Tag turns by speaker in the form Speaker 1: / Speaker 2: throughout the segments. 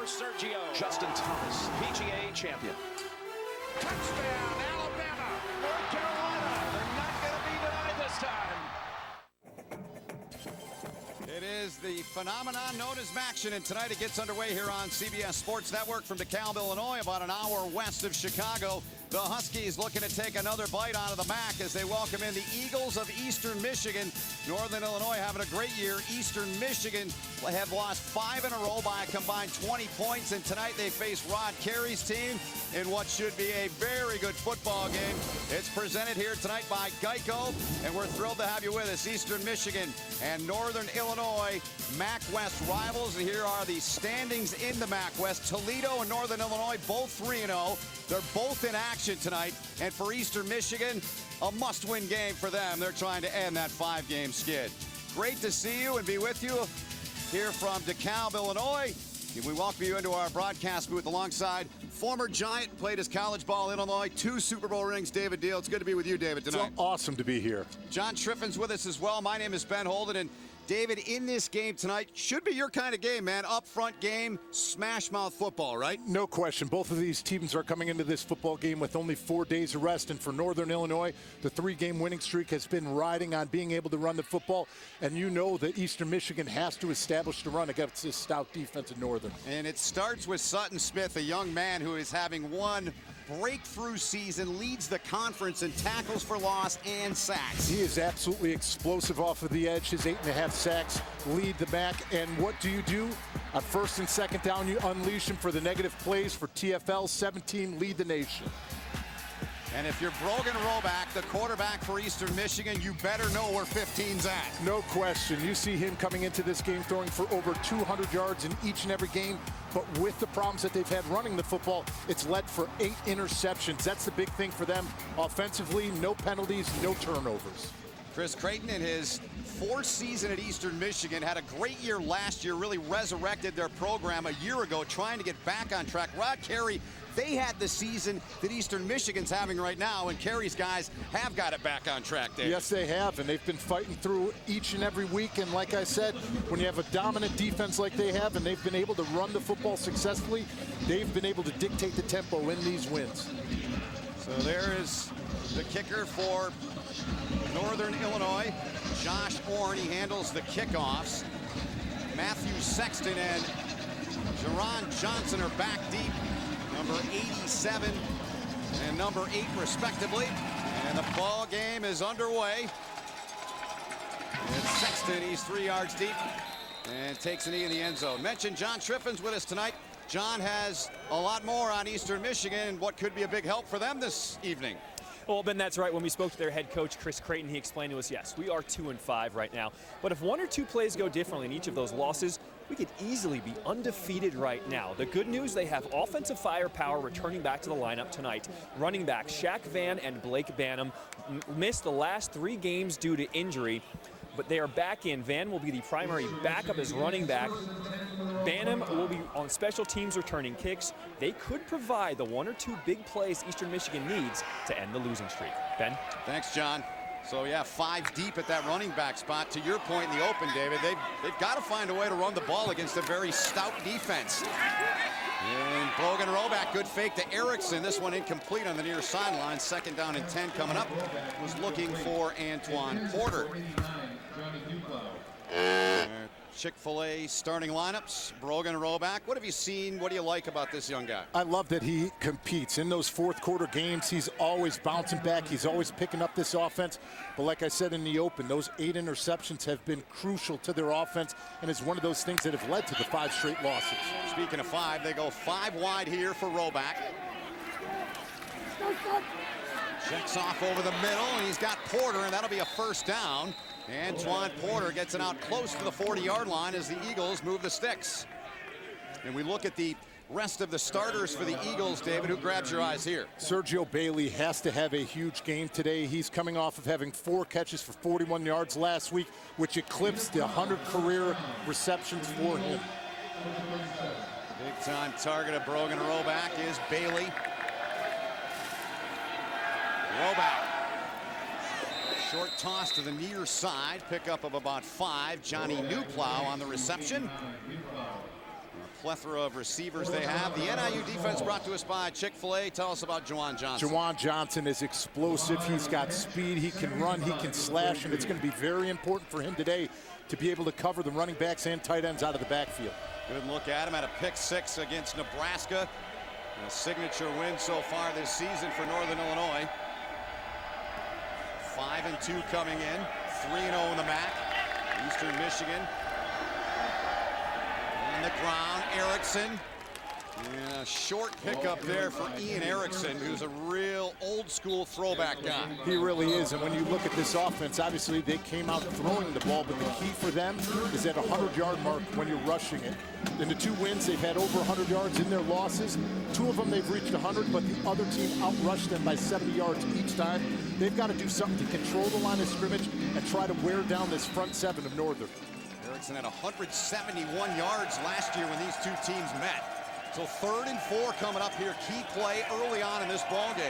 Speaker 1: Sergio. Justin Thomas, PGA champion. Touchdown, Alabama. North Carolina. They're not going to be denied this time.
Speaker 2: It is the phenomenon known as Maction, and tonight it gets underway here on CBS Sports Network from DeKalb, Illinois, about an hour west of Chicago. The Huskies looking to take another bite out of the MAC as they welcome in the Eagles of Eastern Michigan. Northern Illinois having a great year. Eastern Michigan have lost 5 in a row by a combined 20 points, and tonight they face Rod Carey's team in what should be a very good football game. It's presented here tonight by Geico, and we're thrilled to have you with us. Eastern Michigan and Northern Illinois, MAC West rivals. And here are the standings in the MAC West. Toledo and Northern Illinois both 3-0. They're both in action tonight, and for Eastern Michigan, a must-win game for them. They're trying to end that 5-game skid. Great to see you and be with you here from DeKalb, Illinois. We welcome you into our broadcast booth alongside former Giant, played his college ball in Illinois, 2 Super Bowl rings, David Deal. It's good to be with you, David, tonight.
Speaker 3: It's awesome to be here.
Speaker 2: John Triffin's with us as well. My name is Ben Holden, and David, in this game tonight, should be your kind of game, man. Up front game, smash mouth football, right?
Speaker 3: No question. Both of these teams are coming into this football game with only 4 days of rest. And for Northern Illinois, the 3-game winning streak has been riding on being able to run the football. And you know that Eastern Michigan has to establish the run against this stout defense of Northern.
Speaker 2: And it starts with Sutton Smith, a young man who is having one breakthrough season, leads the conference in tackles for loss and sacks.
Speaker 3: He is absolutely explosive off of the edge. His 8.5 sacks lead the MAC. And what do? On first and second down, you unleash him for the negative plays. For TFL 17, lead the nation.
Speaker 2: And if you're Brogan Roback, the quarterback for Eastern Michigan, you better know where 15's at.
Speaker 3: No question. You see him coming into this game throwing for over 200 yards in each and every game. But with the problems that they've had running the football, it's led for 8 interceptions. That's the big thing for them. Offensively, no penalties, no turnovers.
Speaker 2: Chris Creighton, in his 4th season at Eastern Michigan, had a great year last year, really resurrected their program a year ago, trying to get back on track. Rod Carey, they had the season that Eastern Michigan's having right now, and Carey's guys have got it back on track, Dave.
Speaker 3: Yes, they have, and they've been fighting through each and every week. And like I said, when you have a dominant defense like they have, and they've been able to run the football successfully, they've been able to dictate the tempo in these wins.
Speaker 2: So there is the kicker for Northern Illinois. Josh Orne, he handles the kickoffs. Matthew Sexton and Jerron Johnson are back deep. Number 87 and number 8 respectively. And the ball game is underway. And Sexton, he's 3 yards deep and takes a knee in the end zone. Mentioned John Triffin's with us tonight. John has a lot more on Eastern Michigan and what could be a big help for them this evening.
Speaker 4: Well, Ben, that's right. When we spoke to their head coach, Chris Creighton, he explained to us, yes, we are 2-5 right now. But if 1 or 2 plays go differently in each of those losses, we could easily be undefeated right now. The good news, they have offensive firepower returning back to the lineup tonight. Running backs Shaq Van and Blake Banham missed the last 3 games due to injury, but they are back in. Van will be the primary backup as running back. Banham will be on special teams returning kicks. They could provide the 1 or 2 big plays Eastern Michigan needs to end the losing streak. Ben?
Speaker 2: Thanks, John. So, yeah, 5 deep at that running back spot. To your point in the open, David, they've got to find a way to run the ball against a very stout defense. And Brogan Roback, good fake to Erickson. This one incomplete on the near sideline. 2nd down and 10 coming up. Was looking for Antoine Porter. Chick-fil-A starting lineups. Brogan Roback. What have you seen? What do you like about this young guy?
Speaker 3: I love that he competes. In those 4th quarter games, he's always bouncing back. He's always picking up this offense. But like I said in the open, those 8 interceptions have been crucial to their offense, and it's one of those things that have led to the 5 straight losses.
Speaker 2: Speaking of 5, they go 5 wide here for Roback. Checks off over the middle, and he's got Porter, and that'll be a 1st down. Antoine Porter gets it out close to the 40-yard line as the Eagles move the sticks. And we look at the rest of the starters for the Eagles, David. Who grabs your eyes here?
Speaker 3: Sergio Bailey has to have a huge game today. He's coming off of having 4 catches for 41 yards last week, which eclipsed the 100 career receptions for him.
Speaker 2: Big-time target of Brogan Roback is Bailey. Roback. Short toss to the near side. Pickup of about 5. Johnny Newplow on the reception. plethora of receivers they have. The NIU defense brought to us by Chick-fil-A. Tell us about Juwan Johnson.
Speaker 3: Juwan Johnson is explosive. He's got speed. He can run. He can slash. And it's going to be very important for him today to be able to cover the running backs and tight ends out of the backfield.
Speaker 2: Good look at him at a pick-6 against Nebraska. A signature win so far this season for Northern Illinois. 5-2 coming in. 3-0 in the MAC. Eastern Michigan. On the ground, Erickson. And a short pickup there for Ian Erickson, who's a real old-school throwback guy.
Speaker 3: He really is, and when you look at this offense, obviously they came out throwing the ball, but the key for them is that 100-yard mark when you're rushing it. In the 2 wins, they've had over 100 yards. In their losses, 2 of them they've reached 100, but the other team outrushed them by 70 yards each time. They've got to do something to control the line of scrimmage and try to wear down this front 7 of Northern.
Speaker 2: Erickson had 171 yards last year when these 2 teams met. So 3rd and 4 coming up here. Key play early on in this ball game.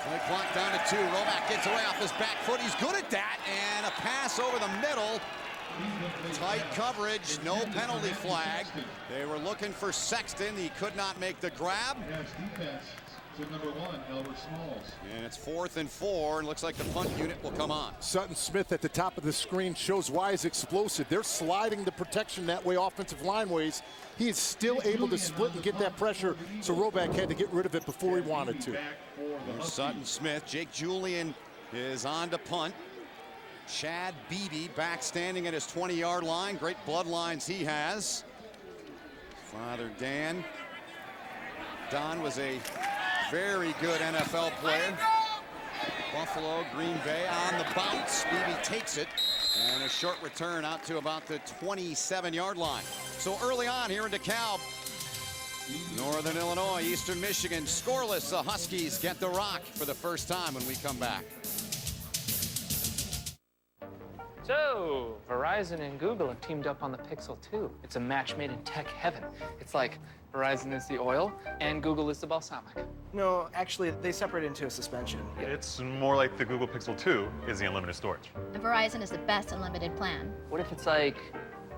Speaker 2: Play clock down to 2. Roback gets away off his back foot. He's good at that. And a pass over the middle. Tight coverage. No penalty flag. They were looking for Sexton. He could not make the grab.
Speaker 5: Number 1, Albert Smalls.
Speaker 2: And it's 4th and 4, and looks like the punt unit will come on.
Speaker 3: Sutton Smith at the top of the screen shows why he's explosive. They're sliding the protection that way, offensive line ways. He is still able to split and get that pressure, so Roback had to get rid of it before he wanted to.
Speaker 2: There's Sutton Smith. Jake Julian is on to punt. Chad Beebe back standing at his 20-yard line. Great bloodlines he has. Father Dan. Don was a very good NFL player. Buffalo, Green Bay on the bounce. Beebe takes it. And a short return out to about the 27-yard line. So early on here in DeKalb, Northern Illinois, Eastern Michigan, scoreless. The Huskies get the rock for the first time when we come back.
Speaker 6: So, Verizon and Google have teamed up on the Pixel 2. It's a match made in tech heaven. It's like Verizon is the oil and Google is the balsamic.
Speaker 7: No, actually, they separate into a suspension.
Speaker 8: It's more like the Google Pixel 2 is the unlimited storage.
Speaker 9: And Verizon is the best unlimited plan.
Speaker 6: What if it's like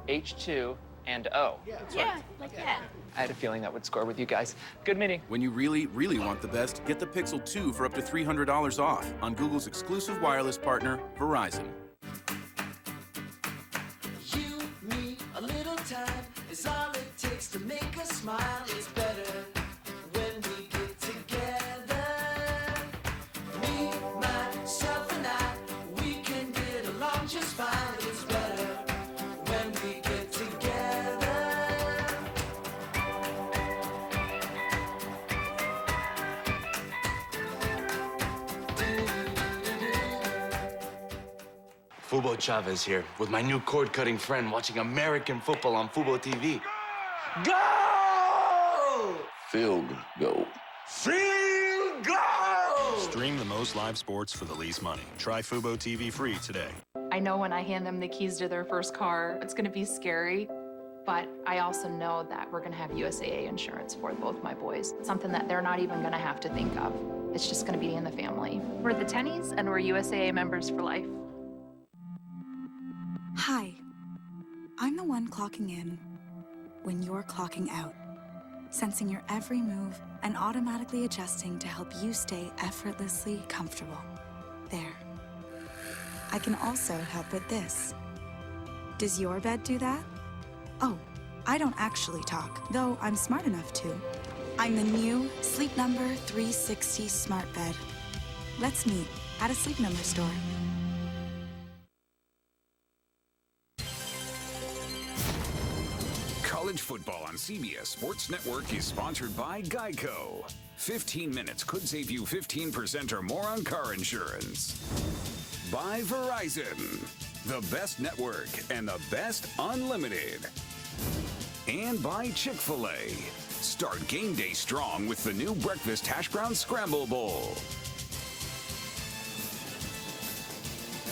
Speaker 6: H2 and O?
Speaker 9: Yeah, like that.
Speaker 6: I had a feeling that would score with you guys. Good meeting.
Speaker 10: When you really, really want the best, get the Pixel 2 for up to $300 off on Google's exclusive wireless partner, Verizon.
Speaker 11: You, me, a little time is all it takes to make us smile. It's better when we get together. Me, myself, and I, we can get along just fine. It's better when we get together.
Speaker 12: Fubo Chavez here with my new cord-cutting friend watching American football on Fubo TV. Go! Field goal. Field goal!
Speaker 13: Stream the most live sports for the least money. Try Fubo TV free today.
Speaker 14: I know when I hand them the keys to their first car, it's going to be scary. But I also know that we're going to have USAA insurance for both my boys. Something that they're not even going to have to think of. It's just going to be in the family. We're the Tennies, and we're USAA members for life.
Speaker 15: Hi, I'm the one clocking in when you're clocking out, sensing your every move and automatically adjusting to help you stay effortlessly comfortable. There. I can also help with this. Does your bed do that? Oh, I don't actually talk, though I'm smart enough to. I'm the new Sleep Number 360 Smart Bed. Let's meet at a Sleep Number store.
Speaker 16: College football on CBS Sports Network is sponsored by Geico. 15 minutes could save you 15% or more on car insurance. By Verizon, the best network and the best unlimited. And by Chick-fil-A. Start game day strong with the new breakfast hash brown scramble bowl.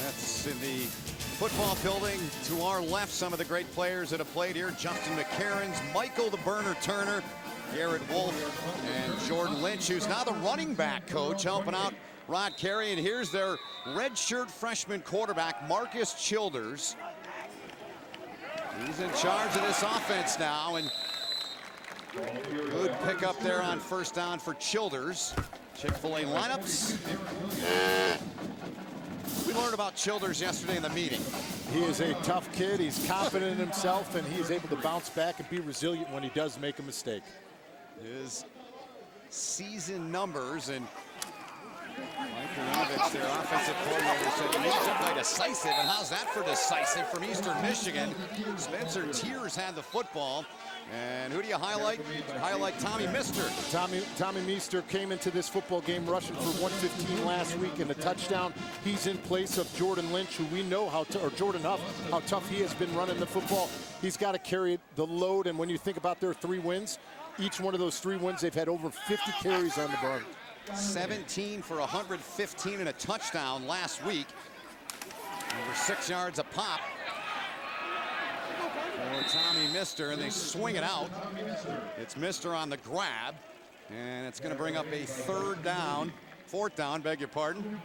Speaker 2: That's in the football building to our left. Some of the great players that have played here. Justin McCarrons, Michael the Burner Turner, Garrett Wolf, and Jordan Lynch, who's now the running back coach, helping out Rod Carey, and here's their redshirt freshman quarterback, Marcus Childers. He's in charge of this offense now, and good pickup there on first down for Childers. Chick-fil-A lineups. We learned about Childers yesterday in the meeting.
Speaker 3: He is a tough kid. He's confident in himself, and he is able to bounce back and be resilient when he does make a mistake.
Speaker 2: His season numbers, and Mike Ranovich, their offensive coordinator, said he needs to play decisive. And how's that for decisive from Eastern Michigan? Spencer Tears had the football. And who do you highlight? You highlight Tommy Mister.
Speaker 3: Tommy Meester came into this football game rushing for 115 last week and a touchdown. He's in place of Jordan Lynch, who we know or Jordan Huff, how tough he has been running the football. He's got to carry the load, and when you think about their 3 wins, each one of those 3 wins, they've had over 50 carries on the ground.
Speaker 2: 17 for 115 and a touchdown last week. Over 6 yards a pop for Tommy Mister, and they swing it out. It's Mister on the grab, and it's going to bring up a fourth down, beg your pardon.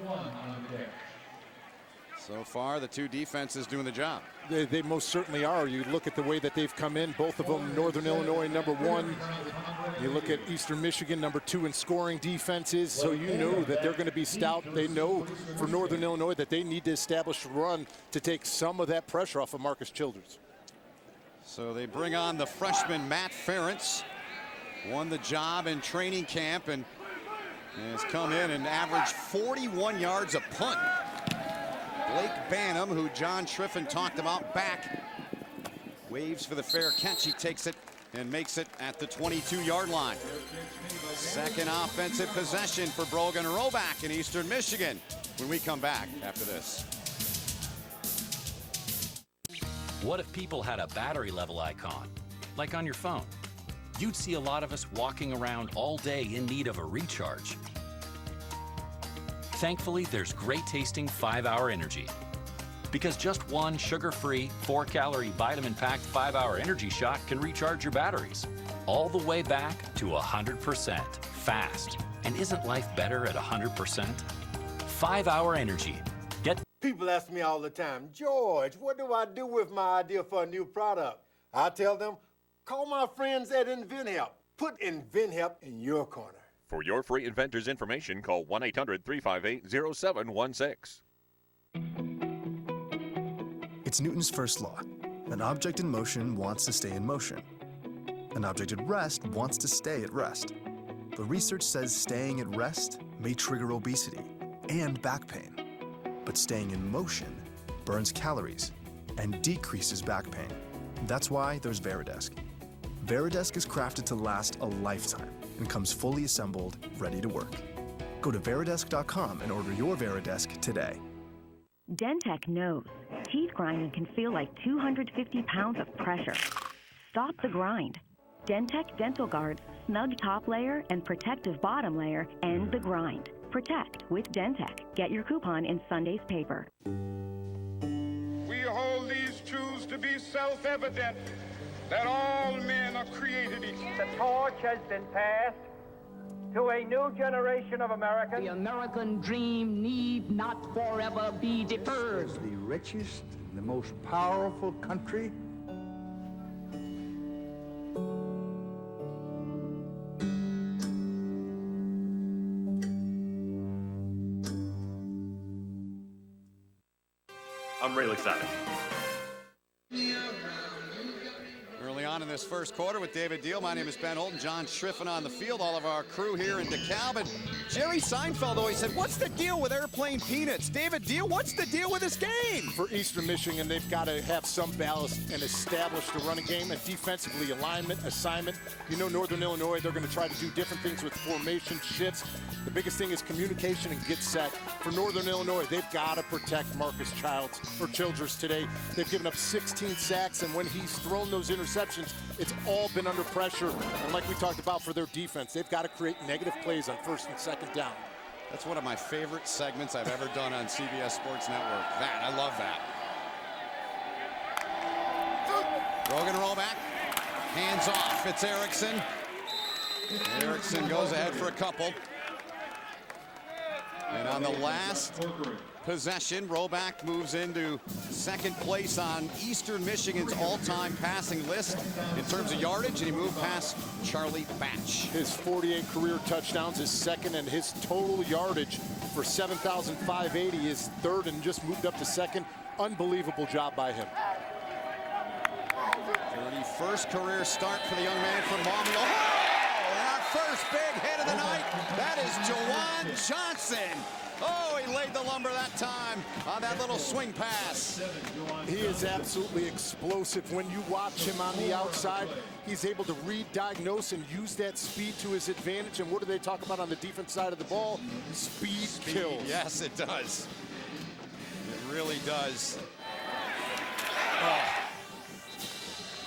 Speaker 2: So far, the 2 defenses doing the job.
Speaker 3: They most certainly are. You look at the way that they've come in, both of them, Northern Illinois, #1. You look at Eastern Michigan, #2 in scoring defenses, so you know that they're going to be stout. They know for Northern Illinois that they need to establish a run to take some of that pressure off of Marcus Childers.
Speaker 2: So they bring on the freshman Matt Ferentz. Won the job in training camp and has come in and averaged 41 yards a punt. Blake Banham, who John Triffin talked about, back. Waves for the fair catch. He takes it and makes it at the 22-yard line. Second offensive possession for Brogan Roback in Eastern Michigan when we come back after this.
Speaker 17: What if people had a battery level icon, like on your phone? You'd see a lot of us walking around all day in need of a recharge. Thankfully, there's great tasting 5-Hour Energy. Because just one sugar-free, 4-calorie vitamin-packed 5-Hour Energy shot can recharge your batteries all the way back to 100% fast. And isn't life better at 100%? 5-Hour Energy.
Speaker 18: People ask me all the time, George, what do I do with my idea for a new product? I tell them, call my friends at InventHelp. Put InventHelp in your corner.
Speaker 19: For your free inventor's information, call 1-800-358-0716.
Speaker 20: It's Newton's first law. An object in motion wants to stay in motion. An object at rest wants to stay at rest. But research says staying at rest may trigger obesity and back pain. But staying in motion burns calories and decreases back pain. That's why there's Varidesk. Varidesk is crafted to last a lifetime and comes fully assembled, ready to work. Go to Varidesk.com and order your Varidesk today.
Speaker 21: Dentech knows teeth grinding can feel like 250 pounds of pressure. Stop the grind. Dentech Dental Guard's snug top layer and protective bottom layer end the grind. Protect with Dentech. Get your coupon in Sunday's paper.
Speaker 22: We hold these truths to be self-evident, that all men are created equal.
Speaker 23: The torch has been passed to a new generation of Americans.
Speaker 24: The American dream need not forever be deferred.
Speaker 25: This is the richest, the most powerful country.
Speaker 19: I'm really excited.
Speaker 2: Early on in this first quarter with David Deal, my name is Ben Holden, John Triffin on the field, all of our crew here in DeKalb. And Jerry Seinfeld always said, what's the deal with airplane peanuts? David Deal, what's the deal with this game?
Speaker 3: For Eastern Michigan, they've got to have some ballast and establish the running game, and defensively, alignment, assignment. You know, Northern Illinois, they're going to try to do different things with formation, shifts. The biggest thing is communication and get set. For Northern Illinois, they've got to protect Marcus Childers today. They've given up 16 sacks, and when he's thrown those interceptions, it's all been under pressure. And like we talked about for their defense, they've got to create negative plays on first and second down.
Speaker 2: That's one of my favorite segments I've ever done on CBS Sports Network. I love that. Brogan rollback, hands off, it's Erickson. Erickson goes ahead for a couple. And on the last possession, Roback moves into second place on Eastern Michigan's all-time passing list in terms of yardage, and he moved past Charlie Batch.
Speaker 3: His 48 career touchdowns is second, and his total yardage for 7,580 is third, and just moved up to second. Unbelievable job by him.
Speaker 2: 31st career start for the young man from Maumee. Oh, and our first big hit of the night, that is Juwan Johnson. Oh, he laid the lumber that time on that little swing pass.
Speaker 3: He is absolutely explosive. When you watch him on the outside, he's able to read, diagnose, and use that speed to his advantage. And what do they talk about on the defense side of the ball? Speed kills.
Speaker 2: Yes, it does. It really does. Oh.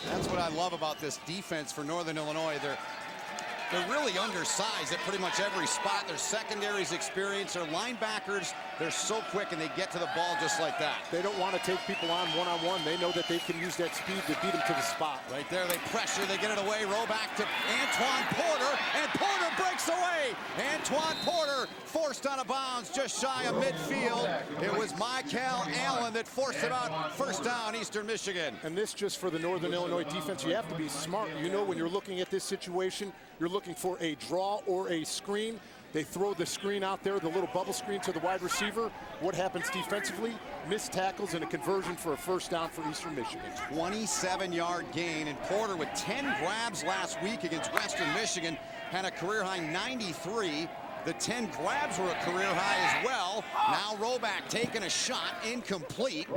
Speaker 2: That's what I love about this defense for Northern Illinois. They're really undersized at pretty much every spot. Their secondary's experience, their linebackers, they're so quick and they get to the ball just like that.
Speaker 3: They don't want to take people on one-on-one. They know that they can use that speed to beat them to the spot.
Speaker 2: Right there, they pressure, they get it away. Roll back to Antoine Porter, and Porter breaks away. Antoine Porter forced out of bounds just shy of midfield. It was Michael Allen that forced it out. First down, Eastern Michigan.
Speaker 3: And this just for the Northern Illinois defense, you have to be smart. You know when you're looking at this situation, you're looking for a draw or a screen. They throw the screen out there, the little bubble screen to the wide receiver. What happens defensively? Missed tackles and a conversion for a first down for Eastern Michigan.
Speaker 2: 27-yard gain, and Porter with 10 grabs last week against Western Michigan had a career-high 93. The 10 grabs were a career high as well. Now Roback taking a shot, incomplete.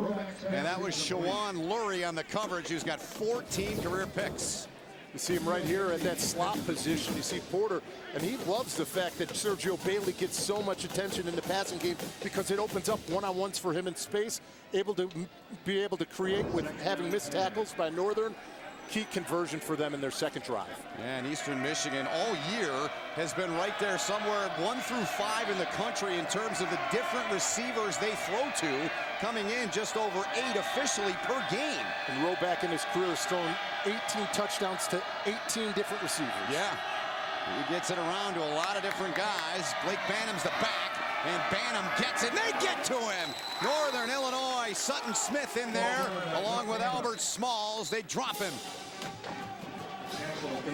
Speaker 2: And that was Shawan Lurie on the coverage, who's got 14 career picks.
Speaker 3: You see him right here at that slot position. You see Porter, and he loves the fact that Sergio Bailey gets so much attention in the passing game because it opens up one-on-ones for him in space, able to create with having missed tackles by Northern. Key conversion for them in their second drive.
Speaker 2: And Eastern Michigan all year has been right there somewhere 1 through 5 in the country in terms of the different receivers they throw to, coming in just over 8 officially per game.
Speaker 3: And Roback in his career has thrown 18 touchdowns to 18 different receivers.
Speaker 2: Yeah, he gets it around to a lot of different guys. Blake Banham's the back, and Banham gets it. They get to him. Northern Illinois, Sutton Smith in there, along with Albert Smalls. They drop him.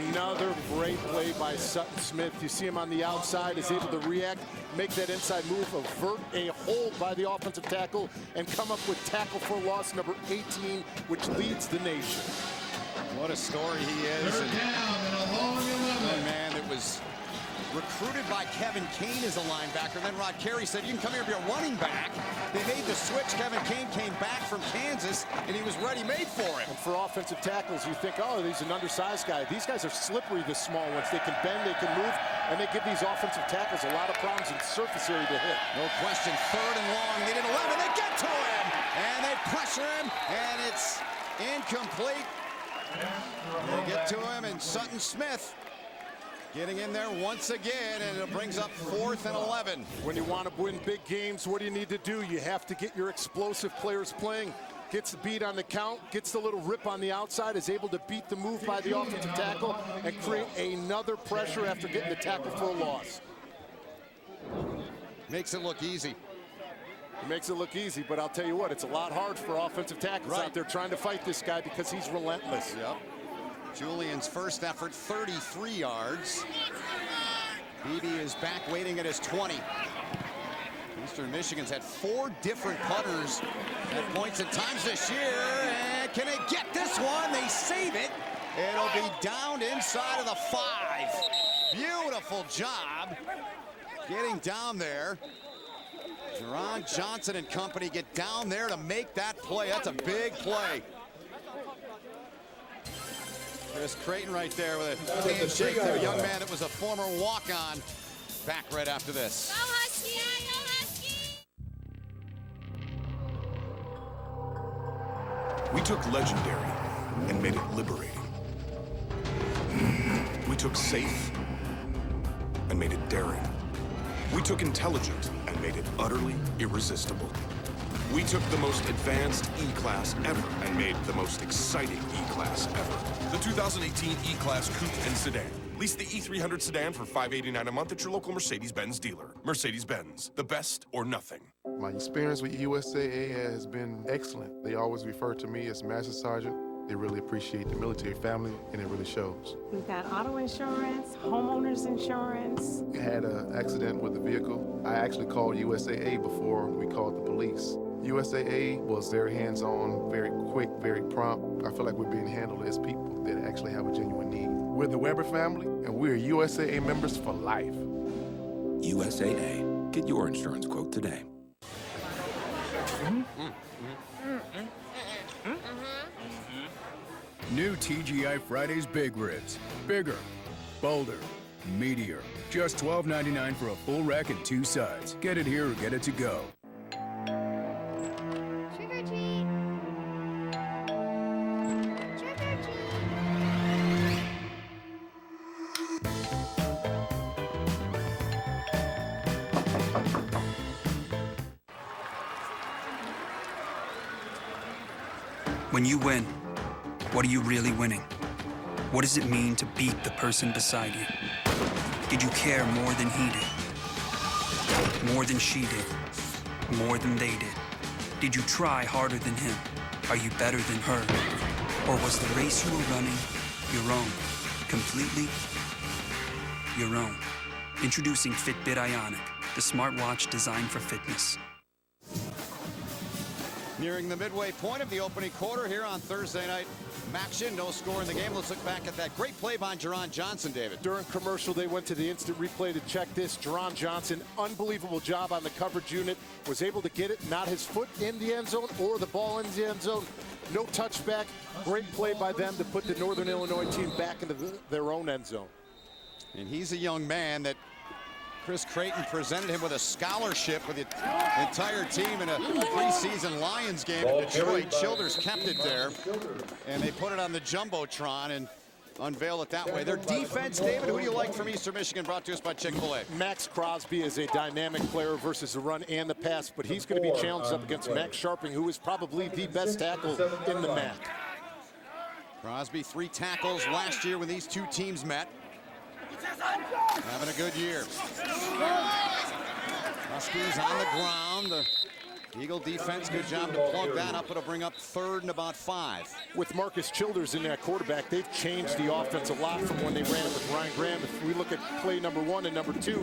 Speaker 3: Another great play by Sutton Smith. You see him on the outside, is able to react, make that inside move, avert a hold by the offensive tackle, and come up with tackle for loss number 18, which leads the nation.
Speaker 2: What a story he is. And a man that was recruited by Kevin Kane as a linebacker. Then Rod Carey said, you can come here and be a running back. They made the switch. Kevin Kane came back from Kansas, and he was ready-made for it.
Speaker 3: And for offensive tackles, you think, oh, he's an undersized guy. These guys are slippery, the small ones. They can bend, they can move, and they give these offensive tackles a lot of problems in surface area to hit.
Speaker 2: No question, 3rd and long. They did 11. They get to him, and they pressure him, and it's incomplete. They get to him, and Sutton Smith getting in there once again, and it brings up 4th and 11.
Speaker 3: When you want to win big games, what do you need to do? You have to get your explosive players playing. Gets the beat on the count, gets the little rip on the outside, is able to beat the move by the offensive tackle and create another pressure after getting the tackle for a loss.
Speaker 2: Makes it look easy.
Speaker 3: It makes it look easy, but I'll tell you what, it's a lot hard for offensive tackles out there trying to fight this guy because he's relentless.
Speaker 2: Yep. Julian's first effort, 33 yards. Beebe is back waiting at his 20. Eastern Michigan's had 4 different punters at points and times this year. And can they get this one? They save it. It'll be down inside of the 5. Beautiful job getting down there. Jerron Johnson and company get down there to make that play. That's a big play. Chris Creighton right there with a handshake to a young man that was a former walk-on. Back right after this.
Speaker 1: Go Huskies!
Speaker 10: We took legendary and made it liberating. We took safe and made it daring. We took intelligent and made it utterly irresistible. We took the most advanced E-Class ever and made the most exciting E-Class ever. The 2018 E-Class Coupe and Sedan. Lease the E300 sedan for $589 a month at your local Mercedes-Benz dealer. Mercedes-Benz, the best or nothing.
Speaker 1: My experience with USAA has been excellent. They always refer to me as Master Sergeant. They really appreciate the military family, and it really shows.
Speaker 4: We've got auto insurance, homeowners insurance.
Speaker 1: I had an accident with the vehicle. I actually called USAA before we called the police. USAA was very hands-on, very quick, very prompt. I feel like we're being handled as people that actually have a genuine need. We're the Weber family, and we're USAA members for life.
Speaker 5: USAA. Get your insurance quote today.
Speaker 7: New TGI Fridays Big Ribs. Bigger, bolder, meatier. Just $12.99 for a full rack and 2 sides. Get it here or get it to go.
Speaker 9: Trick or treat. Trick or treat.
Speaker 8: When you win, what are you really winning? What does it mean to beat the person beside you? Did you care more than he did? More than she did? More than they did? Did you try harder than him? Are you better than her? Or was the race you were running your own? Completely your own. Introducing Fitbit Ionic, the smartwatch designed for fitness.
Speaker 2: Nearing the midway point of the opening quarter here on Thursday night action. No score in the game. Let's look back at that great play by Jerron Johnson, David.
Speaker 3: During commercial, they went to the instant replay to check this. Jerron Johnson, unbelievable job on the coverage unit. Was able to get it, not his foot in the end zone or the ball in the end zone. No touchback. Great play by them to put the Northern Illinois team back into their own end zone.
Speaker 2: And he's a young man that Chris Creighton presented him with a scholarship with the entire team in a preseason Lions game in Detroit. Childers kept it there, and they put it on the Jumbotron and unveil it that way. Their defense, David, who do you like from Eastern Michigan, brought to us by Chick-fil-A?
Speaker 3: Max Crosby is a dynamic player versus the run and the pass, but he's going to be challenged up against Max Sharping, who is probably the best tackle in the MAC.
Speaker 2: Crosby, 3 tackles last year when these two teams met. Having a good year. Huskies on the ground. The Eagle defense, good job to plug that up. It'll bring up 3rd and about 5.
Speaker 3: With Marcus Childers in that quarterback, they've changed the offense a lot from when they ran it with Ryan Graham. If we look at play number 1 and number 2,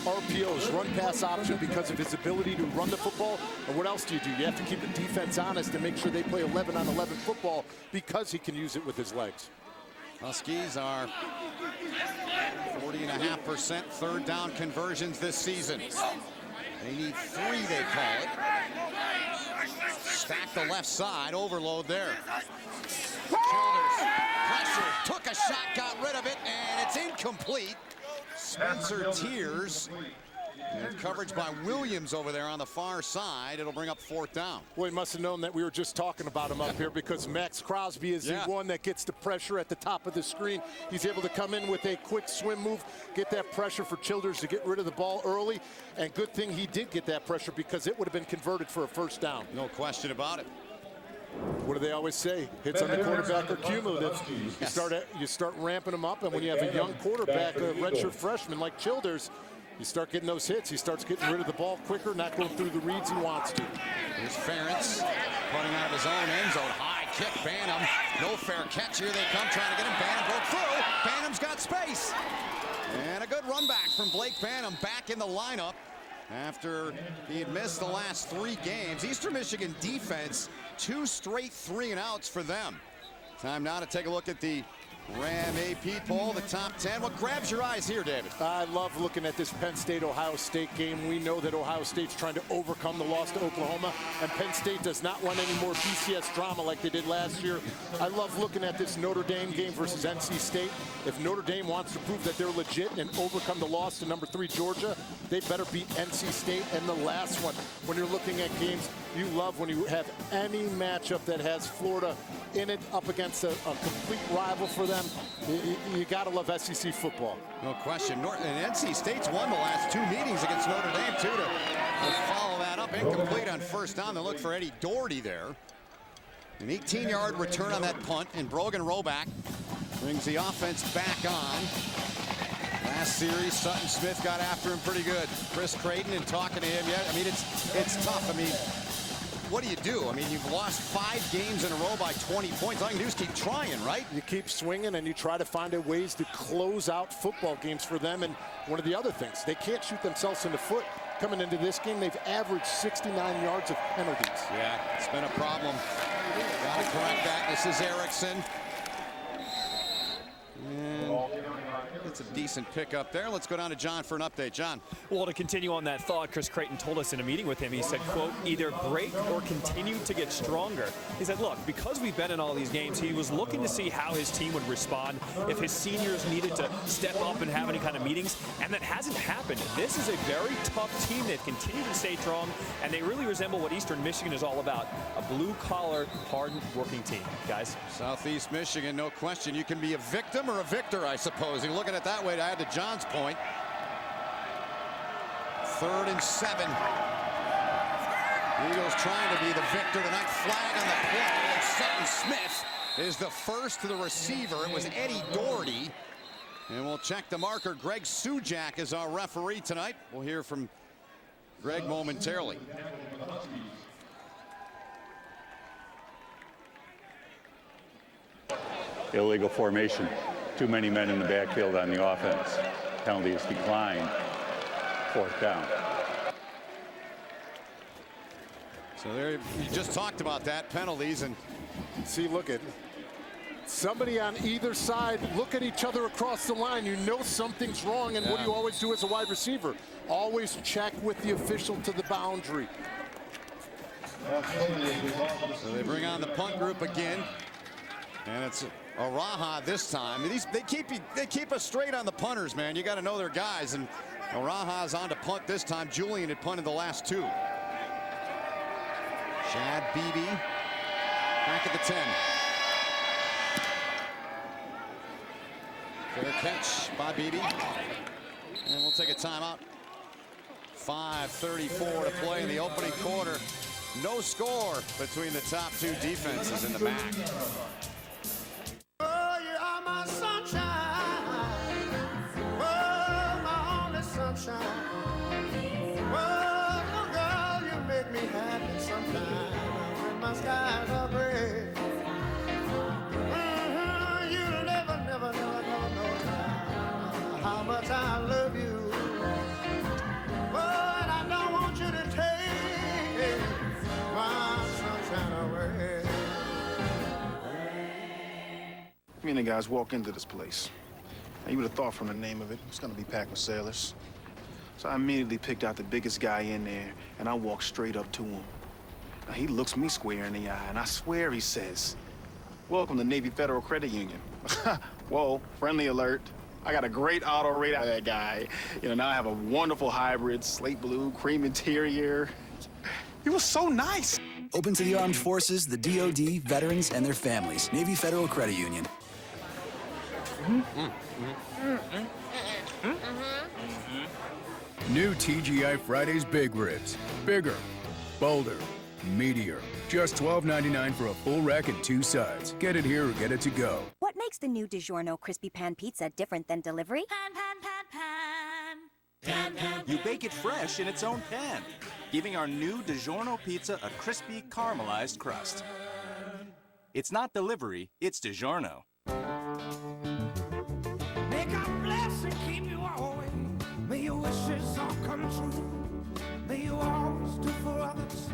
Speaker 3: RPOs, run pass option, because of his ability to run the football. And what else do? You have to keep the defense honest and make sure they play 11 on 11 football because he can use it with his legs.
Speaker 2: Huskies are 40.5% 3rd down conversions this season. They need 3, they call it. Stack the left side, overload there. Childers, pressure, took a shot, got rid of it, and it's incomplete. Spencer Tears. And coverage by Williams over there on the far side. It'll bring up 4th down.
Speaker 3: Well, he must have known that we were just talking about him up here, because Max Crosby is the one that gets the pressure at the top of the screen. He's able to come in with a quick swim move, get that pressure for Childers to get rid of the ball early. And good thing he did get that pressure, because it would have been converted for a 1st down.
Speaker 2: No question about it.
Speaker 3: What do they always say? Hits on the quarterback are cumulative. You start ramping them up, and when you have a young quarterback, a redshirt freshman like Childers, you start getting those hits. He starts getting rid of the ball quicker, not going through the reads he wants to.
Speaker 2: Here's Ferentz putting out of his own end zone. High kick, Banham. No fair catch. Here they come trying to get him. Banham broke through. Banham's got space. And a good run back from Blake Banham, back in the lineup after he had missed the last 3 games. Eastern Michigan defense, 2 straight 3-and-outs for them. Time now to take a look at the Ram AP poll, the top 10. What grabs your eyes here, David?
Speaker 3: I love looking at this Penn State-Ohio State game. We know that Ohio State's trying to overcome the loss to Oklahoma, and Penn State does not want any more BCS drama like they did last year. I love looking at this Notre Dame game versus NC State. If Notre Dame wants to prove that they're legit and overcome the loss to number 3 Georgia, they better beat NC State. And the last one, when you're looking at games, you love when you have any matchup that has Florida in it up against a complete rival for them. You gotta love SEC football.
Speaker 2: No question. And NC State's won the last 2 meetings against Notre Dame, too, to follow that up. Incomplete on 1st down. They look for Eddie Doherty there. An 18-yard return on that punt, and Brogan Roback brings the offense back on. Last series, Sutton Smith got after him pretty good. Chris Creighton and talking to him. Yeah, I mean, it's tough. I mean, what do you do? I mean, you've lost 5 games in a row by 20 points. All you can do is keep trying, right?
Speaker 3: You keep swinging and you try to find ways to close out football games for them. And one of the other things, they can't shoot themselves in the foot. Coming into this game, they've averaged 69 yards of penalties.
Speaker 2: Yeah, it's been a problem. Got to correct that. This is Erickson. And it's a decent pick up there. Let's go down to John for an update. John.
Speaker 6: Well, to continue on that thought, Chris Creighton told us in a meeting with him, he said, quote, either break or continue to get stronger. He said, look, because we've been in all these games, he was looking to see how his team would respond if his seniors needed to step up and have any kind of meetings, and that hasn't happened. This is a very tough team. They've continued to stay strong, and they really resemble what Eastern Michigan is all about, a blue-collar, hard-working team, guys.
Speaker 2: Southeast Michigan, no question. You can be a victim or a victor, I suppose. You look at it that way, to add to John's point. 3rd and 7. Eagles trying to be the victor tonight. Flag on the play, and Sutton Smith is the first to the receiver. It was Eddie Doherty. And we'll check the marker. Greg Sujak is our referee tonight. We'll hear from Greg momentarily.
Speaker 11: Illegal formation. Too many men in the backfield on the offense. Penalty is declined. 4th down.
Speaker 2: So there, you just talked about that, penalties, and
Speaker 3: see, look at somebody on either side. Look at each other across the line. You know something's wrong, and what do you always do as a wide receiver? Always check with the official to the boundary.
Speaker 2: So they bring on the punt group again, and it's Araha this time. They keep us straight on the punters, man. You got to know their guys, and Araha's on to punt this time. Julian had punted the last 2. Chad Beebe back at the 10. Fair catch by Beebe, and we'll take a timeout. 5:34 to play in the opening quarter. No score between the top 2 defenses in the MAC.
Speaker 12: Oh, you are my sunshine. Oh, my only sunshine. Oh, girl, you make me happy sometimes when my skies are gray. You never know how much I love you. Oh, and I don't want you to take my sunshine away.
Speaker 13: Me and the guys walk into this place. Now, you would have thought from the name of it, it's gonna be packed with sailors. So I immediately picked out the biggest guy in there, and I walked straight up to him. Now, he looks me square in the eye, and I swear he says, "Welcome to Navy Federal Credit Union." Whoa, friendly alert. I got a great auto rate out of that guy. You know, now I have a wonderful hybrid, slate blue, cream interior. He was so nice.
Speaker 14: Open to the armed forces, the DoD, veterans, and their families. Navy Federal Credit Union.
Speaker 7: New TGI Fridays Big Ribs. Bigger, bolder, meatier. Just $12.99 for a full rack and 2 sides. Get it here or get it to go.
Speaker 26: What makes the new DiGiorno Crispy Pan Pizza different than delivery?
Speaker 27: You bake it fresh in its own pan, giving our new DiGiorno pizza a crispy, caramelized crust. It's not delivery, it's DiGiorno.
Speaker 12: May God bless and keep you always. May your wishes all come true. May you always do for others.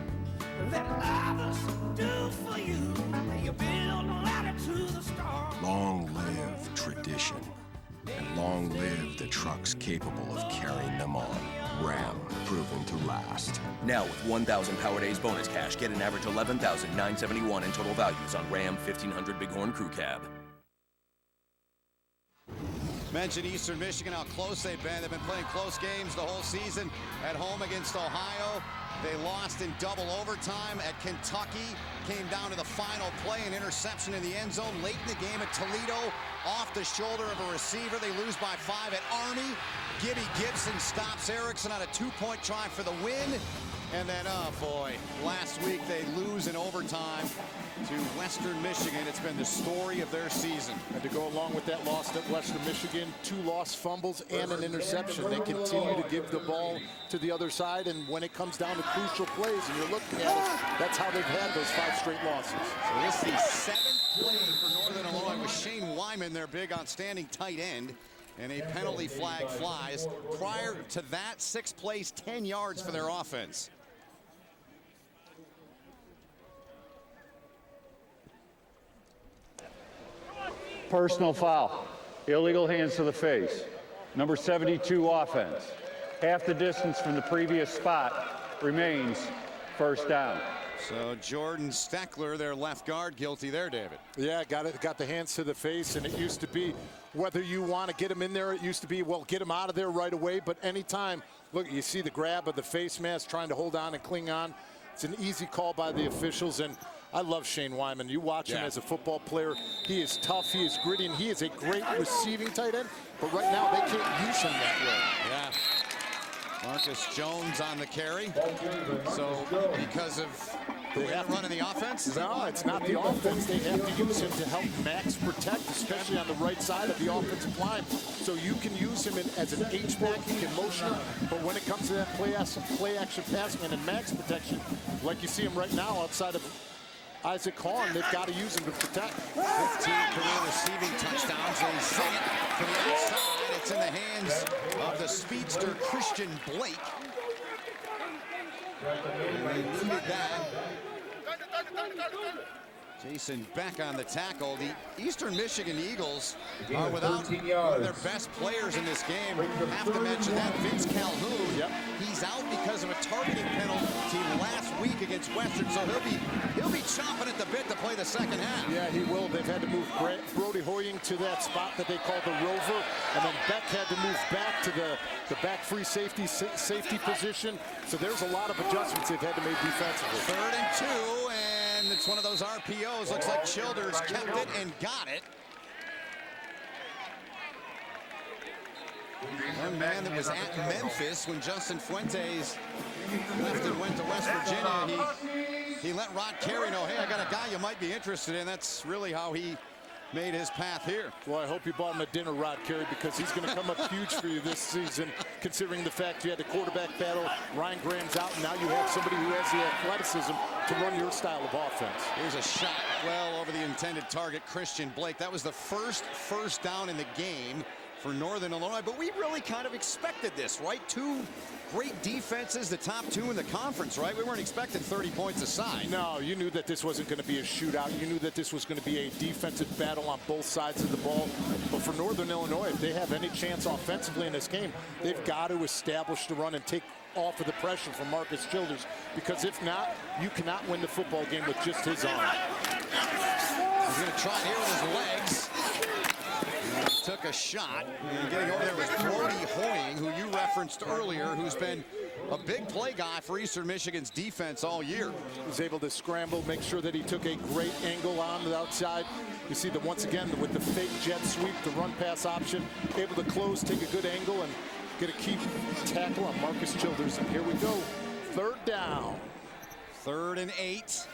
Speaker 12: Let others do for you. May you build a ladder to the stars.
Speaker 28: Long live tradition. And long live the trucks capable of carrying them on. Ram, proven to last.
Speaker 29: Now with 1,000 Power Days bonus cash, get an average $11,971 in total values on Ram 1500 Bighorn Crew Cab.
Speaker 2: Mentioned Eastern Michigan, how close they've been. They've been playing close games the whole season. At home against Ohio, they lost in double overtime. At Kentucky, came down to the final play, an interception in the end zone. Late in the game at Toledo, off the shoulder of a receiver. They lose by 5 at Army. Gibby Gibson stops Erickson on a 2-point try for the win. And then, oh boy, last week they lose in overtime. overtime to Western Michigan. It's been the story of their season.
Speaker 3: And to go along with that loss at Western Michigan, 2 lost fumbles and an interception. They continue to give the ball to the other side, and when it comes down to crucial plays and you're looking at it, that's how they've had those 5 straight losses.
Speaker 2: So this is the 7th play for Northern Illinois with Shane Wyman, their big outstanding tight end, and a penalty flag flies. Prior to that, 6 plays, 10 yards for their offense.
Speaker 11: Personal foul. Illegal hands to the face. Number 72 offense. Half the distance from the previous spot remains first down.
Speaker 2: So Jordan Steckler, their left guard, guilty there, David.
Speaker 3: Yeah, got the hands to the face, and it used to be whether you want to get him in there, it used to be, well, get him out of there right away. But anytime, look, you see the grab of the face mask trying to hold on and cling on. It's an easy call by the officials, and I love Shane Wyman. You watch him as a football player. He is tough, he is gritty, and he is a great receiving tight end. But right now, they can't use him that way.
Speaker 2: Yeah. Marcus Jones on the carry. So because of the run of the offense?
Speaker 3: No, it's not the offense. They have to use him to help max protect, especially on the right side of the offensive line. So you can use him as an H-back, you can motion him, but when it comes to that play action passing and in max protection, like you see him right now outside of Isaac Hahn, they've got to use him to protect.
Speaker 2: 15 career receiving touchdowns. They sing it to the outside. It's in the hands of the speedster Christian Blake. And they needed that. Jason Beck on the tackle. The Eastern Michigan Eagles are without one of their best players in this game. Have to mention that Vince Calhoun.
Speaker 3: Yep.
Speaker 2: He's out because of a targeting penalty last week against Western, so he'll be chomping at the bit to play the second half.
Speaker 3: Yeah, he will. They've had to move Brody Hoying to that spot that they call the rover, and then Beck had to move back to the back free safety position. So there's a lot of adjustments they've had to make defensively.
Speaker 2: 3rd and 2, and it's one of those RPOs. Looks like Childers kept it and got it. One man that was at Memphis when Justin Fuentes left and went to West Virginia. He let Rod Carey know, hey, I got a guy you might be interested in. That's really how he made his path here.
Speaker 3: Well, I hope you bought him a dinner, Rod Carey, because he's going to come up huge for you this season, considering the fact you had the quarterback battle. Ryan Graham's out, and now you have somebody who has the athleticism to run your style of offense.
Speaker 2: Here's a shot well over the intended target, Christian Blake. That was the first down in the game for Northern Illinois, but we really kind of expected this, right? 2 great defenses, the top 2 in the conference, right? We weren't expecting 30 points aside.
Speaker 3: No, you knew that this wasn't going to be a shootout. You knew that this was going to be a defensive battle on both sides of the ball. But for Northern Illinois, if they have any chance offensively in this game, they've got to establish the run and take off of the pressure from Marcus Childers, because if not, you cannot win the football game with just his arm.
Speaker 2: He's going to try it here with his legs. And he took a shot. And getting over there was Brody Hoying, who you referenced earlier, who's been a big play guy for Eastern Michigan's defense all year.
Speaker 3: He was able to scramble, make sure that he took a great angle on the outside. You see that once again with the fake jet sweep, the run pass option, able to close, take a good angle, and get a key tackle on Marcus Childers. And here we go, 3rd down.
Speaker 2: 3rd and 8.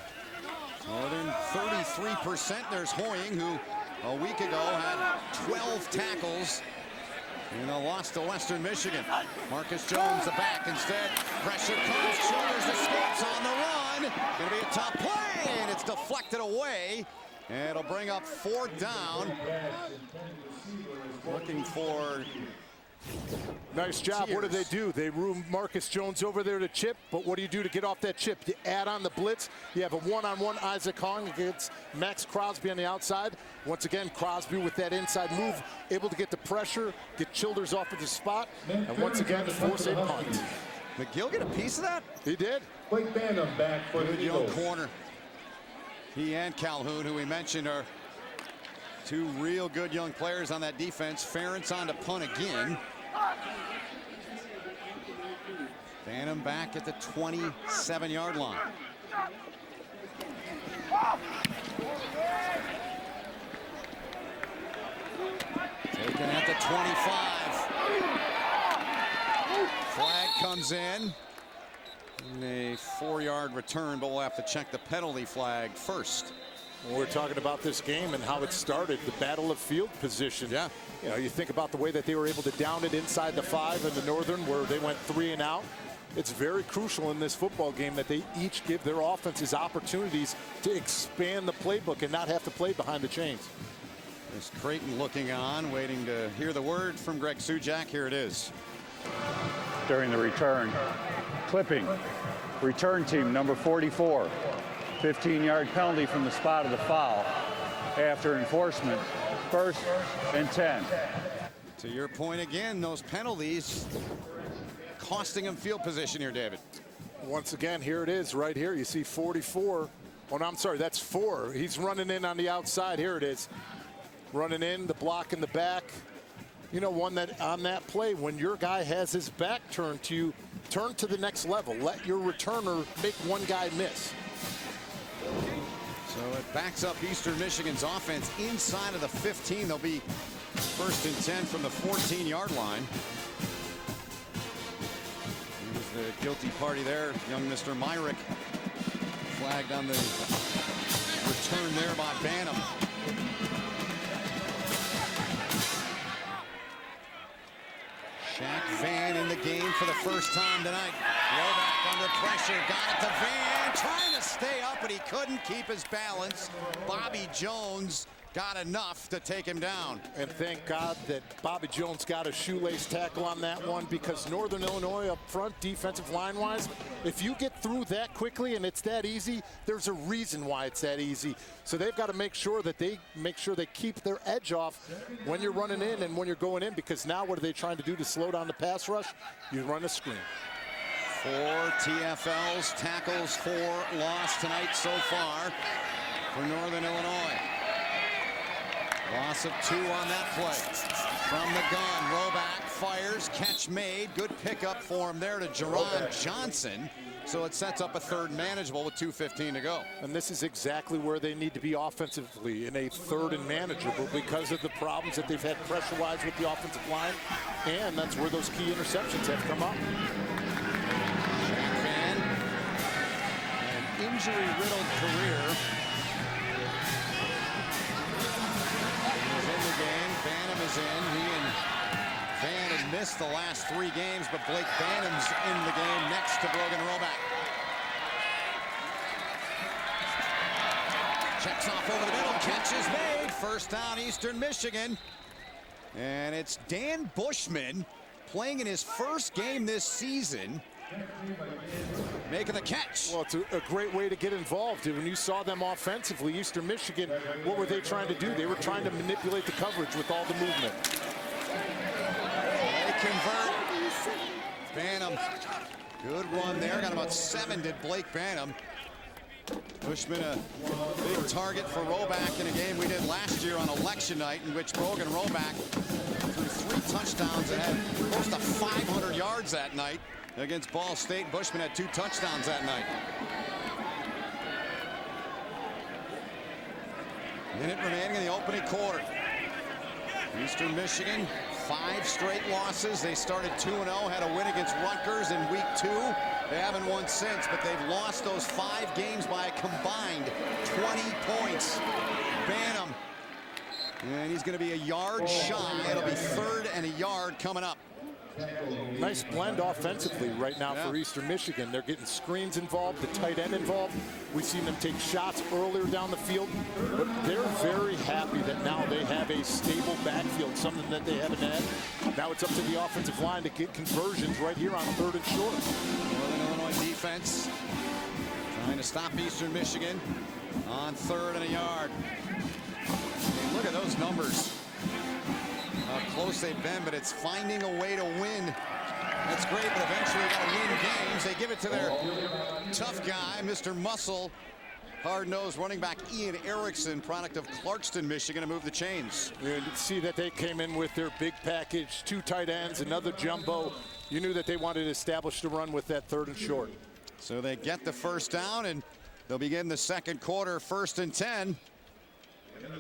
Speaker 2: Northern 33%. There's Hoying, who a week ago had 12 tackles in a loss to Western Michigan. Marcus Jones, the back instead. Pressure comes. Childers escapes on the run. Going to be a top play, and it's deflected away. And it'll bring up 4th down. Looking for...
Speaker 3: Nice job. What do? They room Marcus Jones over there to chip, but what do you do to get off that chip? You add on the blitz. You have a one-on-one Isaac Hahn against Max Crosby on the outside. Once again, Crosby with that inside move, able to get the pressure, get Childers off of the spot, and once again, force a punt.
Speaker 2: McGill get a piece of that?
Speaker 3: He did.
Speaker 15: Blake Banham back for the Eagles.
Speaker 2: Corner. He and Calhoun, who we mentioned, are 2 real good young players on that defense. Ferentz on to punt again. Banham back at the 27-yard line. Taken at the 25. Flag comes in. And a 4-yard return, but we'll have to check the penalty flag first.
Speaker 3: We're talking about this game and how it started, the battle of field position.
Speaker 2: Yeah.
Speaker 3: You know, you think about the way that they were able to down it inside the 5 in the Northern, where they went 3 and out. It's very crucial in this football game that they each give their offenses opportunities to expand the playbook and not have to play behind the chains.
Speaker 2: There's Creighton looking on, waiting to hear the word from Greg Sujak. Here it is.
Speaker 11: During the return, clipping, return team number 44. 15-yard penalty from the spot of the foul. After enforcement, 1st and 10.
Speaker 2: To your point again, those penalties costing him field position here, David.
Speaker 3: Once again, here it is right here. You see 44. Oh, no, I'm sorry, that's 4. He's running in on the outside. Here it is. Running in, the block in the back. You know, one that on that play, when your guy has his back turned to you, turn to the next level. Let your returner make one guy miss.
Speaker 2: So it backs up Eastern Michigan's offense inside of the 15. They'll be 1st and 10 from the 14-yard line. Here's the guilty party there, young Mr. Myrick. Flagged on the return there by Banham. Shaq Van in the game for the first time tonight. Roback under pressure, got it to Van, trying to stay up, but he couldn't keep his balance. Bobby Jones got enough to take him down.
Speaker 3: And thank God that Bobby Jones got a shoelace tackle on that one, because Northern Illinois up front, defensive line-wise, if you get through that quickly and it's that easy, there's a reason why it's that easy. So they've got to make sure they keep their edge off when you're running in and when you're going in, because now what are they trying to do to slow down the pass rush? You run a screen.
Speaker 2: 4 TFLs, tackles for loss tonight so far for Northern Illinois. Loss of 2 on that play. From the gun, Roback fires, catch made. Good pickup for him there to Jerron Johnson. So it sets up a 3rd manageable with 2:15 to go.
Speaker 3: And this is exactly where they need to be offensively, in a 3rd and manageable, because of the problems that they've had pressure-wise with the offensive line. And that's where those key interceptions have come up.
Speaker 2: Shaq Van, an injury-riddled career. Banham is in. He and Van had missed the last 3 games, but Blake Banham's in the game next to Brogan Roback. Checks off over the middle, catch is made. 1st down, Eastern Michigan. And it's Dan Bushman playing in his 1st game this season, making the catch.
Speaker 3: Well, it's a great way to get involved. When you saw them offensively, Eastern Michigan, what were they trying to do? They were trying to manipulate the coverage with all the movement.
Speaker 2: They convert. Banham, good run there. Got about 7, did Blake Banham. Bushman, a big target for Roback in a game we did last year on election night, in which Brogan Roback threw 3 touchdowns and had close to 500 yards that night against Ball State. Bushman had 2 touchdowns that night. Minute remaining in the opening quarter. Eastern Michigan, 5 straight losses. They started 2-0, had a win against Rutgers in week 2. They haven't won since, but they've lost those 5 games by a combined 20 points. Banham, and he's going to be a yard shy. It'll be 3rd and a yard coming up.
Speaker 3: Nice blend offensively right now for Eastern Michigan. They're getting screens involved, the tight end involved. We've seen them take shots earlier down the field, but they're very happy that now they have a stable backfield, something that they haven't had. Now it's up to the offensive line to get conversions right here on 3rd and short.
Speaker 2: Northern Illinois defense trying to stop Eastern Michigan on 3rd and a yard. I mean, look at those numbers. How close they've been, but it's finding a way to win. That's great, but eventually you got to win games. They give it to their tough guy, Mr. Muscle. Hard-nosed running back Ian Erickson, product of Clarkston, Michigan, to move the chains.
Speaker 3: You see that they came in with their big package, 2 tight ends, another jumbo. You knew that they wanted to establish the run with that 3rd and short.
Speaker 2: So they get the 1st down, and they'll begin the 2nd quarter, 1st and 10.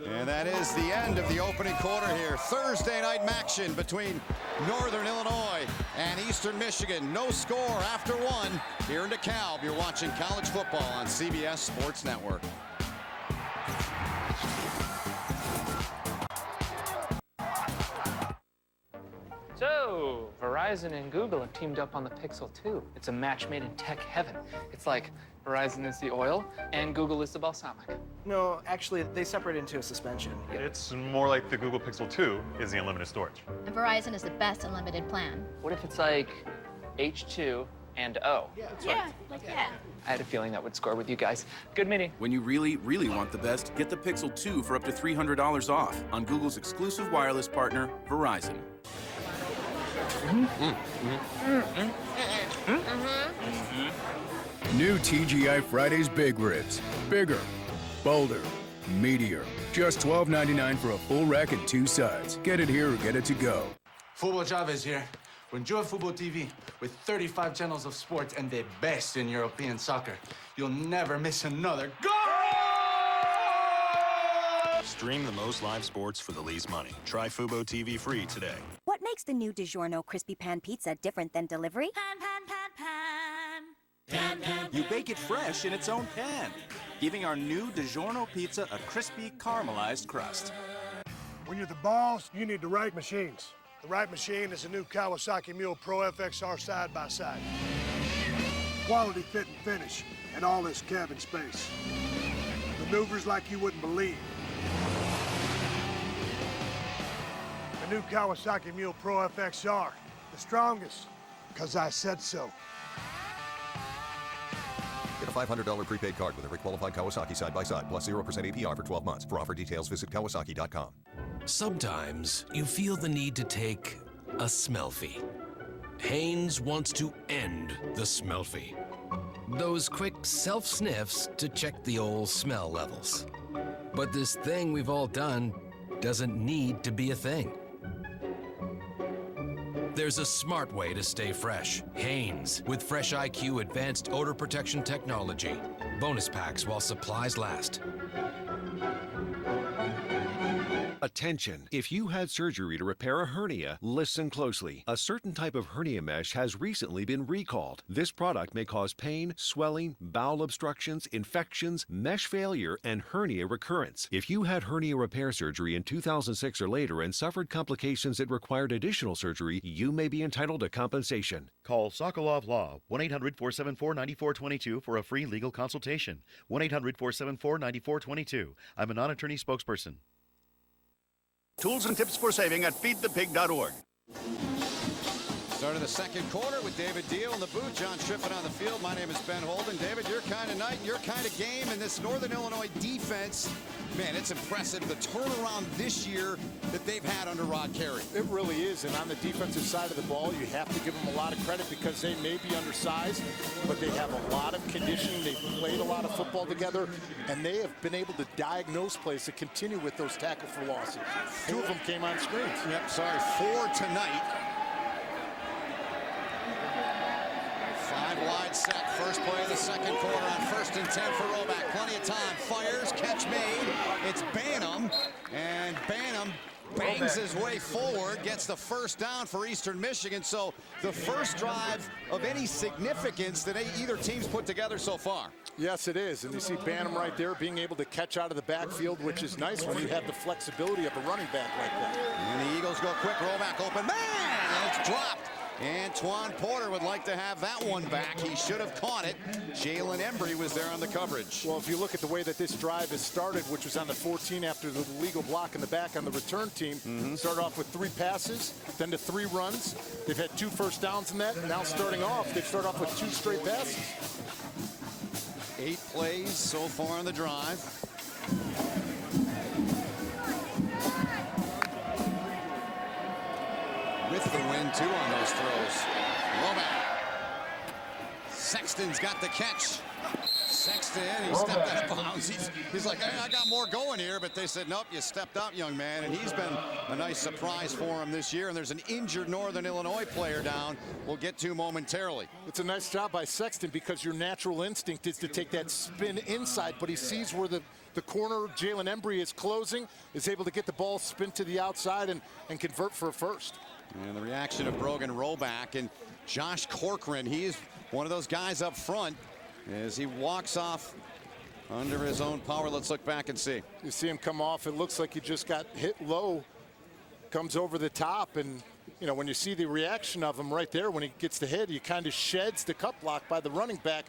Speaker 2: And that is the end of the opening quarter here. Thursday night action between Northern Illinois and Eastern Michigan. No score after one. Here in DeKalb, you're watching college football on CBS Sports Network.
Speaker 16: So, Verizon and Google have teamed up on the Pixel 2. It's a match made in tech heaven. It's like Verizon is the oil and Google is the balsamic.
Speaker 17: No, actually, they separate into a suspension.
Speaker 18: It's more like the Google Pixel 2 is the unlimited storage.
Speaker 20: And Verizon is the best unlimited plan.
Speaker 16: What if it's like H2 and O?
Speaker 20: Yeah, like that.
Speaker 16: I had a feeling that would score with you guys. Good meeting.
Speaker 27: When you really, really want the best, get the Pixel 2 for up to $300 off on Google's exclusive wireless partner, Verizon.
Speaker 7: New TGI Fridays Big Ribs. Bigger, bolder, meatier. Just $12.99 for a full rack and 2 sides. Get it here or get it to go.
Speaker 21: Football Chavez here. We enjoy Football TV with 35 channels of sports and the best in European soccer. You'll never miss another goal!
Speaker 22: Stream the most live sports for the least money. Try Fubo TV free today.
Speaker 26: What makes the new DiGiorno Crispy Pan Pizza different than delivery?
Speaker 27: You bake it fresh in its own pan, giving our new DiGiorno pizza a crispy, caramelized crust.
Speaker 23: When you're the boss, you need the right machines. The right machine is a new Kawasaki Mule Pro FXR side-by-side. Quality fit and finish, and all this cabin space. Maneuvers like you wouldn't believe. The new Kawasaki Mule Pro FXR, the strongest, because I said so.
Speaker 24: Get a $500 prepaid card with every qualified Kawasaki side-by-side, plus 0% APR for 12 months. For offer details, visit Kawasaki.com.
Speaker 25: Sometimes you feel the need to take a smellfie. Hanes wants to end the smellfie. Those quick self-sniffs to check the old smell levels. But this thing we've all done doesn't need to be a thing. There's a smart way to stay fresh. Hanes, with Fresh IQ advanced odor protection technology. Bonus packs while supplies last.
Speaker 30: Attention! If you had surgery to repair a hernia, listen closely. A certain type of hernia mesh has recently been recalled. This product may cause pain, swelling, bowel obstructions, infections, mesh failure, and hernia recurrence. If you had hernia repair surgery in 2006 or later and suffered complications that required additional surgery, you may be entitled to compensation.
Speaker 31: Call Sokolov Law, 1-800-474-9422 for a free legal consultation. 1-800-474-9422. I'm a non-attorney spokesperson.
Speaker 32: Tools and tips for saving at feedthepig.org.
Speaker 2: Start of the second quarter with David Deal in the booth, John Triffin on the field. My name is Ben Holden. David, your kind of night, your kind of game, and this Northern Illinois defense, man, it's impressive. The turnaround this year that they've had under Rod Carey.
Speaker 3: It really is, and on the defensive side of the ball, you have to give them a lot of credit because they may be undersized, but they have a lot of conditioning. They've played a lot of football together, and they have been able to diagnose plays to continue with those tackle for losses. 2 of them came on screens.
Speaker 2: Yep, sorry, 4 tonight. 5 wide set, first play of the second quarter on 1st and 10 for Roback. Plenty of time, fires, catch made. It's Banham, and Banham bangs his way forward, gets the first down for Eastern Michigan. So the first drive of any significance that either team's put together so far.
Speaker 3: Yes, it is, and you see Banham right there being able to catch out of the backfield, which is nice when you have the flexibility of a running back like that.
Speaker 2: And the Eagles go quick, Roback open, man, and it's dropped. Antoine Porter would like to have that one back. He should have caught it. Jalen Embry was there on the coverage.
Speaker 3: Well, if you look at the way that this drive has started, which was on the 14 after the legal block in the back on the return team, started off with 3 passes, then to 3 runs. They've had 2 first downs in that, and now starting off, they've started off with 2 straight passes.
Speaker 2: 8 plays so far on the drive. With the win, too, on those throws. Roback. Sexton's got the catch. Sexton, he stepped out of bounds. He's like, hey, I got more going here, but they said, nope, you stepped up, young man. And he's been a nice surprise for him this year. And there's an injured Northern Illinois player down we'll get to momentarily.
Speaker 3: It's a nice job by Sexton because your natural instinct is to take that spin inside, but he sees where the corner, Jalen Embry, is closing, is able to get the ball spin to the outside and convert for a first.
Speaker 2: And the reaction of Brogan Roback and Josh Corcoran. He's one of those guys up front as he walks off under his own power. Let's look back and see.
Speaker 3: You see him come off. It looks like he just got hit low. Comes over the top, and you know, when you see the reaction of him right there when he gets the hit, he kind of sheds the cut block by the running back.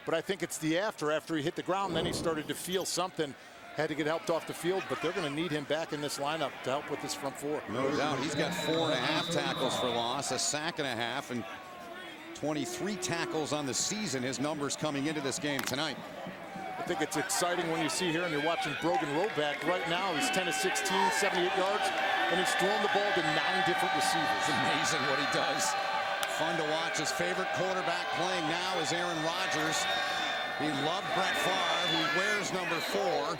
Speaker 3: But I think it's the after he hit the ground, then he started to feel something. Had to get helped off the field, but they're going to need him back in this lineup to help with this front four.
Speaker 2: No doubt. He's got 4.5 tackles for loss, a sack and a half, and 23 tackles on the season. His numbers coming into this game tonight.
Speaker 3: I think it's exciting when you see here and you're watching Brogan Roback. Right now, he's 10 of 16, 78 yards, and he's thrown the ball to 9 different receivers.
Speaker 2: It's amazing what he does. Fun to watch. His favorite quarterback playing now is Aaron Rodgers. He loved Brett Favre, who wears number 4.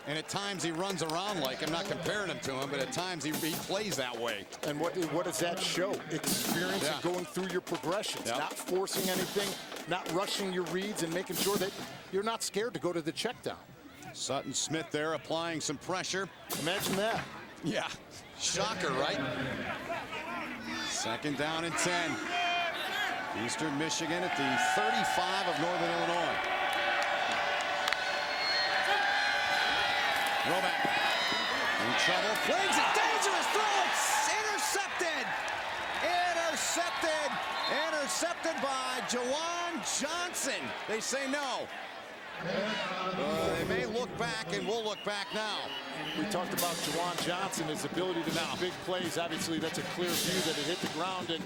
Speaker 2: And at times he runs around like him, not comparing him to him, but at times he plays that way.
Speaker 3: And what does that show? Experience and going through your progressions, not forcing anything, not rushing your reads, and making sure that you're not scared to go to the check down.
Speaker 2: Sutton Smith there applying some pressure.
Speaker 3: Imagine that.
Speaker 2: Yeah, shocker, right? Second down and 10. Eastern Michigan at the 35 of Northern Illinois. Roback in trouble, flings it, dangerous throw, it's intercepted! Intercepted by Jawan Johnson. They say no. They may look back, and we'll look back now.
Speaker 3: We talked about Jawan Johnson, his ability to make big plays. Obviously, that's a clear view that it hit the ground, and,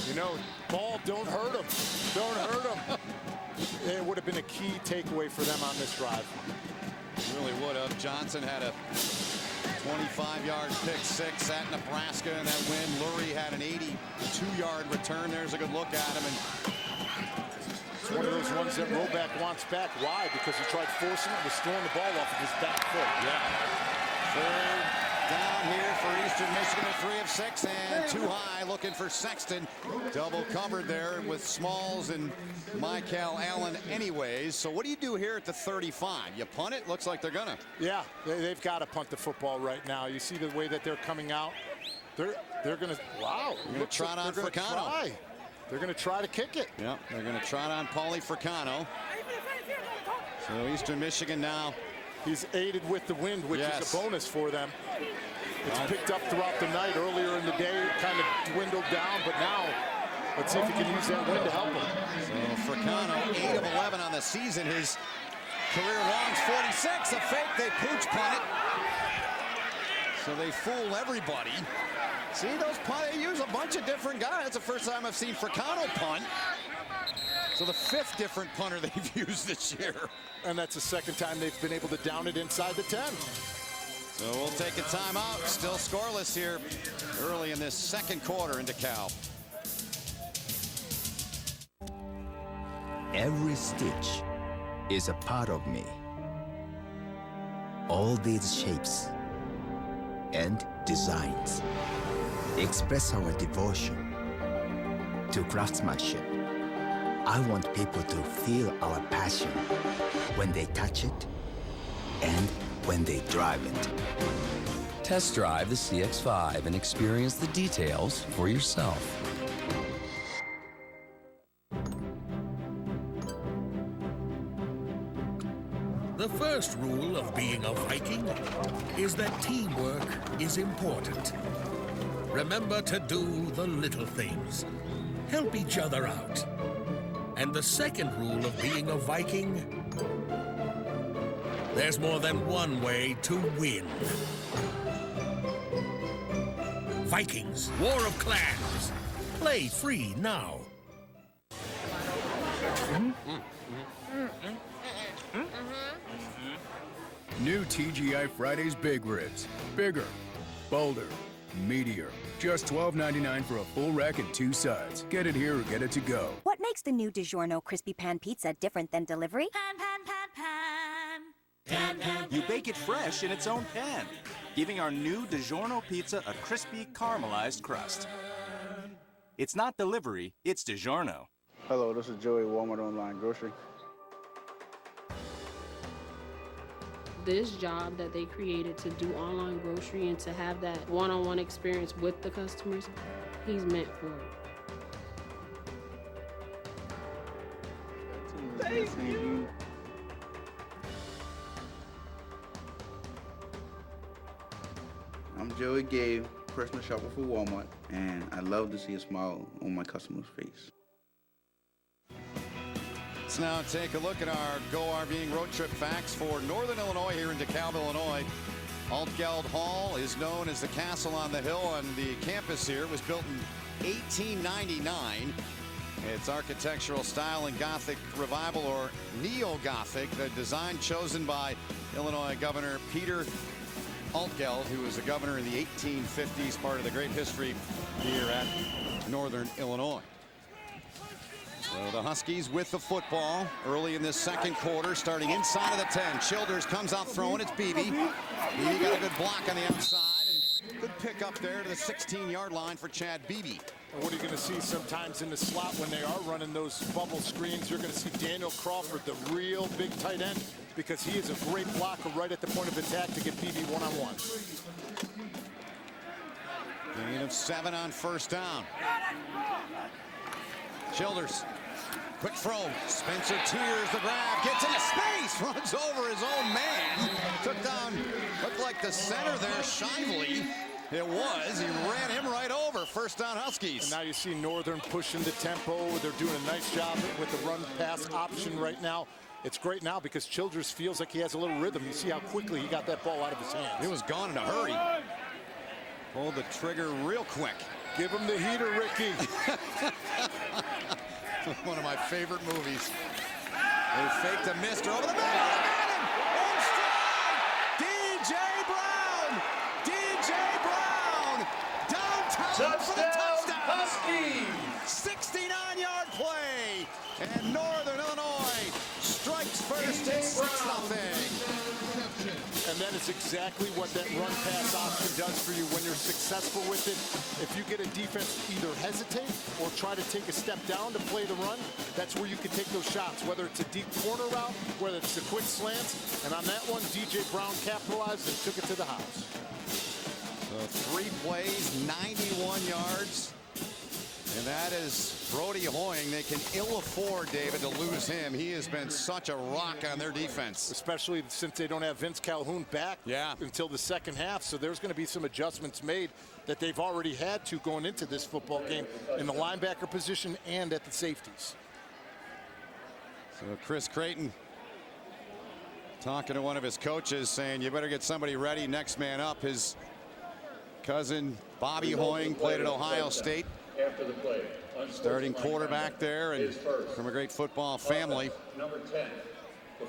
Speaker 3: you know, ball, don't hurt him. Don't hurt him. It would have been a key takeaway for them on this drive.
Speaker 2: Really would have. Johnson had a 25-yard pick six at Nebraska in that win. Lurie had an 82-yard return. There's a good look at him. And
Speaker 3: it's one of those ones that Roback wants back. Why? Because he tried forcing it, was throwing the ball off of his back foot.
Speaker 2: Yeah. Third down here for Eastern Michigan at 3 of 6 and too high, looking for Sexton. Double covered there with Smalls and Michael Allen anyways. So what do you do here at the 35? You punt it? Looks like they're gonna.
Speaker 3: Yeah, they've got to punt the football right now. You see the way that they're coming out. They're gonna, wow.
Speaker 2: They're gonna trot on Fricano.
Speaker 3: They're gonna try to kick it.
Speaker 2: Yeah, they're gonna trot on Paulie Fricano. So Eastern Michigan now.
Speaker 3: He's aided with the wind, which is a bonus for them. It's picked up throughout the night. Earlier in the day, it kind of dwindled down, but now let's see if he can use that wind to help him.
Speaker 2: So Fricano, 8 of 11 on the season. His career long's 46. A fake, they pooch punt it. So they fool everybody. See those punt, they use a bunch of different guys. That's the first time I've seen Fricano punt. So the 5th different punter they've used this year.
Speaker 3: And that's the 2nd time they've been able to down it inside the 10.
Speaker 2: So we'll take a timeout. Still scoreless here early in this 2nd quarter in DeKalb.
Speaker 1: Every stitch is a part of me. All these shapes and designs express our devotion to craftsmanship. I want people to feel our passion when they touch it and when they drive it.
Speaker 4: Test drive the CX-5 and experience the details for yourself.
Speaker 5: The first rule of being a Viking is that teamwork is important. Remember to do the little things. Help each other out. And the second rule of being a Viking, there's more than one way to win. Vikings, War of Clans. Play free now.
Speaker 7: New TGI Fridays Big Ribs. Bigger, bolder, meatier. Just $12.99 for a full rack and 2 sides. Get it here or get it to go.
Speaker 26: What makes the new DiGiorno Crispy Pan Pizza different than delivery?
Speaker 27: You bake it fresh in its own pan, giving our new DiGiorno pizza a crispy, caramelized crust. It's not delivery, it's DiGiorno.
Speaker 6: Hello, this is Joey, Walmart Online Grocery.
Speaker 8: This job that they created to do online grocery and to have that one-on-one experience with the customers, He's meant for it.
Speaker 6: I'm Joey Gabe, personal shopper for Walmart, and I love to see a smile on my customer's face.
Speaker 2: Let's now take a look at our Go RVing road trip facts for Northern Illinois here in DeKalb, Illinois. Altgeld Hall is known as the castle on the hill on the campus here. It was built in 1899. Its architectural style in Gothic Revival or Neo-Gothic, the design chosen by Illinois Governor Peter Altgeld, who was a governor in the 1850s, part of the great history here at Northern Illinois. So the Huskies with the football early in this second quarter, starting inside of the 10. Childers comes out throwing. It's Beebe. Beebe got a good block on the outside and good pick up there to the 16-yard line for Chad Beebe.
Speaker 3: What are you going to see sometimes in the slot when they are running those bubble screens? You're going to see Daniel Crawford, the real big tight end, because he is a great blocker right at the point of attack to get Beebe one-on-one.
Speaker 2: Gain of 7 on first down. Childers. Quick throw. Spencer Tears the grab. Gets into space. Runs over his own man. Took down, looked like the center there, Shively. It was. He ran him right over. First down Huskies.
Speaker 3: And now you see Northern pushing the tempo. They're doing a nice job with the run-pass option right now. It's great now because Childers feels like he has a little rhythm. You see how quickly he got that ball out of his hands.
Speaker 2: It was gone in a hurry. Pulled the trigger real quick.
Speaker 3: Give him the heater, Ricky.
Speaker 2: One of my favorite movies. They faked a mister over the middle. And strike! DJ Brown! DJ Brown! Downtown for the touchdown!
Speaker 9: Huskies!
Speaker 2: 69-yard play. And Northern Illinois strikes first at 6-0.
Speaker 3: And that is exactly what that run-pass option does for you when you're successful with it. If you get a defense to either hesitate or try to take a step down to play the run, that's where you can take those shots, whether it's a deep corner route, whether it's the quick slants. And on that one, DJ Brown capitalized and took it to the house.
Speaker 2: So 3 plays, 91 yards. And that is Brody Hoying. They can ill afford, David, to lose him. He has been such a rock on their defense.
Speaker 3: Especially since they don't have Vince Calhoun back until the second half. So there's going to be some adjustments made that they've already had to going into this football game in the linebacker position and at the safeties.
Speaker 2: So Chris Creighton talking to one of his coaches saying, you better get somebody ready, next man up. His cousin Bobby Hoying played at Ohio State.
Speaker 9: After the play,
Speaker 2: starting quarterback there and from a great football family.
Speaker 9: Number 10.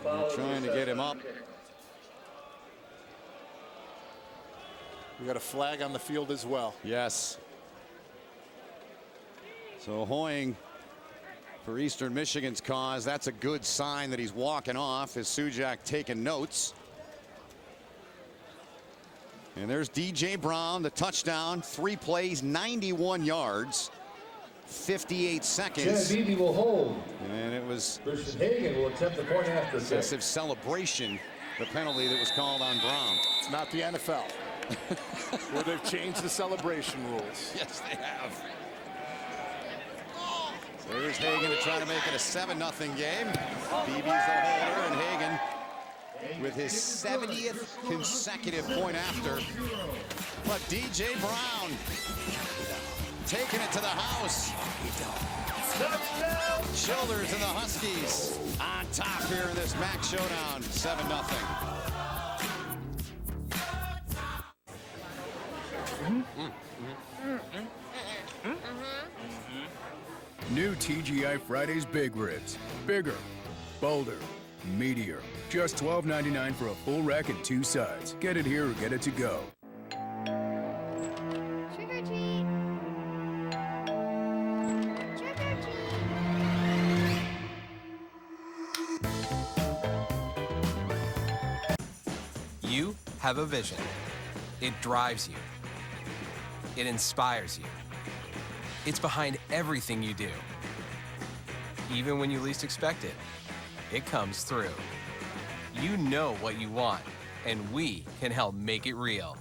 Speaker 2: They're trying to get him up.
Speaker 3: We got a flag on the field as well.
Speaker 2: Yes. So Hoying for Eastern Michigan's cause. That's a good sign that he's walking off. Is Sujak taking notes? And there's DJ Brown, the touchdown, 3 plays, 91 yards, 58 seconds.
Speaker 9: Chad Beebe will hold.
Speaker 2: And it was
Speaker 9: Christian Hagan will attempt the point after
Speaker 2: excessive celebration, the penalty that was called on Brown.
Speaker 3: It's not the NFL, where they've changed the celebration rules.
Speaker 2: Yes, they have. So here's Hagan to try to make it a 7-0 game. Beebe's the holder, and Hagan with his 70th consecutive point after. But DJ Brown taking it to the house. Childers and the Huskies on top here in this MAC showdown, 7-0.
Speaker 7: New TGI Fridays Big Ribs. Bigger, bolder, meatier. Just $12.99 for a full rack and 2 sides. Get it here or get it to go.
Speaker 20: Trick or treat. Trick or treat.
Speaker 10: You have a vision. It drives you. It inspires you. It's behind everything you do. Even when you least expect it, it comes through. You know what you want, and we can help make it real.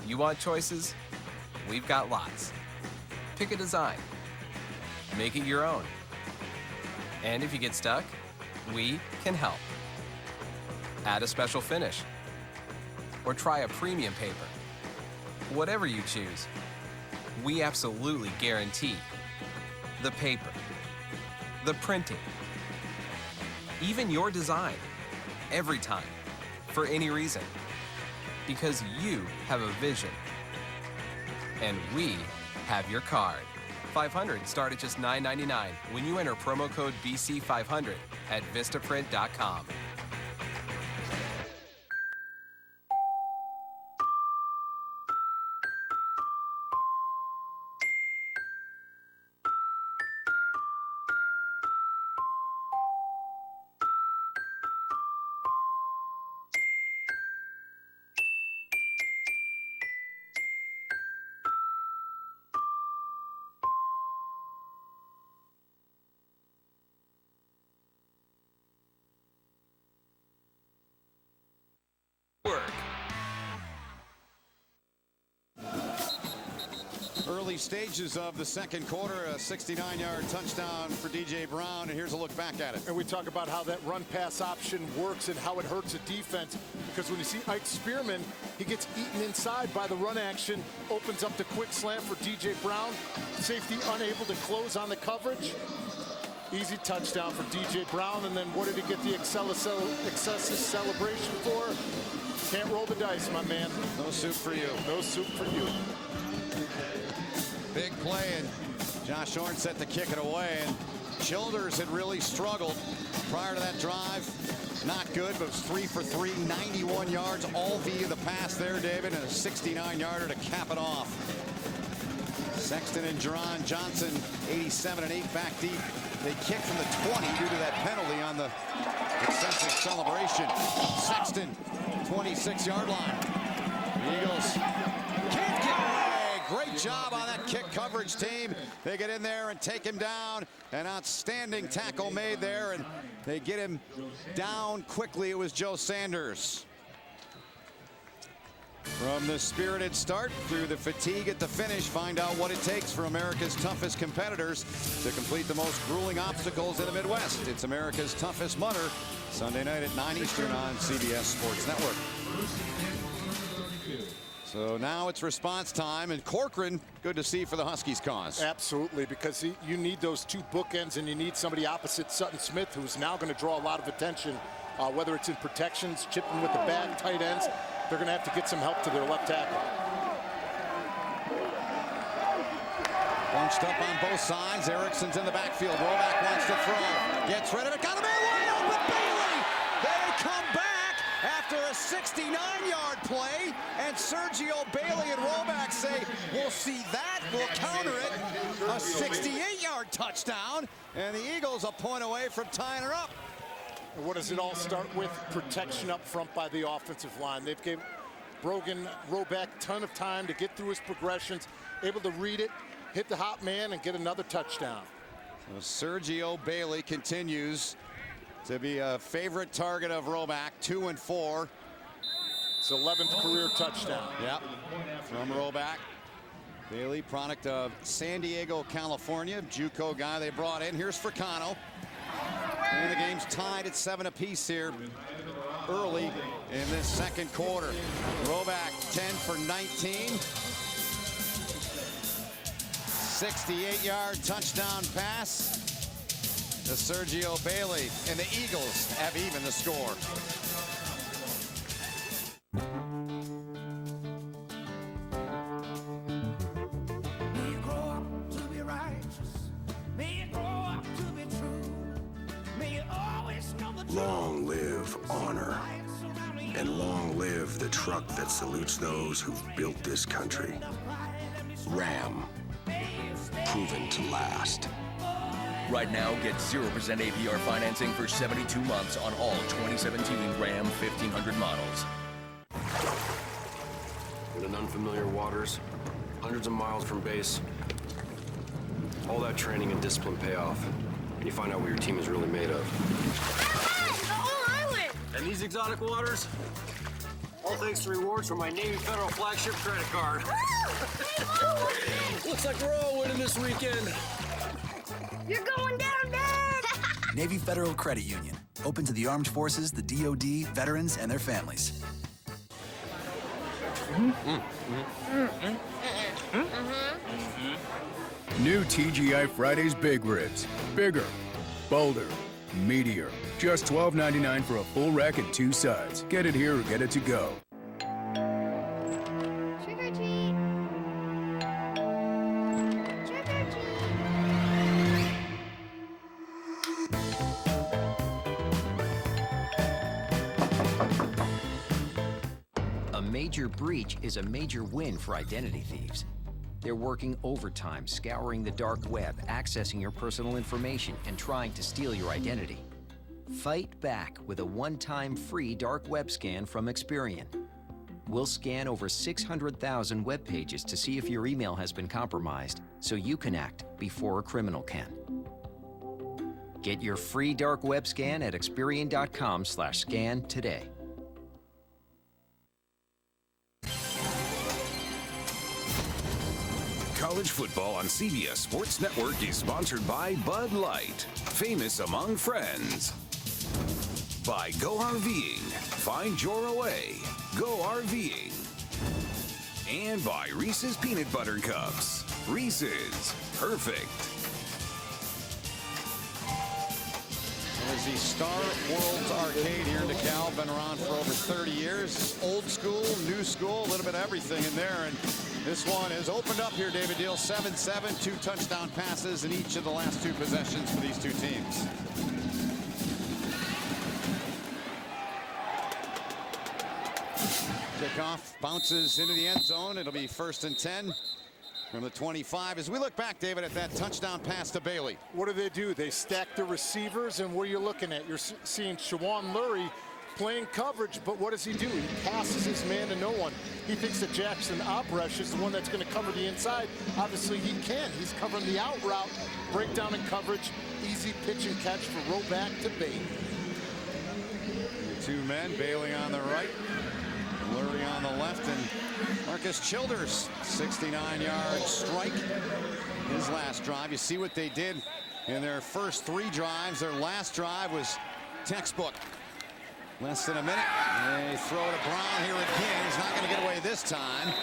Speaker 10: You want choices? We've got lots. Pick Pick a design. Make it your own. And if you get stuck, we can help. Add a special finish. Or try a premium paper. Whatever you choose, we absolutely guarantee the paper, the printing, even your design, every time, for any reason. Because you have a vision, and we have your card. 500 start at just $9.99 when you enter promo code BC500 at vistaprint.com.
Speaker 2: Early stages of the second quarter, a 69-yard touchdown for DJ Brown, and here's a look back at it.
Speaker 3: And we talk about how that run-pass option works and how it hurts a defense, because when you see Ike Spearman, he gets eaten inside by the run action, opens up the quick slant for DJ Brown. Safety unable to close on the coverage. Easy touchdown for DJ Brown, and then what did he get the excessive celebration for? Can't roll the dice, my man.
Speaker 2: No soup for you.
Speaker 3: No soup for you.
Speaker 2: Big play, and Josh Horn set to kick it away, and Childers had really struggled prior to that drive. Not good, but it was 3 for 3, 91 yards, all via the pass there, David, and a 69-yarder to cap it off. Sexton and Jerron Johnson, 87 and 8 back deep. They kick from the 20 due to that penalty on the excessive celebration. Sexton, 26-yard line. The Eagles can't get away. Great job on that kick coverage team. They get in there and take him down. An outstanding tackle made there, and they get him down quickly. It was Joe Sanders. From the spirited start through the fatigue at the finish, find out what it takes for America's toughest competitors to complete the most grueling obstacles in the Midwest. It's America's Toughest Mudder, Sunday night at 9 Eastern on CBS Sports Network. So now it's response time, and Corcoran, good to see for the Huskies cause.
Speaker 3: Absolutely, because you need those two bookends, and you need somebody opposite Sutton Smith, who's now going to draw a lot of attention, whether it's in protections, chipping with the back, tight ends. They're going to have to get some help to their left tackle.
Speaker 2: Bunched up on both sides. Erickson's in the backfield. Roback wants to throw. Gets rid of it. Got him in wide open. Bailey! They come back after a 69-yard play. And Sergio Bailey and Roback say, we'll see that. We'll counter it. A 68-yard touchdown. And the Eagles a point away from tying her up.
Speaker 3: And what does it all start with? Protection up front by the offensive line. They've given Brogan Roback a ton of time to get through his progressions, able to read it, hit the hot man, and get another touchdown.
Speaker 2: So Sergio Bailey continues to be a favorite target of Roback, 2 and 4.
Speaker 3: It's 11th career touchdown.
Speaker 2: Yep, from Roback. Bailey, product of San Diego, California. JUCO guy they brought in. Here's Fricano. And the game's tied at 7 apiece here early in this second quarter. Roback 10 for 19. 68-yard touchdown pass to Sergio Bailey, and the Eagles have even the score.
Speaker 11: Long live honor, and long live the truck that salutes those who've built this country. Ram, proven to last.
Speaker 12: Right now, get 0% APR financing for 72 months on all 2017 Ram 1500 models.
Speaker 13: In unfamiliar waters, hundreds of miles from base, all that training and discipline pay off, and you find out what your team is really made of.
Speaker 14: The whole island!
Speaker 13: And these exotic waters, All thanks to rewards from my Navy Federal flagship credit card. Looks like we're all winning this weekend.
Speaker 20: You're going down, Dad!
Speaker 14: Navy Federal Credit Union. Open to the armed forces, the DoD, veterans, and their families.
Speaker 7: New TGI Fridays Big Ribs. Bigger, bolder, meatier. Just $12.99 for a full rack and 2 sides. Get it here or get it to go.
Speaker 20: Trick or treat! Trick or treat!
Speaker 15: A major breach is a major win for identity thieves. They're working overtime, scouring the dark web, accessing your personal information, and trying to steal your identity. Fight back with a one-time free dark web scan from Experian. We'll scan over 600,000 web pages to see if your email has been compromised, so you can act before a criminal can. Get your free dark web scan at Experian.com/scan today.
Speaker 16: College football on CBS Sports Network is sponsored by Bud Light, famous among friends. By Go RVing, find your away. Go RVing. And by Reese's Peanut Butter Cups. Reese's, perfect.
Speaker 2: As the Star Worlds Arcade here in DeKalb, been around for over 30 years. Old school, new school, a little bit of everything in there. And this one is opened up here, David Deal. 7-7, 2 touchdown passes in each of the last 2 possessions for these 2 teams. Kickoff bounces into the end zone. It'll be 1st and 10 from the 25. As we look back, David, at that touchdown pass to Bailey.
Speaker 3: What do? They stack the receivers, and what are you looking at? You're seeing Shawan Lurie playing coverage, but what does he do? He passes his man to no one. He thinks that Jackson Obresh is the one that's going to cover the inside. Obviously, he can. He's covering the out route, breakdown in coverage, easy pitch and catch for Roback to Bailey.
Speaker 2: 2 men, Bailey on the right, Lurie on the left, and Marcus Childers, 69-yard strike. His last drive. You see what they did in their first 3 drives. Their last drive was textbook. Less than a minute. They throw to Brown here again. He's not going to get away this time.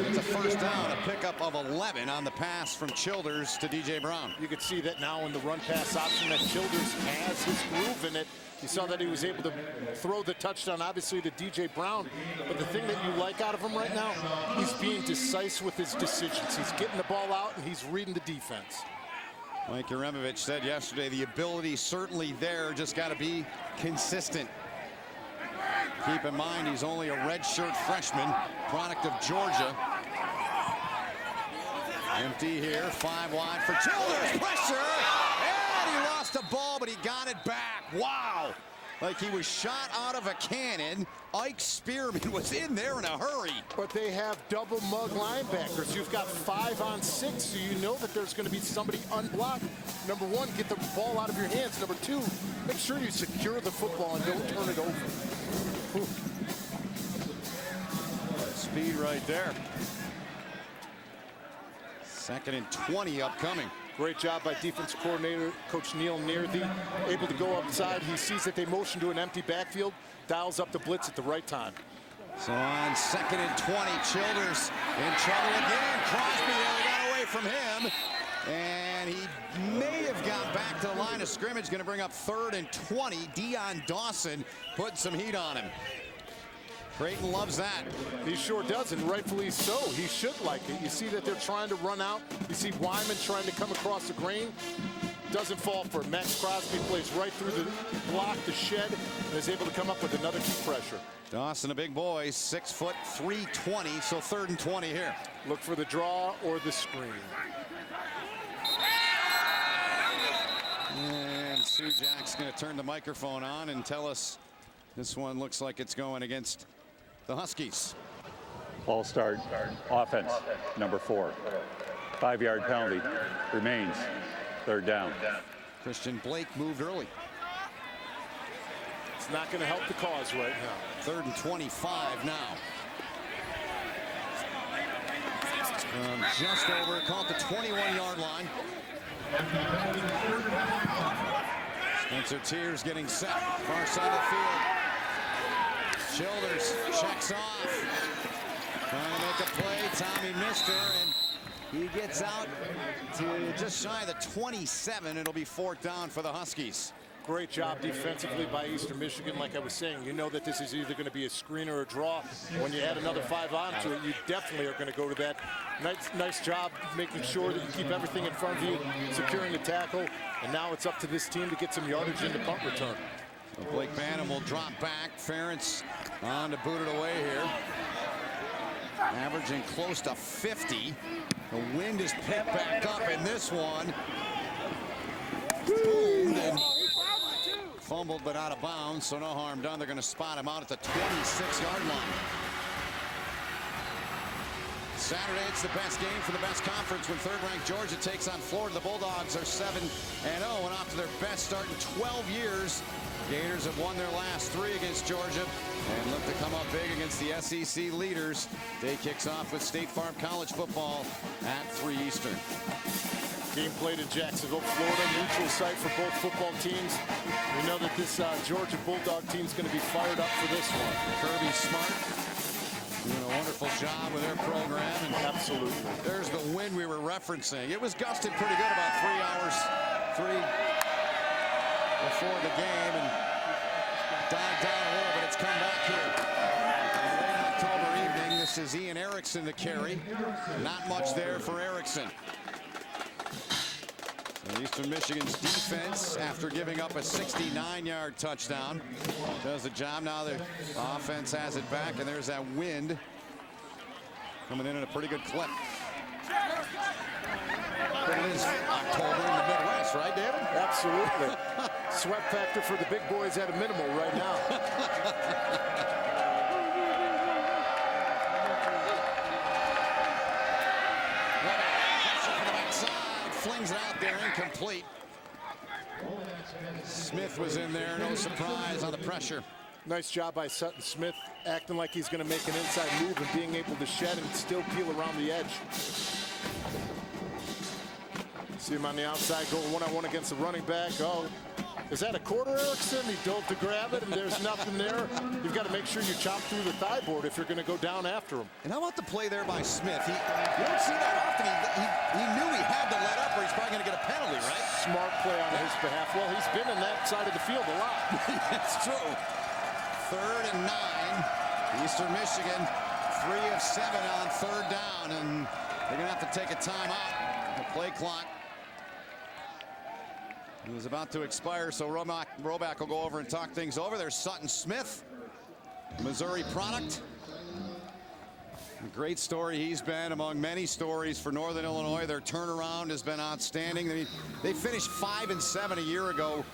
Speaker 2: It's a 1st down, a pickup of 11 on the pass from Childers to DJ Brown.
Speaker 3: You can see that now in the run pass option that Childers has his groove in it. You saw that he was able to throw the touchdown, obviously, to DJ Brown. But the thing that you like out of him right now, he's being decisive with his decisions. He's getting the ball out, and he's reading the defense.
Speaker 2: Mike Yuremovich said yesterday, the ability certainly there, just got to be consistent. Keep in mind, he's only a redshirt freshman, product of Georgia. Empty here, 5 wide for Childers, pressure, and he lost the ball, but he got it back. Wow, like he was shot out of a cannon. Ike Spearman was in there in a hurry.
Speaker 3: But they have double mug linebackers. You've got 5 on 6, so you know that there's going to be somebody unblocked. Number 1, get the ball out of your hands. Number 2, make sure you secure the football and don't turn it over. Whew.
Speaker 2: Speed right there. 2nd and 20 upcoming.
Speaker 3: Great job by defense coordinator Coach Neil Nearthy, able to go outside. He sees that they motion to an empty backfield, dials up the blitz at the right time.
Speaker 2: So on 2nd and 20, Childers in trouble again. Crosby got away from him, and he may have gone back to the line of scrimmage. Going to bring up 3rd and 20. Dion Dawson putting some heat on him. Creighton loves that.
Speaker 3: He sure does, and rightfully so. He should like it. You see that they're trying to run out. You see Wyman trying to come across the grain. Doesn't fall for it. Max Crosby plays right through the block, the shed, and is able to come up with another key pressure.
Speaker 2: Dawson, a big boy, 6 foot, 320, so 3rd and 20 here.
Speaker 3: Look for the draw or the screen.
Speaker 2: And Sue Jack's going to turn the microphone on and tell us this one looks like it's going against the Huskies.
Speaker 17: False start, offense, number 4. 5-yard penalty, remains, 3rd down.
Speaker 2: Christian Blake moved early.
Speaker 3: It's not going to help the cause right now.
Speaker 2: 3rd and 25 now. Just over, caught the 21-yard line. Spencer Tears getting set, far side of the field. Childers checks off. Trying to make a play, Tommy missed her, and he gets out to just shy of the 27. It'll be 4th down for the Huskies.
Speaker 3: Great job defensively by Eastern Michigan. Like I was saying, you know that this is either going to be a screen or a draw. When you add another 5 onto it, you definitely are going to go to that. Nice job making sure that you keep everything in front of you, securing the tackle, and now it's up to this team to get some yardage in the punt return.
Speaker 2: So Blake Banham will drop back. Ferentz on to boot it away here. Averaging close to 50. The wind is picked back up in this one. Boomed and fumbled but out of bounds, so no harm done. They're going to spot him out at the 26-yard line. Saturday, it's the best game for the best conference when 3rd-ranked Georgia takes on Florida. The Bulldogs are 7-0 and off to their best start in 12 years. Gators have won their last 3 against Georgia and look to come up big against the SEC leaders. Day kicks off with State Farm College football at 3 Eastern.
Speaker 3: Game played in Jacksonville, Florida, neutral site for both football teams. We know that this Georgia Bulldog team is going to be fired up for this one.
Speaker 2: Kirby Smart doing a wonderful job with their program. And
Speaker 3: absolutely.
Speaker 2: There's the wind we were referencing. It was gusted pretty good about 3 before the game and died down a little, but it's come back here. Late October evening, this is Ian Erickson to carry. Not much there for Erickson. Eastern Michigan's defense, after giving up a 69-yard touchdown, does the job. Now the offense has it back, and there's that wind coming in at a pretty good clip. But it is October in the Midwest, right, David?
Speaker 3: Absolutely. Sweat factor for the big boys at a minimal right now.
Speaker 2: Flings it out there, incomplete. Smith was in there, no surprise on the pressure.
Speaker 3: Nice job by Sutton Smith, acting like he's going to make an inside move and being able to shed and still peel around the edge. See him on the outside going one-on-one against the running back. Oh, is that a quarter, Erickson? He dove to grab it, and there's nothing there. You've got to make sure you chop through the thigh board if you're going to go down after him.
Speaker 2: And how about the play there by Smith? You don't see that often. He knew he had to let up or he's probably going to get a penalty, right?
Speaker 3: Smart play on his behalf. Well, he's been in that side of the field a lot.
Speaker 2: That's true. 3rd and 9. Eastern Michigan, 3 of 7 on 3rd down, and they're going to have to take a timeout. The play clock It was about to expire, so Roback will go over and talk things over. There's Sutton Smith, Missouri product. A great story he's been among many stories for Northern Illinois. Their turnaround has been outstanding. They finished 5-7 a year ago.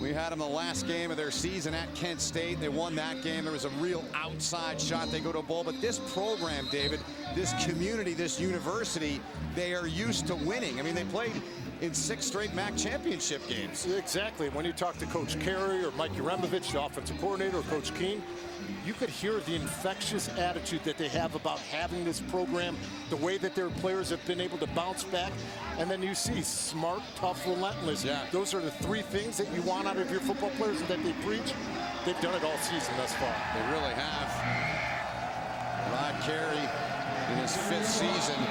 Speaker 2: We had them the last game of their season at Kent State. They won that game. There was a real outside shot. They go to a bowl. But this program, David, this community, this university, they are used to winning. I mean, they played in 6 straight MAC championship games.
Speaker 3: Exactly. When you talk to Coach Carey or Mike Uremovich, the offensive coordinator, or Coach Keene, you could hear the infectious attitude that they have about having this program, the way that their players have been able to bounce back. And then you see smart, tough, relentless. Yeah. Those are the 3 things that you want out of your football players and that they preach. They've done it all season thus far.
Speaker 2: They really have. Rod Carey in his 5th season.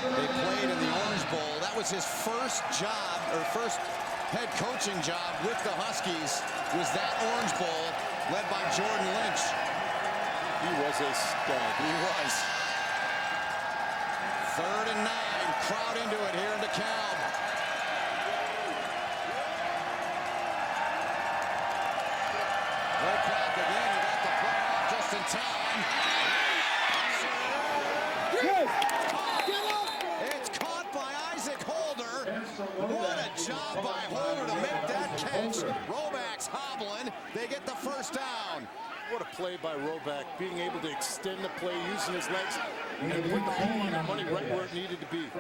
Speaker 2: They played in the Orange Bowl. That was his first job, or first head coaching job with the Huskies, was that Orange Bowl led by Jordan Lynch.
Speaker 3: He was a stud.
Speaker 2: He was. 3rd and 9. Crowd into it here in DeKalb. No clock again. He got the play off just in time. It's caught by Isaac Holder. What a job by Holder to make that catch. Roback's hobbling. They get the first down.
Speaker 3: What a play by Roback, being able to extend the play, using his legs, and put the ball on the money right where it needed to be.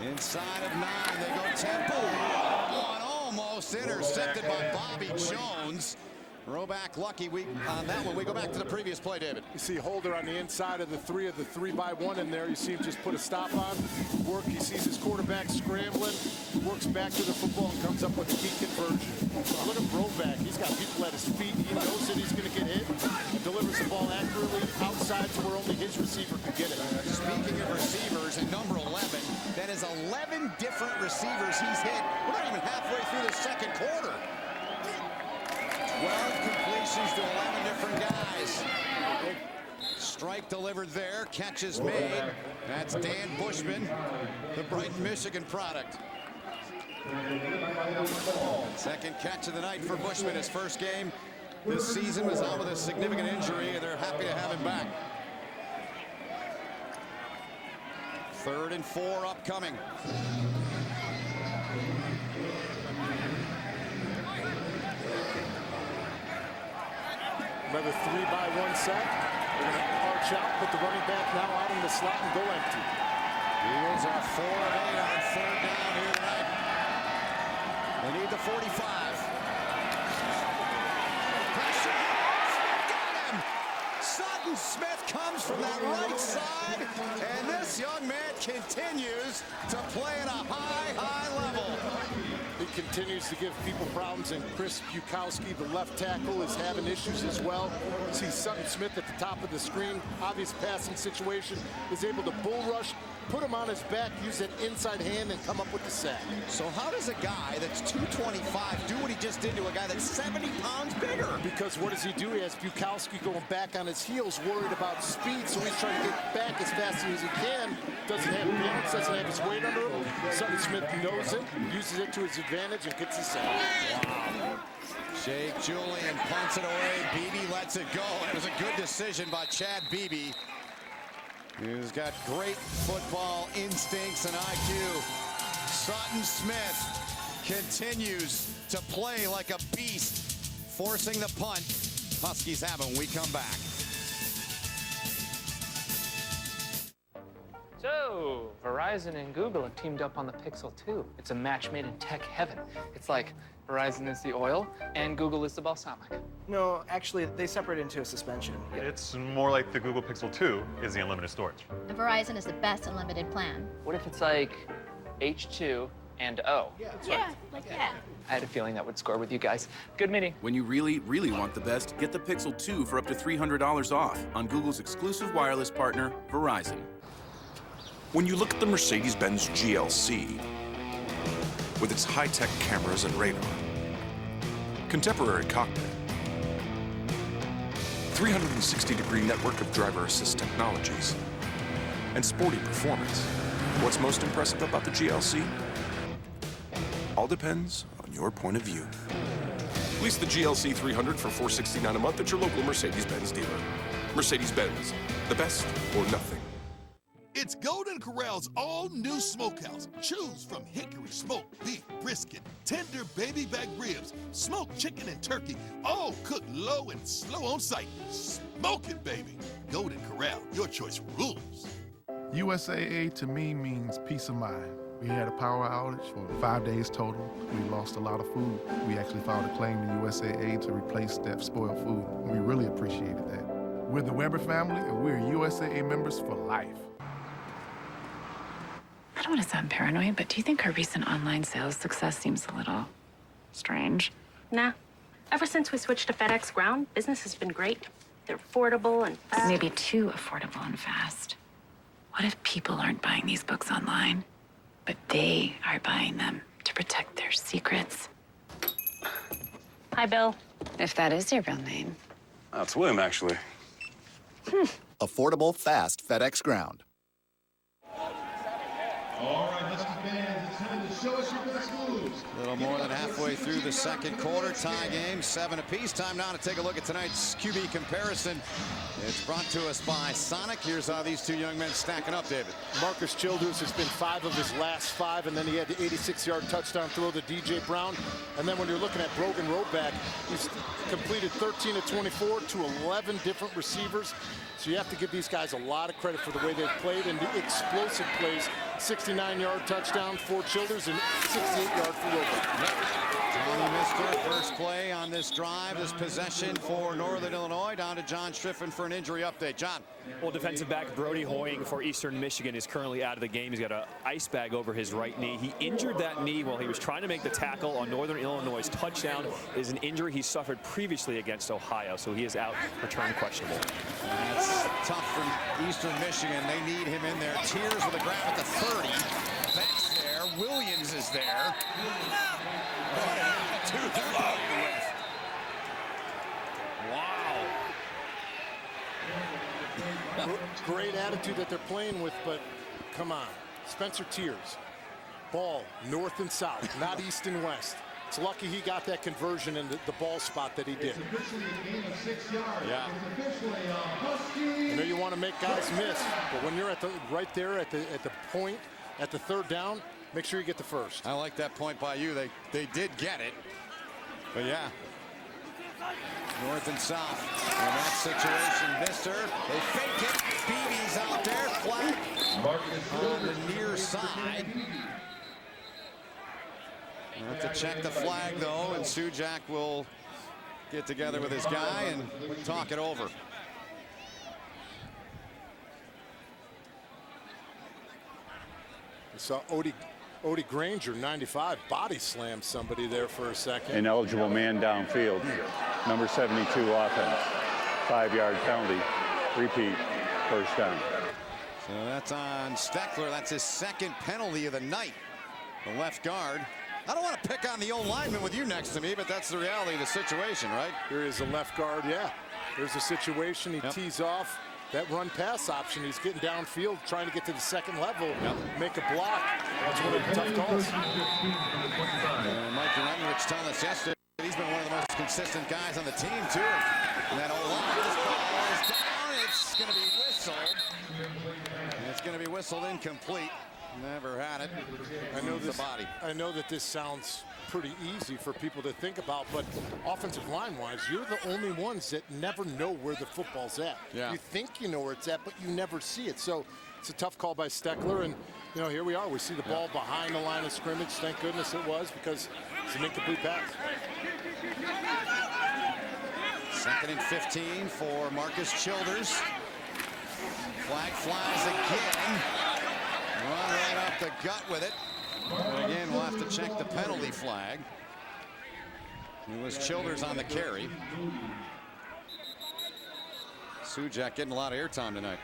Speaker 2: Inside of 9, they go tempo. One almost. Almost intercepted by Bobby Jones. Throwback lucky on that one. We go back to the previous play, David.
Speaker 3: You see Holder on the inside of the 3-by-1 in there. You see him just put a stop on, work. He sees his quarterback scrambling, works back to the football and comes up with a key conversion. Look at Broback. He's got people at his feet. He knows that he's going to get hit and delivers the ball accurately outside to where only his receiver could get it.
Speaker 2: Speaking of receivers, and number 11, that is 11 different receivers he's hit. We're not even halfway through the second quarter. 12 completions to 11 different guys. Strike delivered there, catches made. That's Dan Bushman, the Brighton, Michigan product. Second catch of the night for Bushman. His first game this season was out with a significant injury, and they're happy to have him back. 3rd and 4 upcoming.
Speaker 3: Another 3-by-1 set. They're going to arch out, put the running back now out in the slot and go empty.
Speaker 2: Eagles are 4 of 8 on 3rd down here tonight. They need the 45. Pressure. Got him. Sutton Smith comes from that right side, and this young man continues to play at a high level.
Speaker 3: He continues to give people problems, and Chris Bukowski, the left tackle, is having issues as well. You see Sutton Smith at the top of the screen, obvious passing situation, is able to bull rush, put him on his back, use that inside hand, and come up with the sack.
Speaker 2: So how does a guy that's 225 do what he just did to a guy that's 70 pounds bigger?
Speaker 3: Because what does he do? He has Bukowski going back on his heels, worried about speed, so he's trying to get back as fast as he can. Doesn't have balance, doesn't have his weight under him. Sutton Smith knows it, uses it to his advantage, and gets the sack.
Speaker 2: Wow. Jake Julian punts it away. Beebe lets it go. It was a good decision by Chad Beebe, who's got great football instincts and IQ. Sutton Smith continues to play like a beast, forcing the punt. Huskies have him when we come back.
Speaker 18: So, Verizon and Google have teamed up on the Pixel 2. It's a match made in tech heaven. It's like Verizon is the oil and Google is the balsamic.
Speaker 19: No, actually, they separate into a suspension.
Speaker 21: It's more like the Google Pixel 2 is the unlimited storage.
Speaker 22: And Verizon is the best unlimited plan.
Speaker 18: What if it's like H2 and O?
Speaker 22: Yeah, like that.
Speaker 18: I had a feeling that would score with you guys. Good meeting.
Speaker 23: When you really, really want the best, get the Pixel 2 for up to $300 off on Google's exclusive wireless partner, Verizon.
Speaker 11: When you look at the Mercedes-Benz GLC, with its high-tech cameras and radar, contemporary cockpit, 360-degree network of driver assist technologies, and sporty performance, what's most impressive about the GLC? All depends on your point of view. Lease the GLC 300 for $469 a month at your local Mercedes-Benz dealer. Mercedes-Benz, the best or nothing.
Speaker 24: It's Golden Corral's all-new smokehouse. Choose from hickory smoked beef, brisket, tender baby back ribs, smoked chicken and turkey, all cooked low and slow on site. Smoke it, baby. Golden Corral, your choice rules.
Speaker 25: USAA to me means peace of mind. We had a power outage for 5 days total. We lost a lot of food. We actually filed a claim to USAA to replace that spoiled food. We really appreciated that. We're the Weber family, and we're USAA members for life.
Speaker 28: I don't want to sound paranoid, but do you think our recent online sales success seems a little strange?
Speaker 29: Nah. Ever since we switched to FedEx Ground, business has been great. They're affordable and fast.
Speaker 28: Maybe too affordable and fast. What if people aren't buying these books online, but they are buying them to protect their secrets?
Speaker 29: Hi, Bill.
Speaker 28: If that is your real name.
Speaker 13: That's William, actually.
Speaker 30: Affordable, fast FedEx Ground.
Speaker 9: All right, Huskies fans, it's time to show us your best moves.
Speaker 2: A little more than halfway through the second quarter. Tie game, 7 apiece. Time now to take a look at tonight's QB comparison. It's brought to us by Sonic. Here's how these two young men stacking up, David.
Speaker 3: Marcus Childers has been 5 of his last 5, and then he had the 86-yard touchdown throw to DJ Brown. And then when you're looking at Brogan Roback, he's completed 13 of 24 to 11 different receivers. So you have to give these guys a lot of credit for the way they've played and the explosive plays. 69-yard touchdown for Childers, and an 68-yard throwback.
Speaker 2: Tommy Mister, first play on this drive, this possession for Northern Illinois. Down to John Striffen for an injury update. John.
Speaker 1: Well, defensive back Brody Hoying for Eastern Michigan is currently out of the game. He's got an ice bag over his right knee. He injured that knee while he was trying to make the tackle on Northern Illinois' touchdown. It is an injury he suffered previously against Ohio, so he is out, return questionable.
Speaker 2: That's tough for Eastern Michigan. They need him in there. Tears with a grab at the 30. Beck's there. Williams is there. What an attitude they're playing with. Wow.
Speaker 3: Great attitude that they're playing with, but come on. Spencer Tears. Ball north and south, not east and west. It's lucky he got that conversion in the ball spot that he did.
Speaker 2: Yeah.
Speaker 3: I know you want to make guys miss, but when you're at the right there at the point at the third down, make sure you get the first.
Speaker 2: I like that point by you. They did get it, but yeah. North and south. In that situation, Mister, they fake it. Beebe's out there, flag on the near side. We'll have to check the flag, though, and Sujak will get together with his guy and talk it over.
Speaker 3: I saw Odie Granger, 95, body slammed somebody there for a second.
Speaker 17: Ineligible man downfield. Number 72 offense. 5-yard penalty. Repeat. First down.
Speaker 2: So that's on Steckler. That's his second penalty of the night. The left guard. I don't want to pick on the old lineman with you next to me, but that's the reality of the situation, right?
Speaker 3: Here is a left guard, yeah. There's a situation. He tees off. That run pass option, he's getting downfield, trying to get to the second level, make a block. That's one of the tough calls.
Speaker 2: Mike Renrich telling us yesterday he's been one of the most consistent guys on the team, too. And that O-line, this ball is down. It's going to be whistled. And it's going to be whistled incomplete. Never had it.
Speaker 3: I know that this sounds pretty easy for people to think about, but offensive line-wise, you're the only ones that never know where the football's at.
Speaker 2: Yeah.
Speaker 3: You think you know where it's at, but you never see it. So it's a tough call by Steckler, and you know, here we are. We see the ball behind the line of scrimmage. Thank goodness it was, because it's an incomplete pass.
Speaker 2: 2nd and 15 for Marcus Childers. Flag flies again. Run right up the gut with it. And again, we'll have to check the penalty flag. It was Childers on the carry. Sujak getting a lot of airtime tonight.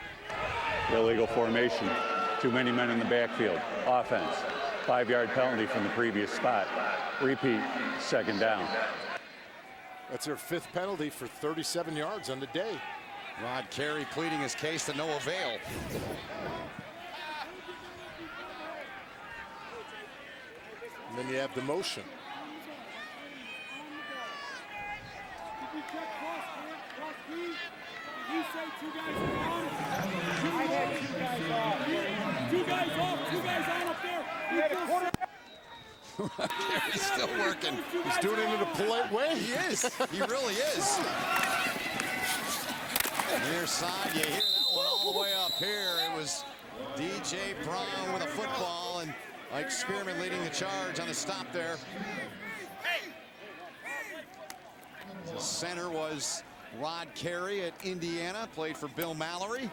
Speaker 17: Illegal formation. Too many men in the backfield. Offense. 5-yard penalty from the previous spot. Repeat. Second down.
Speaker 3: That's their 5th penalty for 37 yards on the day.
Speaker 2: Rod Carey pleading his case to no avail.
Speaker 3: And then you have the motion.
Speaker 2: He's still working.
Speaker 3: He's doing it in a polite way.
Speaker 2: He is. He really is. Near side, you hear that one all the way up here. It was DJ Brown with a football, and Mike Spearman leading the charge on the stop there. The center was Rod Carey at Indiana, played for Bill Mallory.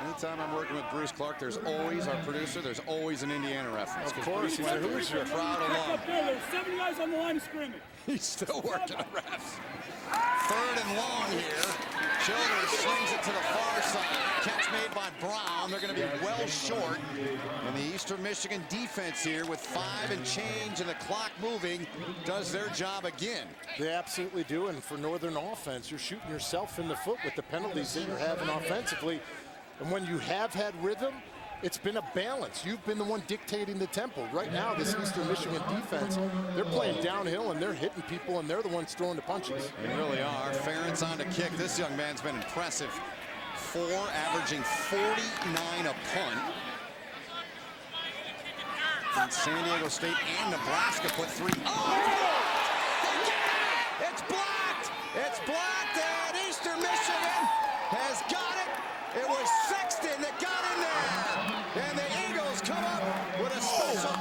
Speaker 2: Anytime I'm working with Bruce Clark, there's always, our producer, there's always an Indiana reference.
Speaker 3: Of course, he's a Hoosier.
Speaker 2: Proud alum.
Speaker 4: There's 7 guys on the line of scrimmage.
Speaker 2: He's still working the refs. 3rd and long here. Childers slings it to the far side. Catch made by Brown. They're going to be well short. And the Eastern Michigan defense here with 5 and change and the clock moving does their job again.
Speaker 3: They absolutely do. And for Northern offense, you're shooting yourself in the foot with the penalties that you're having offensively. And when you have had rhythm, it's been a balance. You've been the one dictating the tempo. Right now, this Eastern Michigan defense, they're playing downhill and they're hitting people and they're the ones throwing the punches.
Speaker 2: They really are. Ferentz on to kick. This young man's been impressive. 4, averaging 49 a punt. And San Diego State and Nebraska put 3. Oh! It's blocked! It's blocked, and Eastern Michigan has got it. It was Sexton that got in there. And the Eagles come up with a special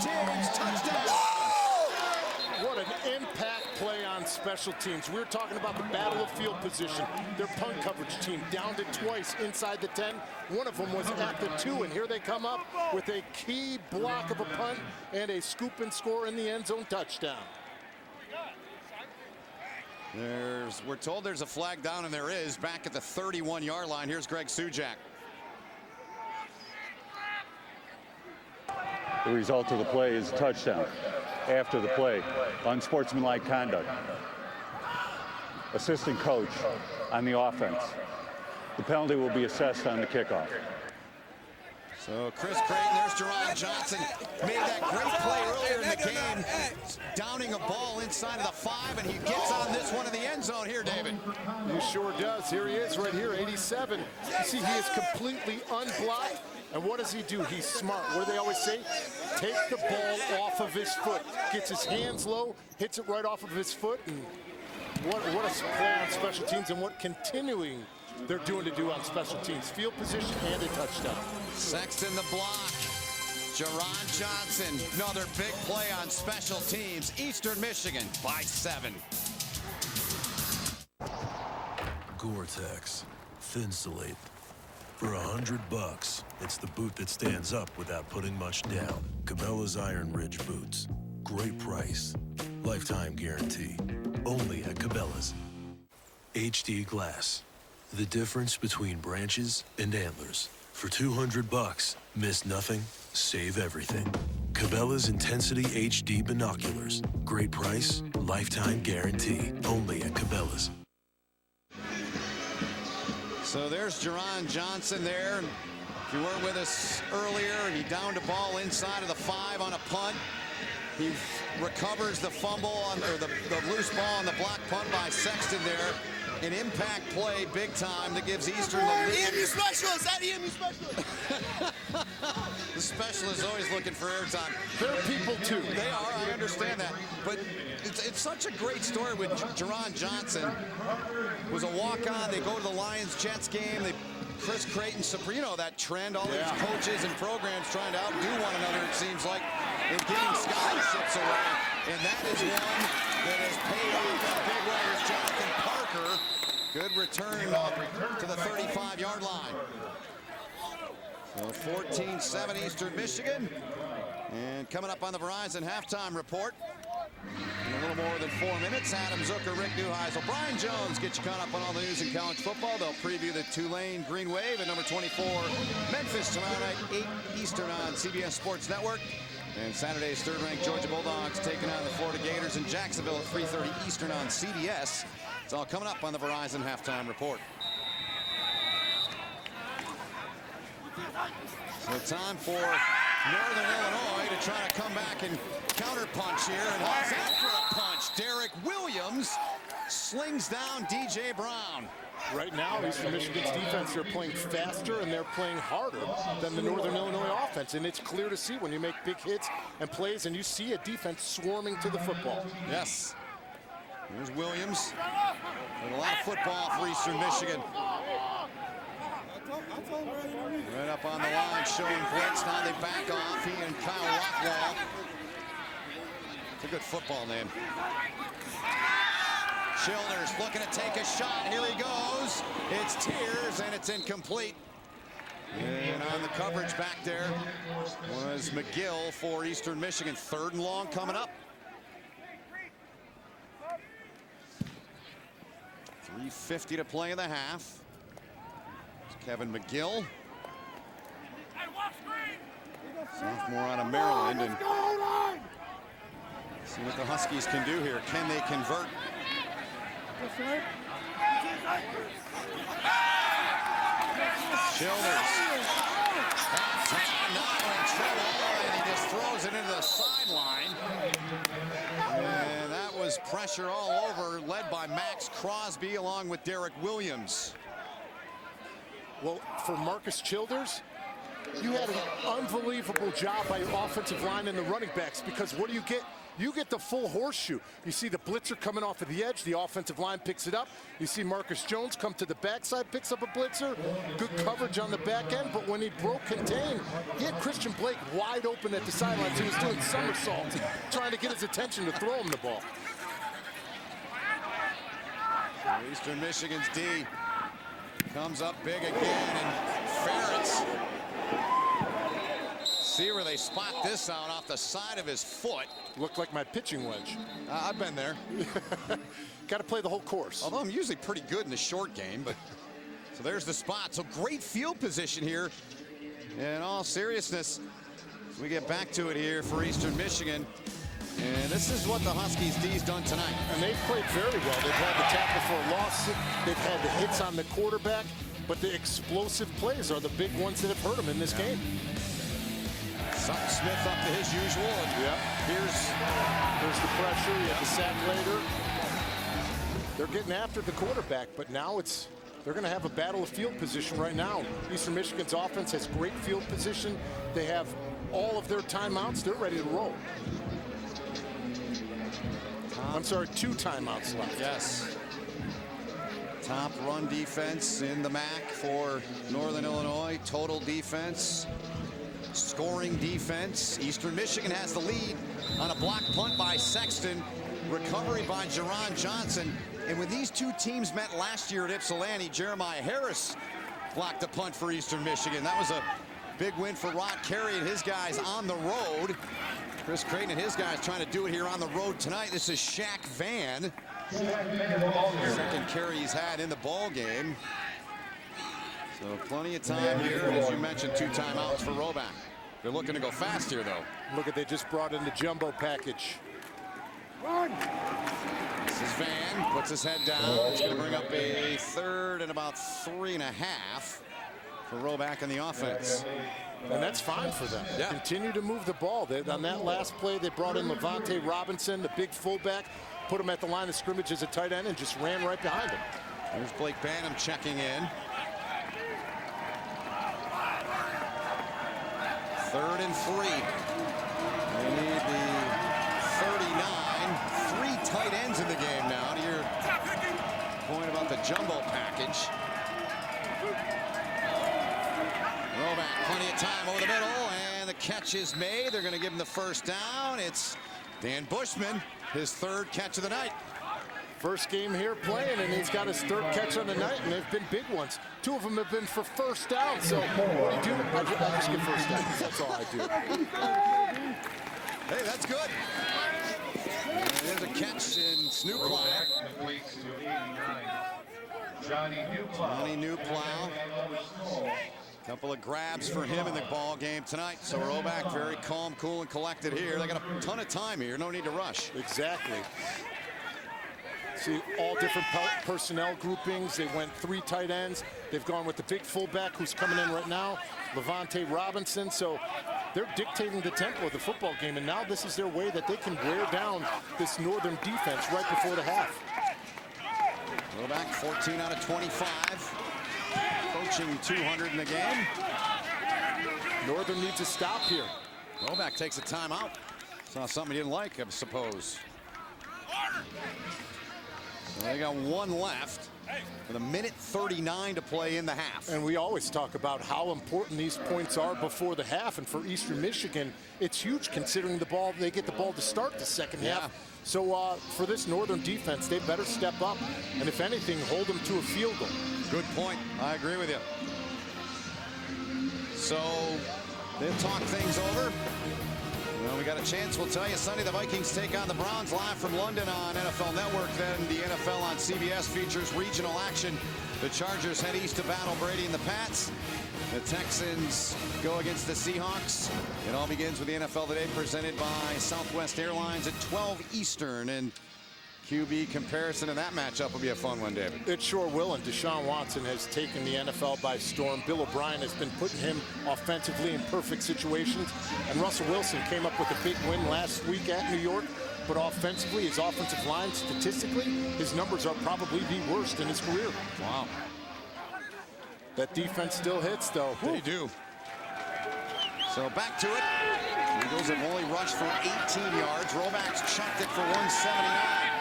Speaker 3: special teams. We're talking about the battle of field position. Their punt coverage team downed it twice inside the 10. One of them was at the 2, and here they come up with a key block of a punt and a scoop and score in the end zone touchdown.
Speaker 2: We're told there's a flag down, and there is, back at the 31-yard line. Here's Greg Sujak.
Speaker 17: The result of the play is a touchdown. After the play, unsportsmanlike conduct. Assistant coach on the offense. The penalty will be assessed on the kickoff.
Speaker 2: So Chris Creighton, there's Jerron Johnson, made that great play earlier in the game, downing a ball inside of the 5, and he gets on this one in the end zone here, David.
Speaker 3: He sure does. Here he is right here, 87. You see, he is completely unblocked. And what does he do? He's smart. What do they always say? Take the ball off of his foot. Gets his hands low, hits it right off of his foot. And what a play on special teams, and what continuing they're doing to do on special teams. Field position and a touchdown.
Speaker 2: Sexton the block. Jerron Johnson, another big play on special teams. Eastern Michigan by 7.
Speaker 5: Gore-Tex, Thinsulate. For $100, it's the boot that stands up without putting much down. Cabela's Iron Ridge boots. Great price. Lifetime guarantee. Only at Cabela's. HD Glass. The difference between branches and antlers. For $200, miss nothing, save everything. Cabela's Intensity HD Binoculars. Great price, lifetime guarantee. Only at Cabela's.
Speaker 2: So there's Jerron Johnson there. If you weren't with us earlier, he downed a ball inside of the 5 on a punt. He recovers the fumble or the loose ball on the block punt by Sexton there. An impact play big time that gives Eastern the lead.
Speaker 24: EMU specialist, that EMU specialist.
Speaker 2: The specialist is always looking for airtime.
Speaker 3: They're people too.
Speaker 2: They are, I understand that. But it's such a great story with Jerron Johnson. Was a walk-on. They go to the Lions-Jets game. Chris Creighton, you know that trend. All these coaches and programs trying to outdo one another, it seems like, in giving scholarships away. And that is one that has paid off in a big way. Is Jonathan Parker. Good return to the 35-yard line. So 14-7 Eastern Michigan. And coming up on the Verizon halftime report, in a little more than 4 minutes, Adam Zucker, Rick Neuheisel, Brian Jones get you caught up on all the news in college football. They'll preview the Tulane Green Wave at number 24, Memphis, tomorrow night, 8 Eastern on CBS Sports Network. And Saturday's third-ranked Georgia Bulldogs taking on the Florida Gators in Jacksonville at 3:30 Eastern on CBS. It's all coming up on the Verizon halftime report. So time for Northern Illinois to try to come back and counterpunch here. And after a punch, Derek Williams slings down DJ Brown.
Speaker 3: Right now, Eastern Michigan's defense, they're playing faster and they're playing harder than the Northern Illinois offense. And it's clear to see when you make big hits and plays and you see a defense swarming to the football.
Speaker 2: Yes. Here's Williams. And a lot of football for Eastern Michigan. Right up on the line, showing blitz. Now they back off. He and Kyle Rockwall. It's a good football name. Childers looking to take a shot. Here he goes. It's Tears, and it's incomplete. And on the coverage back there was McGill for Eastern Michigan. 3rd and long coming up. 3:50 to play in the half. It's Kevin McGill, sophomore out of Maryland, and see what the Huskies can do here. Can they convert? Childers. Now in trouble, and he just throws it into the sideline. And that was pressure all over, led by Max Crosby along with Derek Williams.
Speaker 3: Well, for Marcus Childers, you had an unbelievable job by your offensive line and the running backs, because what do you get? You get the full horseshoe. You see the blitzer coming off of the edge. The offensive line picks it up. You see Marcus Jones come to the backside, picks up a blitzer. Good coverage on the back end, but when he broke contain, he had Christian Blake wide open at the sidelines. He was doing somersaults, trying to get his attention to throw him the ball.
Speaker 2: Eastern Michigan's D comes up big again, and Ferretz. See where they spot this out off the side of his foot.
Speaker 3: Looked like my pitching wedge.
Speaker 2: I've been there.
Speaker 3: Got to play the whole course.
Speaker 2: Although I'm usually pretty good in the short game, but so there's the spot. So great field position here. In all seriousness, we get back to it here for Eastern Michigan. And this is what the Huskies D's done tonight.
Speaker 3: And they've played very well. They've had the tackle for a loss. They've had the hits on the quarterback. But the explosive plays are the big ones that have hurt them in this game.
Speaker 2: Sutton Smith up to his usual. And
Speaker 3: there's the pressure. You have the sack later. They're getting after the quarterback, but now they're going to have a battle of field position right now. Eastern Michigan's offense has great field position. They have all of their timeouts. They're ready to roll. I'm sorry, 2 timeouts left.
Speaker 2: Yes. Top run defense in the MAC for Northern Illinois. Total defense. Scoring defense. Eastern Michigan has the lead on a block punt by Sexton. Recovery by Jerron Johnson. And when these two teams met last year at Ypsilanti, Jeremiah Harris blocked a punt for Eastern Michigan. That was a big win for Rod Carey and his guys on the road. Chris Creighton and his guys trying to do it here on the road tonight. This is Shaq Van. Second carry he's had in the ball game. So plenty of time here. As you mentioned, 2 timeouts for Roback. They're looking to go fast here, though.
Speaker 3: Look at, they just brought in the jumbo package.
Speaker 2: This is Van, puts his head down. He's going to bring up a 3rd and about 3.5 for Roback in the offense.
Speaker 3: And that's fine for them.
Speaker 2: Yeah.
Speaker 3: Continue to move the ball. On that last play, they brought in Levante Robinson, the big fullback, put him at the line of scrimmage as a tight end and just ran right behind him.
Speaker 2: There's Blake Banham checking in. 3rd and 3. They need the 39. 3 tight ends in the game now. To your point about the jumbo package. Roback, plenty of time over the middle, and the catch is made. They're going to give him the first down. It's Dan Bushman, his 3rd catch of the night.
Speaker 3: First game here playing, and he's got his 3rd catch on the night, and they've been big ones. 2 of them have been for first down. So what do you do? I just get first downs. That's all I do.
Speaker 2: Hey, that's good. And there's a catch in Snooplow. Johnny Newplow. Couple of grabs for him in the ball game tonight. So Roback very calm, cool, and collected here. They got a ton of time here. No need to rush.
Speaker 3: Exactly. See all different personnel groupings. They went 3 tight ends. They've gone with the big fullback who's coming in right now, Levante Robinson. So they're dictating the tempo of the football game. And now this is their way that they can wear down this Northern defense right before the half.
Speaker 2: Roback 14 out of 25. Approaching 200 in the game.
Speaker 3: Northern needs a stop here.
Speaker 2: Roback takes a timeout. Saw something he didn't like, I suppose. So they got 1 left with 1:39 to play in the half.
Speaker 3: And we always talk about how important these points are before the half. And for Eastern Michigan, it's huge considering they get the ball to start the second half. So for this Northern defense, they better step up. And if anything, hold them to a field goal.
Speaker 2: Good point. I agree with you. So they'll talk things over. Well, we got a chance. We'll tell you Sunday the Vikings take on the Browns live from London on NFL Network. Then the NFL on CBS features regional action. The Chargers head east to battle Brady and the Pats. The Texans go against the Seahawks. It all begins with the NFL Today presented by Southwest Airlines at 12 Eastern. And QB comparison in that matchup will be a fun one, David.
Speaker 3: It sure will, and Deshaun Watson has taken the NFL by storm. Bill O'Brien has been putting him offensively in perfect situations, and Russell Wilson came up with a big win last week at New York, but offensively, his offensive line, statistically, his numbers are probably the worst in his career.
Speaker 2: Wow.
Speaker 3: That defense still hits, though.
Speaker 2: They do. So back to it. Eagles have only rushed for 18 yards. Roback's chucked it for 179.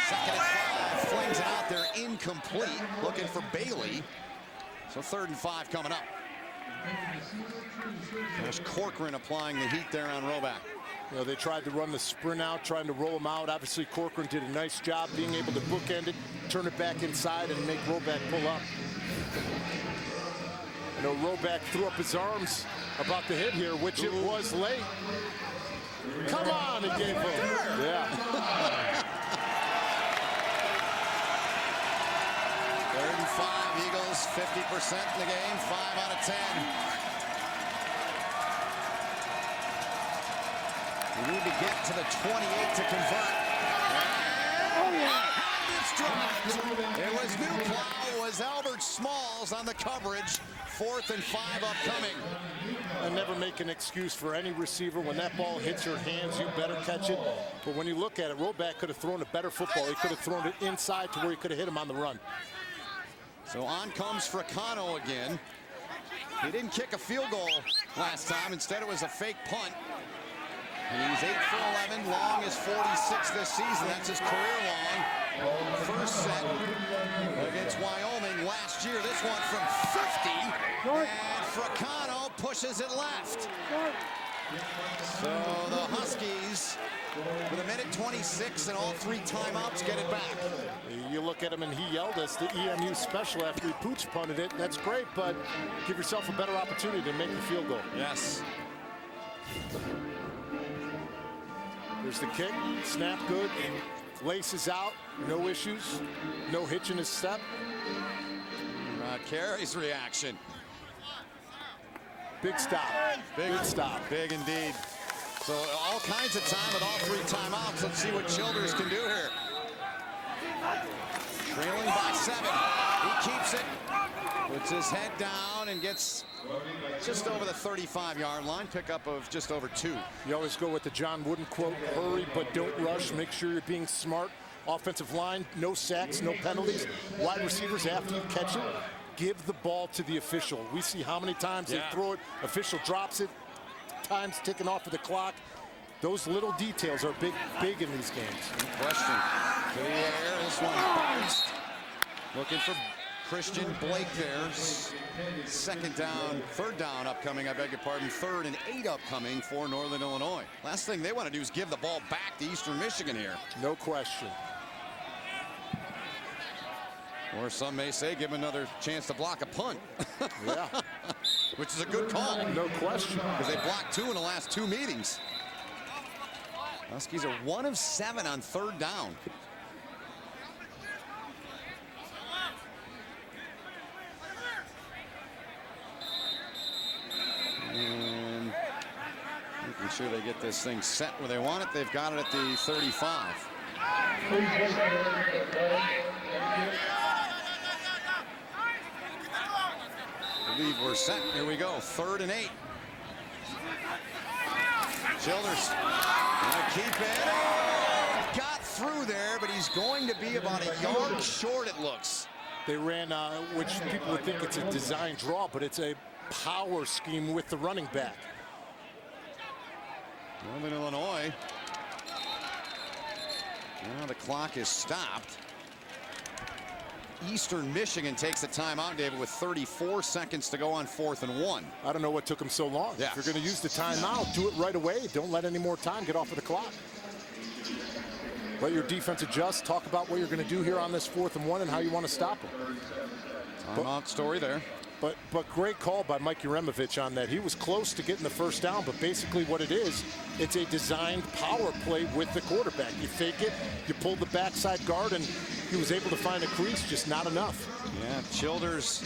Speaker 2: Second and 5, flings it out there, incomplete, looking for Bailey. So 3rd and 5 coming up. There's Corcoran applying the heat there on Roback.
Speaker 3: You know, they tried to run the sprint out, trying to roll him out. Obviously, Corcoran did a nice job being able to bookend it, turn it back inside, and make Roback pull up. You know, Roback threw up his arms about the hit here, which it was late. Come on, it gave him. Yeah.
Speaker 2: 3rd and 5, Eagles 50% in the game, 5 out of 10. We need to get to the 28 to convert. Oh, yeah. It's dropped. It was Newplow. It was Albert Smalls on the coverage. 4th and 5 upcoming.
Speaker 3: I never make an excuse for any receiver. When that ball hits your hands, you better catch it. But when you look at it, Roback could have thrown a better football. He could have thrown it inside to where he could have hit him on the run.
Speaker 2: So on comes Fricano again. He didn't kick a field goal last time. Instead, it was a fake punt. He's 8 for 11. Long is 46 this season. That's his career long. First set against Wyoming last year. This one from 50. And Fricano pushes it left. So the Huskies, with 1:26 and all 3 timeouts, get it back.
Speaker 3: You look at him and he yelled us, the EMU special, after he pooch punted it. That's great, but give yourself a better opportunity to make the field goal.
Speaker 2: Yes.
Speaker 3: There's the kick, snap good, laces out, no issues, no hitch in his step.
Speaker 2: Carey's reaction.
Speaker 3: Big stop. Big stop.
Speaker 2: Big indeed. So all kinds of time with all 3 timeouts. Let's see what Childers can do here. Trailing by 7. He keeps it. Puts his head down and gets just over the 35-yard line. Pickup of just over 2.
Speaker 3: You always go with the John Wooden quote, hurry but don't rush. Make sure you're being smart. Offensive line, no sacks, no penalties. Wide receivers, after you catch it, give the ball to the official. We see how many times they throw it, official drops it, time's ticking off of the clock. Those little details are big in these games.
Speaker 2: No question. To the air, this one bounced. Looking for Christian Blake there. 2nd down, 3rd down upcoming, I beg your pardon. 3rd and 8 upcoming for Northern Illinois. Last thing they want to do is give the ball back to Eastern Michigan here.
Speaker 3: No question.
Speaker 2: Or some may say give him another chance to block a punt.
Speaker 3: Yeah.
Speaker 2: Which is a good call.
Speaker 3: No question.
Speaker 2: Because they blocked 2 in the last 2 meetings. Huskies are 1 of 7 on 3rd down. And making sure they get this thing set where they want it. They've got it at the 35. I believe we're set. Here we go. 3rd and 8. Childers gonna keep it. Oh, got through there, but he's going to be about a yard short, it looks.
Speaker 3: They ran, which people would think it's a design draw, but it's a power scheme with the running back.
Speaker 2: Northern Illinois. Now the clock is stopped. Eastern Michigan takes the timeout, David, with 34 seconds to go on 4th and 1.
Speaker 3: I don't know what took them so long.
Speaker 2: Yeah.
Speaker 3: If you're going to use the timeout, do it right away. Don't let any more time get off of the clock. Let your defense adjust. Talk about what you're going to do here on this 4th and 1 and how you want to stop them.
Speaker 2: Timeout story there.
Speaker 3: But great call by Mike Uremovich on that. He was close to getting the 1st down, but basically what it is, it's a designed power play with the quarterback. You fake it, you pull the backside guard, and he was able to find a crease, just not enough.
Speaker 2: Yeah, Childers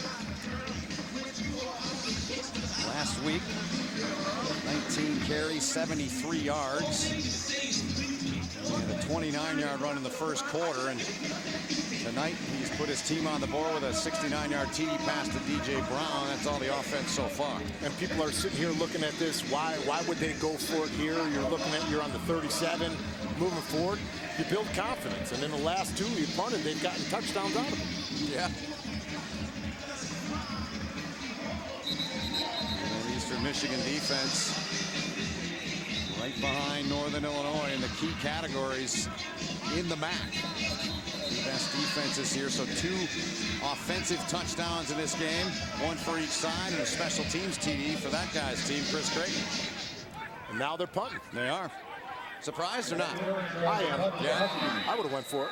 Speaker 2: last week, 19 carries, 73 yards. He had a 29-yard run in the 1st quarter, and tonight he's put his team on the board with a 69-yard TD pass to DJ Brown. That's all the offense so far.
Speaker 3: And people are sitting here looking at this. Why would they go for it here? You're looking at, you're on the 37, moving forward. You build confidence, and in the last 2 he punted, they've gotten touchdowns out of him.
Speaker 2: Yeah. And Eastern Michigan defense right behind Northern Illinois in the key categories in the MAC. The best defenses here, so 2 offensive touchdowns in this game, 1 for each side, and a special teams TD for that guy's team, Chris Creighton.
Speaker 3: And now they're punting.
Speaker 2: They are. Surprised or not?
Speaker 3: I am.
Speaker 2: Yeah.
Speaker 3: I would have went for it.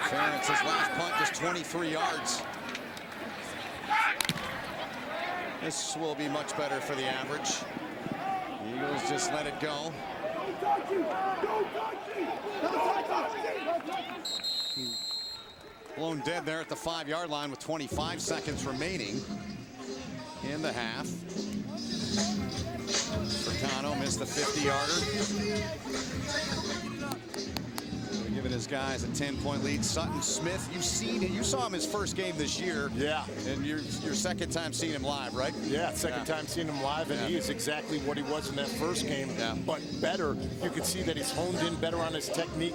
Speaker 2: Ferentz's last punt just 23 yards. This will be much better for the average. The Eagles just let it go. Blown dead there at the 5-yard line with 25 seconds remaining in the half. Furcano missed the 50-yarder. Giving his guys a 10-point lead. Sutton Smith, you've seen it. You saw him his first game this year.
Speaker 3: Yeah.
Speaker 2: And your second time seeing him live, right?
Speaker 3: Yeah, second time seeing him live, and he is exactly what he was in that first game, but better. You can see that he's honed in better on his technique.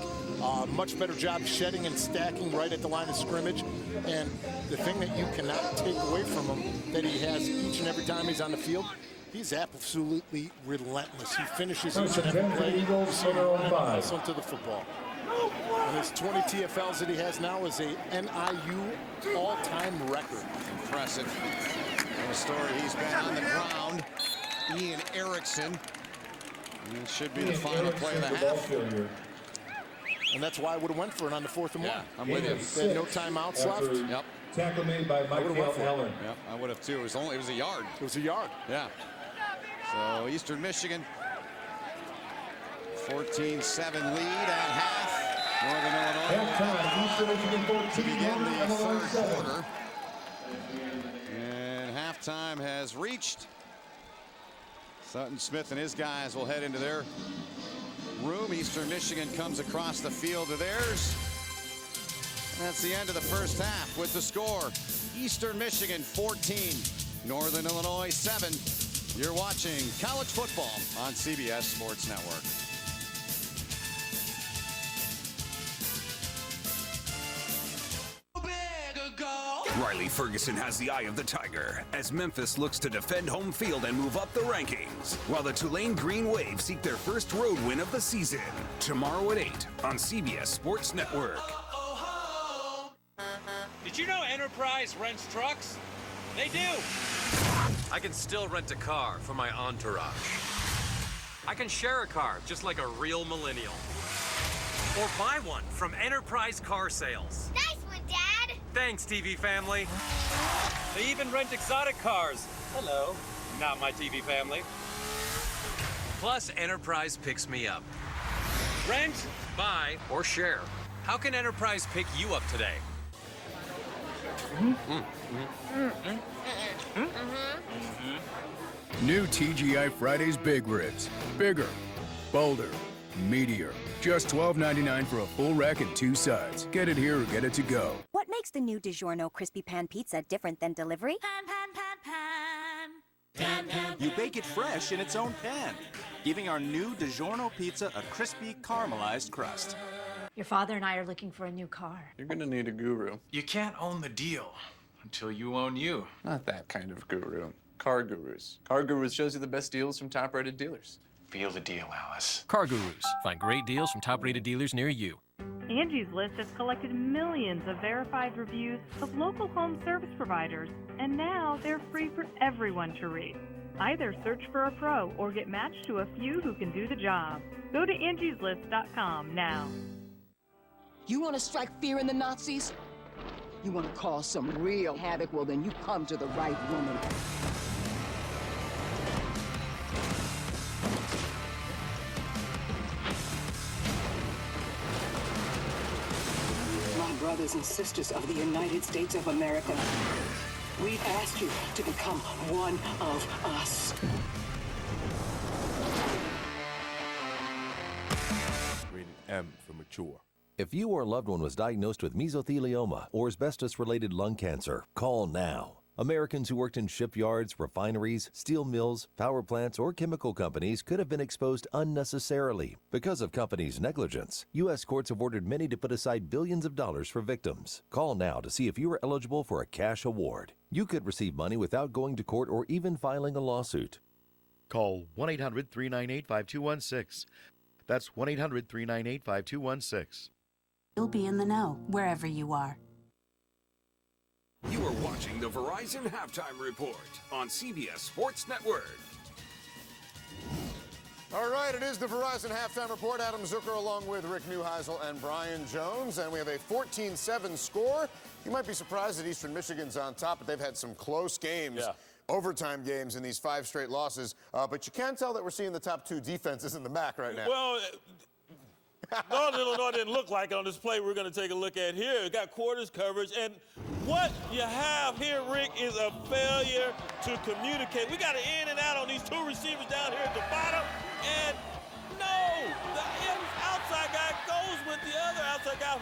Speaker 3: Much better job shedding and stacking right at the line of scrimmage. And the thing that you cannot take away from him that he has each and every time he's on the field, he's absolutely relentless. He finishes each and every play. Onto the football. And his 20 TFLs that he has now is a NIU all-time record.
Speaker 2: Impressive. In the story, he's been on the ground. Ian Erickson. And it should be the final play of the half.
Speaker 3: And that's why I would have went for it on the 4th and 1.
Speaker 2: Yeah, I'm with you.
Speaker 3: They had no timeouts left.
Speaker 2: Yep.
Speaker 9: Tackle made by Michael Helen.
Speaker 2: Yep, I would have too. It was a yard.
Speaker 3: It was a yard.
Speaker 2: Yeah. So Eastern Michigan, 14-7 lead at half. Northern Illinois to begin the third quarter. And halftime has reached. Sutton Smith and his guys will head into their room. Eastern Michigan comes across the field to theirs. And that's the end of the first half with the score. Eastern Michigan 14, Northern Illinois 7. You're watching college football on CBS Sports Network.
Speaker 16: Riley Ferguson has the eye of the tiger as Memphis looks to defend home field and move up the rankings, while the Tulane Green Wave seek their first road win of the season. Tomorrow at 8 on CBS Sports Network.
Speaker 6: Did you know Enterprise rents trucks? They do. I can still rent a car for my entourage. I can share a car just like a real millennial. Or buy one from Enterprise Car Sales.
Speaker 22: Nice one, Dad.
Speaker 6: Thanks, TV family. They even rent exotic cars. Hello. Not my TV family. Plus, Enterprise picks me up. Rent, buy, or share. How can Enterprise pick you up today?
Speaker 7: New TGI Fridays Big Ribs. Bigger, bolder, meatier. Just $12.99 for a full rack and 2 sides. Get it here or get it to go.
Speaker 8: What makes the new DiGiorno Crispy Pan Pizza different than delivery?
Speaker 10: You bake it fresh in its own pan, giving our new DiGiorno pizza a crispy, caramelized crust.
Speaker 22: Your father and I are looking for a new car.
Speaker 10: You're gonna need a guru.
Speaker 12: You can't own the deal until you own you.
Speaker 10: Not that kind of guru. Car Gurus. Car Gurus shows you the best deals from top-rated dealers.
Speaker 12: Feel the deal, Alice.
Speaker 14: Car Gurus. Find great deals from top-rated dealers near you.
Speaker 20: Angie's List has collected millions of verified reviews of local home service providers, and now they're free for everyone to read. Either search for a pro or get matched to a few who can do the job. Go to angieslist.com now.
Speaker 26: You want to strike fear in the Nazis? You want to cause some real havoc? Well, then you come to the right woman. My brothers and sisters of the United States of America, we ask you to become one of us.
Speaker 27: Rated M for mature.
Speaker 30: If you or a loved one was diagnosed with mesothelioma or asbestos-related lung cancer, call now. Americans who worked in shipyards, refineries, steel mills, power plants, or chemical companies could have been exposed unnecessarily. Because of companies' negligence, U.S. courts have ordered many to put aside billions of dollars for victims. Call now to see if you are eligible for a cash award. You could receive money without going to court or even filing a lawsuit.
Speaker 31: Call 1-800-398-5216. That's 1-800-398-5216.
Speaker 32: You'll be in the know wherever you are.
Speaker 16: You are watching the Verizon Halftime Report on CBS Sports Network.
Speaker 1: All right, it is the Verizon Halftime Report. Adam Zucker along with Rick Neuheisel and Brian Jones. And we have a 14-7 score. You might be surprised that Eastern Michigan's on top, but they've had some close games, overtime games in these 5 straight losses. But you can tell that we're seeing the top 2 defenses in the MAC right now.
Speaker 11: Well, Northern Illinois didn't look like it on this play we're going to take a look at here. It got quarters coverage, and what you have here, Rick, is a failure to communicate. We got an in and out on these 2 receivers down here at the bottom, and no, the outside guy goes with the other outside guy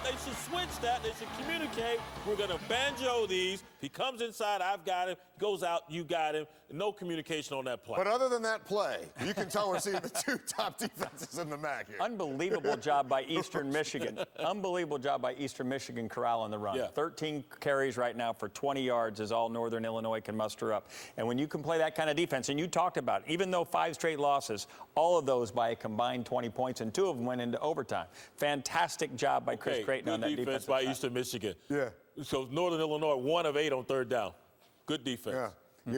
Speaker 11: they should switch that. They should communicate. We're going to banjo these. He comes inside, I've got him. Goes out, you got him. No communication on that play.
Speaker 1: But other than that play, you can tell we're seeing the 2 top defenses in the MAC here.
Speaker 10: Unbelievable job by Eastern Michigan. Unbelievable job by Eastern Michigan corralling the run. 13 carries right now for 20 yards is all Northern Illinois can muster up. And when you can play that kind of defense, and you talked about it, even though 5 straight losses, all of those by a combined 20 points, and 2 of them went into overtime. Fantastic job by Chris Creighton on that defense
Speaker 11: by Eastern Michigan.
Speaker 1: Yeah.
Speaker 11: So Northern Illinois, 1 of 8 on 3rd down. Good defense.
Speaker 1: Yeah.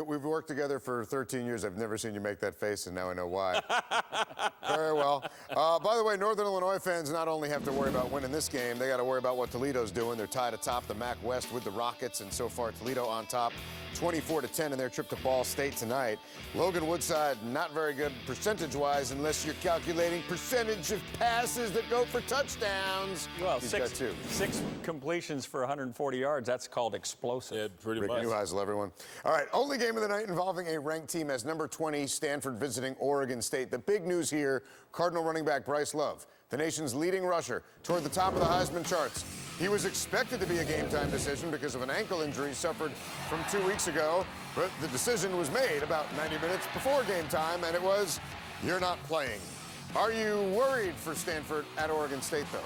Speaker 1: We've worked together for 13 years. I've never seen you make that face, and now I know why. Very well. By the way, Northern Illinois fans not only have to worry about winning this game, they got to worry about what Toledo's doing. They're tied atop the MAC West with the Rockets, and so far Toledo on top, 24-10 in their trip to Ball State tonight. Logan Woodside, not very good percentage-wise unless you're calculating percentage of passes that go for touchdowns.
Speaker 10: Well,
Speaker 1: He's got 2.
Speaker 10: 6 completions for 140 yards. That's called explosive.
Speaker 11: Yeah, pretty
Speaker 1: Rick
Speaker 11: much.
Speaker 1: Neuheisel, everyone. All right, only game of the night involving a ranked team as number 20, Stanford visiting Oregon State. The big news here, Cardinal running back Bryce Love, the nation's leading rusher, toward the top of the Heisman charts. He was expected to be a game-time decision because of an ankle injury suffered from 2 weeks ago, but the decision was made about 90 minutes before game time, and it was, you're not playing. Are you worried for Stanford at Oregon State, though?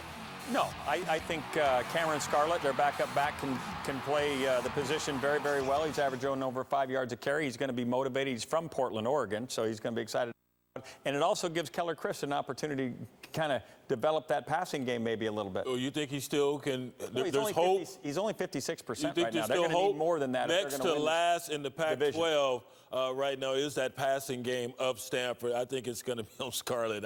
Speaker 10: No, I think Cameron Scarlett, their backup back, can play the position very, very well. He's averaging over 5 yards a carry. He's going to be motivated. He's from Portland, Oregon, so he's going to be excited. And it also gives Keller Chris an opportunity to kind of develop that passing game maybe a little bit.
Speaker 11: Oh, you think he still can?
Speaker 10: No,
Speaker 11: There's hope.
Speaker 10: He's only 56%
Speaker 11: right
Speaker 10: now. They're going to need more than that.
Speaker 11: Next to last in the Pac-12 right now is that passing game of Stanford. I think it's going to be on Scarlett.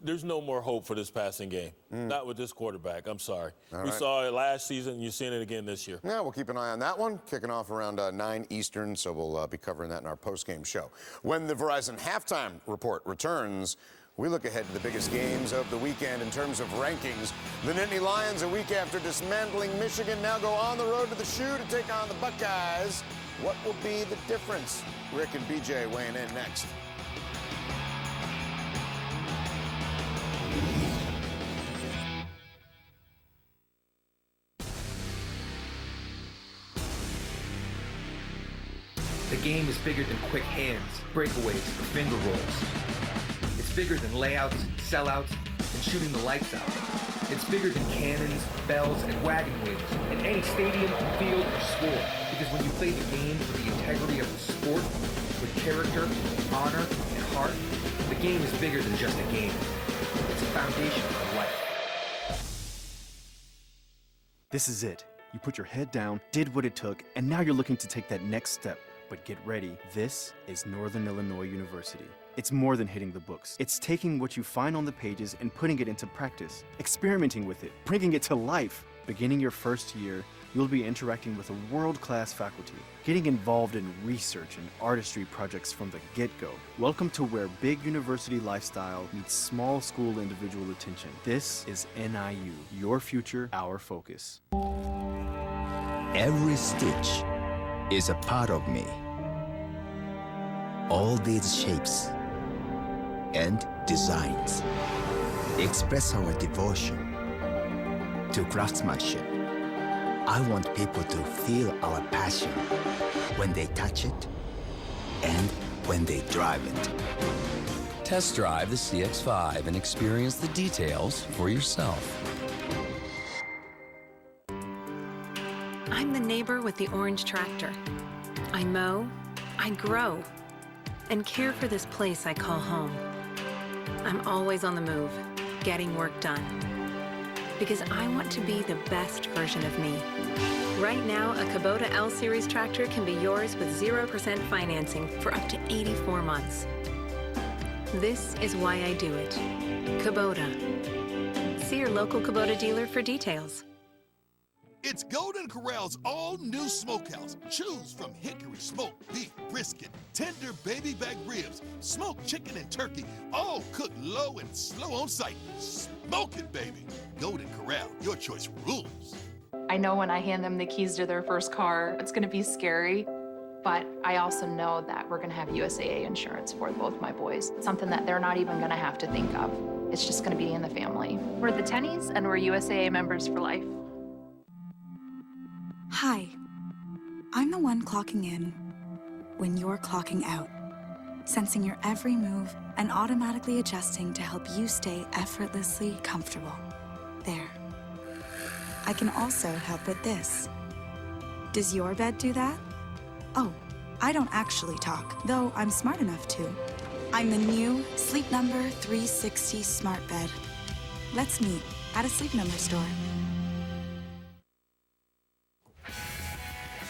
Speaker 11: There's no more hope for this passing game. Not with this quarterback. I'm sorry. We saw it last season, and you're seeing it again this year.
Speaker 1: Yeah, we'll keep an eye on that one. Kicking off around 9 Eastern, so we'll be covering that in our post-game show. When the Verizon Halftime Report returns, we look ahead to the biggest games of the weekend in terms of rankings. The Nittany Lions, a week after dismantling Michigan, now go on the road to the Shoe to take on the Buckeyes. What will be the difference? Rick and BJ weighing in next.
Speaker 13: The game is bigger than quick hands, breakaways, or finger rolls. It's bigger than layouts, sellouts, and shooting the lights out. It's bigger than cannons, bells, and wagon wheels in any stadium, field, or sport. Because when you play the game with the integrity of the sport, with character, honor, and heart, the game is bigger than just a game. It's a foundation of life.
Speaker 15: This is it. You put your head down, did what it took, and now you're looking to take that next step. But get ready. This is Northern Illinois University. It's more than hitting the books. It's taking what you find on the pages and putting it into practice, experimenting with it, bringing it to life. Beginning your first year, you'll be interacting with a world-class faculty, getting involved in research and artistry projects from the get-go. Welcome to where big university lifestyle meets small school individual attention. This is NIU, your future, our focus.
Speaker 18: Every stitch is a part of me. All these shapes and designs express our devotion to craftsmanship. I want people to feel our passion when they touch it and when they drive it.
Speaker 19: Test drive the CX-5 and experience the details for yourself.
Speaker 21: I'm the neighbor with the orange tractor. I mow, I grow, and care for this place I call home. I'm always on the move, getting work done. because I want to be the best version of me. Right now, a Kubota L Series tractor can be yours with 0% financing for up to 84 months. This is why I do it. Kubota. See your local Kubota dealer for details.
Speaker 2: It's Golden Corral's all-new smokehouse. Choose from hickory smoked beef, brisket, tender baby back ribs, smoked chicken and turkey, all cooked low and slow on site. Smoke it, baby. Golden Corral, your choice rules.
Speaker 3: I know when I hand them the keys to their first car, it's gonna be scary, but I also know that we're gonna have USAA insurance for both my boys. Something that they're not even gonna have to think of. It's just gonna be in the family. We're the Tennies, and we're USAA members for life.
Speaker 4: Hi, I'm the one clocking in when you're clocking out, sensing your every move and automatically adjusting to help you stay effortlessly comfortable. There. I can also help with this. Does your bed do that? Oh, I don't actually talk, though I'm smart enough to. I'm the new Sleep Number 360 Smart Bed. Let's meet at a Sleep Number store.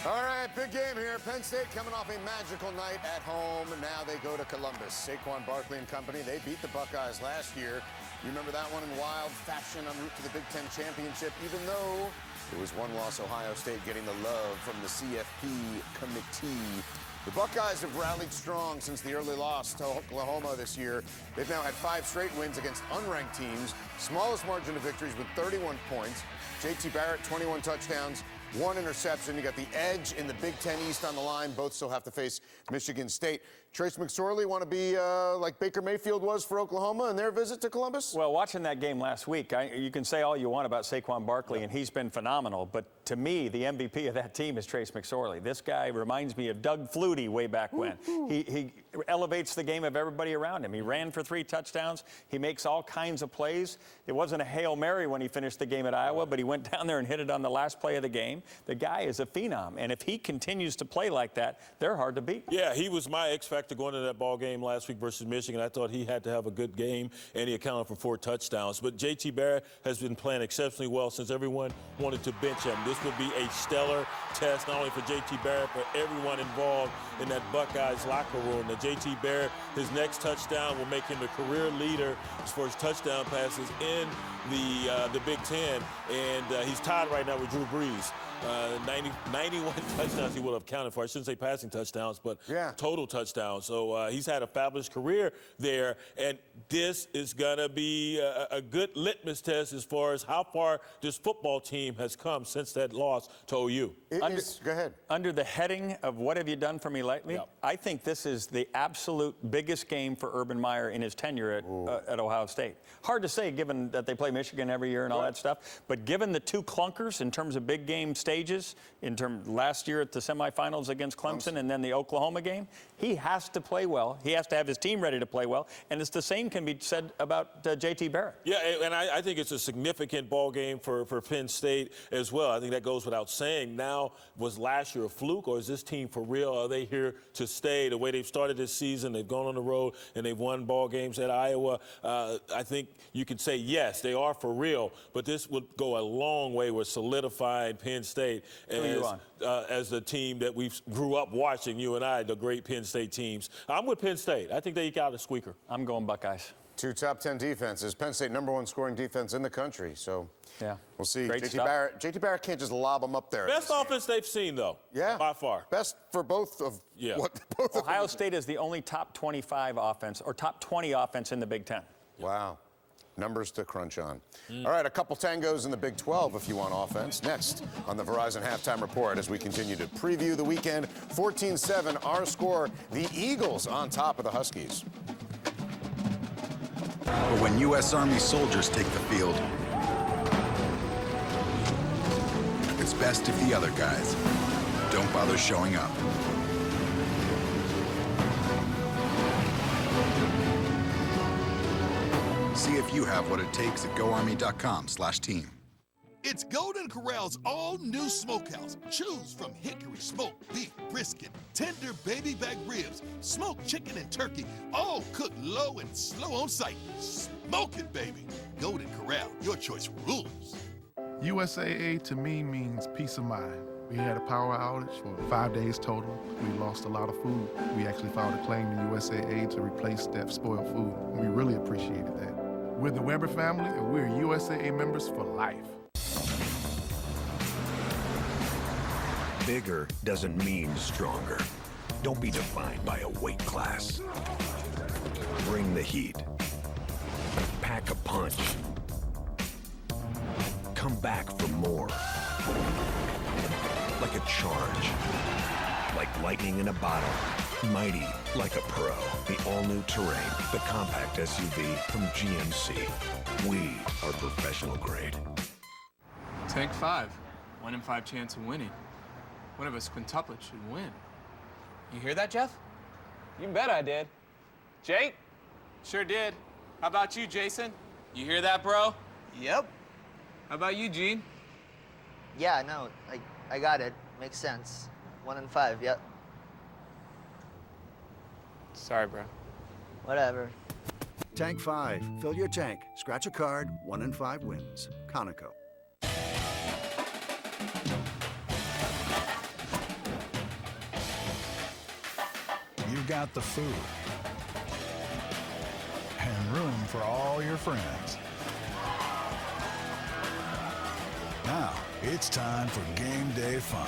Speaker 1: All right, big game here. Penn State coming off a magical night at home. Now they go to Columbus. Saquon Barkley and company, they beat the Buckeyes last year. You remember that one in wild fashion en route to the Big Ten championship, even though it was one loss, Ohio State getting the love from the CFP committee. The Buckeyes have rallied strong since the early loss to Oklahoma this year. They've now had 5 straight wins against unranked teams. Smallest margin of victories with 31 points. J.T. Barrett, 21 touchdowns. 1 interception. You got the edge in the Big Ten East on the line. Both still have to face Michigan State. Trace McSorley want to be like Baker Mayfield was for Oklahoma in their visit to Columbus?
Speaker 10: Well, watching that game last week, you can say all you want about Saquon Barkley, and he's been phenomenal. But to me, the MVP of that team is Trace McSorley. This guy reminds me of Doug Flutie way back when. He elevates the game of everybody around him. He ran for 3 touchdowns. He makes all kinds of plays. It wasn't a Hail Mary when he finished the game at Iowa, but he went down there and hit it on the last play of the game. The guy is a phenom, and if he continues to play like that, they're hard to beat.
Speaker 11: Yeah, he was my X factor going into that ball game last week versus Michigan. I thought he had to have a good game, and he accounted for 4 touchdowns. But J.T. Barrett has been playing exceptionally well since everyone wanted to bench him. This would be a stellar test, not only for J.T. Barrett, but everyone involved in that Buckeyes locker room. Now, J.T. Barrett, his next touchdown will make him the career leader as far as touchdown passes in the Big Ten, and he's tied right now with Drew Brees. 91 touchdowns he would have counted for. I shouldn't say passing touchdowns, but total touchdowns. So he's had a fabulous career there, and this is going to be a good litmus test as far as how far this football team has come since that loss to OU.
Speaker 1: Go ahead.
Speaker 10: Under the heading of what have you done for me lately, I think this is the absolute biggest game for Urban Meyer in his tenure at Ohio State. Hard to say given that they play Michigan every year and all that stuff, but given the 2 clunkers in terms of big game stages, last year at the semifinals against Clemson and then the Oklahoma game, he has to play well. He has to have his team ready to play well, and it's the same can be said about J.T. Barrett.
Speaker 11: Yeah, and I think it's a significant ball game for Penn State as well. I think that goes without saying. Now, was last year a fluke, or is this team for real? Are they here to stay? The way they've started this season, they've gone on the road and they've won ball games at Iowa. I think you could say, yes, they are for real, but this would go a long way with solidifying Penn State as the team that we grew up watching, you and I, the great Penn State teams. I'm with Penn State. I think they got a squeaker.
Speaker 10: I'm going Buckeyes.
Speaker 1: 2 top 10 defenses. Penn State, #1 scoring defense in the country. So we'll see. J.T. Barrett can't just lob them up there.
Speaker 11: Best offense they've seen, though. Yeah. By far.
Speaker 1: Best for both of both
Speaker 10: Ohio State is the only top 25 offense or top 20 offense in the Big Ten.
Speaker 1: Wow. Numbers to crunch on. All right, a couple tangos in the Big 12 if you want offense. Next on the Verizon Halftime Report as we continue to preview the weekend. 14-7, our score, the Eagles on top of the Huskies.
Speaker 4: But when U.S. Army soldiers take the field, it's best if the other guys don't bother showing up. See if you have what it takes at GoArmy.com/team.
Speaker 2: It's Golden Corral's all-new smokehouse. Choose from hickory smoked beef, brisket, tender baby back ribs, smoked chicken and turkey, all cooked low and slow on site. Smoke it, baby. Golden Corral, your choice rules.
Speaker 5: USAA to me means peace of mind. We had a power outage for 5 days total. We lost a lot of food. We actually filed a claim to USAA to replace that spoiled food. We really appreciated that. We're the Weber family, and we're USAA members for life.
Speaker 6: Bigger doesn't mean stronger. Don't be defined by a weight class. Bring the heat. Pack a punch. Come back for more. Like a charge. Like lightning in a bottle. Mighty like a pro. The all-new Terrain, the compact SUV from GMC. We are professional grade.
Speaker 7: Tank 5. 1 in 5 chance of winning. One of us quintuplets should win. You hear that, Jeff?
Speaker 8: You bet I did. Jake?
Speaker 7: Sure did. How about you, Jason? You hear that, bro?
Speaker 9: Yep.
Speaker 7: How about you, Gene?
Speaker 9: Yeah, no, I got it. Makes sense. 1 in 5, yep.
Speaker 7: Sorry, bro.
Speaker 9: Whatever.
Speaker 17: Tank 5. Fill your tank. Scratch a card. 1 in 5 wins. Conoco.
Speaker 23: You've got the food and room for all your friends. Now, it's time for game day fun.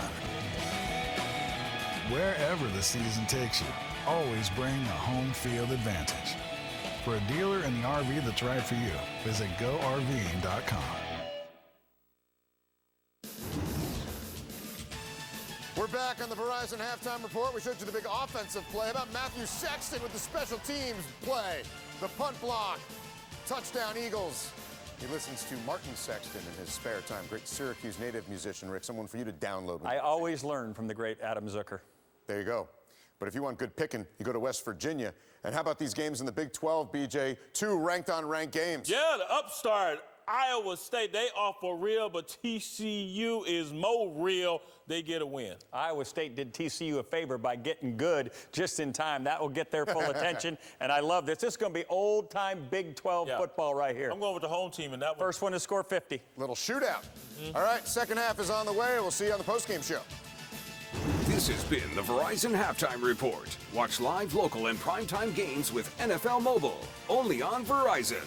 Speaker 23: Wherever the season takes you, always bring a home field advantage. For a dealer in the RV that's right for you, visit GoRVing.com.
Speaker 1: We're back on the Verizon Halftime Report. We showed you the big offensive play. How about Matthew Sexton with the special teams play? The punt block. Touchdown, Eagles. He listens to Martin Sexton in his spare time. Great Syracuse native musician, Rick. Someone for you to download.
Speaker 10: I always learn from the great Adam Zucker.
Speaker 1: There you go. But if you want good picking, you go to West Virginia. And how about these games in the Big 12, BJ? 2 ranked-on-ranked games.
Speaker 11: Yeah, the upstart, Iowa State, they are for real, but TCU is more real. They get a win.
Speaker 10: Iowa State did TCU a favor by getting good just in time. That will get their full attention, and I love this. This is going to be old-time Big 12 football right here.
Speaker 11: I'm going with the home team in that one.
Speaker 10: First one to score 50.
Speaker 1: Little shootout. All right, second half is on the way. We'll see you on the postgame show.
Speaker 16: This has been the Verizon Halftime Report. Watch live, local, and primetime games with NFL Mobile, only on Verizon.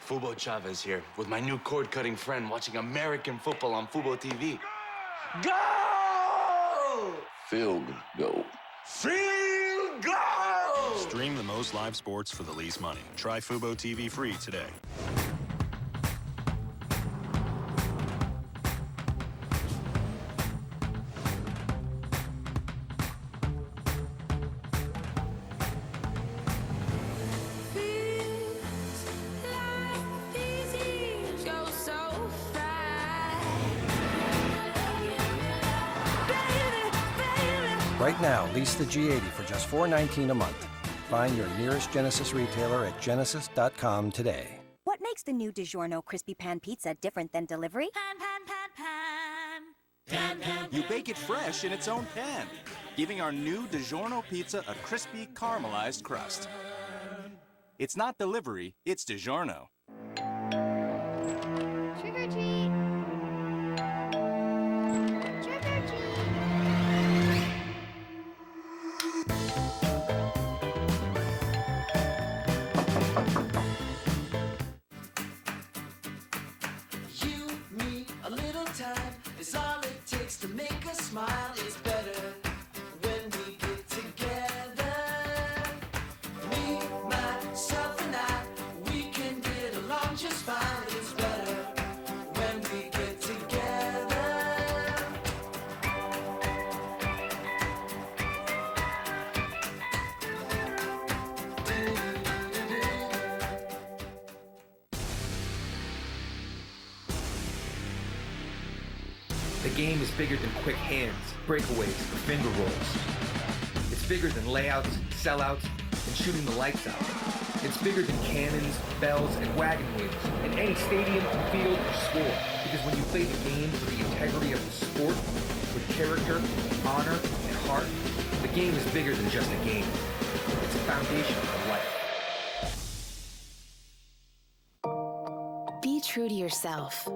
Speaker 24: Fubo Chavez here with my new cord-cutting friend watching American football on Fubo TV. Go!
Speaker 25: Field goal.
Speaker 24: Field goal!
Speaker 28: Stream the most live sports for the least money. Try Fubo TV free today.
Speaker 29: Right now, lease the G80 for just $419 a month. Find your nearest Genesis retailer at genesis.com today.
Speaker 32: What makes the new DiGiorno Crispy Pan Pizza different than delivery?
Speaker 33: You bake it fresh in its own pan, giving our new DiGiorno pizza a crispy, caramelized crust. It's not delivery, it's DiGiorno.
Speaker 22: Trick or treat. Trick or treat.
Speaker 34: You, me, a little time is all it takes to make us smile. It's better when we get together. Me, myself, and I, we can get along just fine. It's better when we get together.
Speaker 13: The game is bigger than quick hands, breakaways, or finger rolls. It's bigger than layouts, sellouts, and shooting the lights out. It's bigger than cannons, bells, and wagon wheels, and any stadium, field, or score. Because when you play the game for the integrity of the sport, with character, honor, and heart, the game is bigger than just a game. It's a foundation of life.
Speaker 3: Be true to yourself.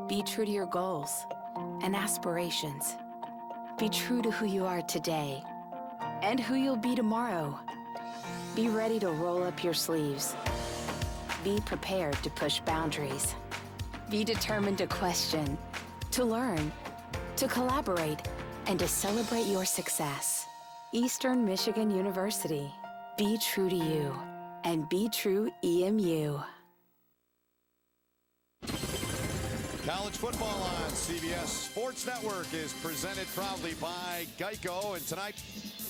Speaker 3: Be true to your goals and aspirations. Be true to who you are today and who you'll be tomorrow. Be ready to roll up your sleeves. Be prepared to push boundaries. Be determined to question, to learn, to collaborate, and to celebrate your success. Eastern Michigan University. Be true to you and be true EMU.
Speaker 4: College football on CBS Sports Network is presented proudly by Geico. And tonight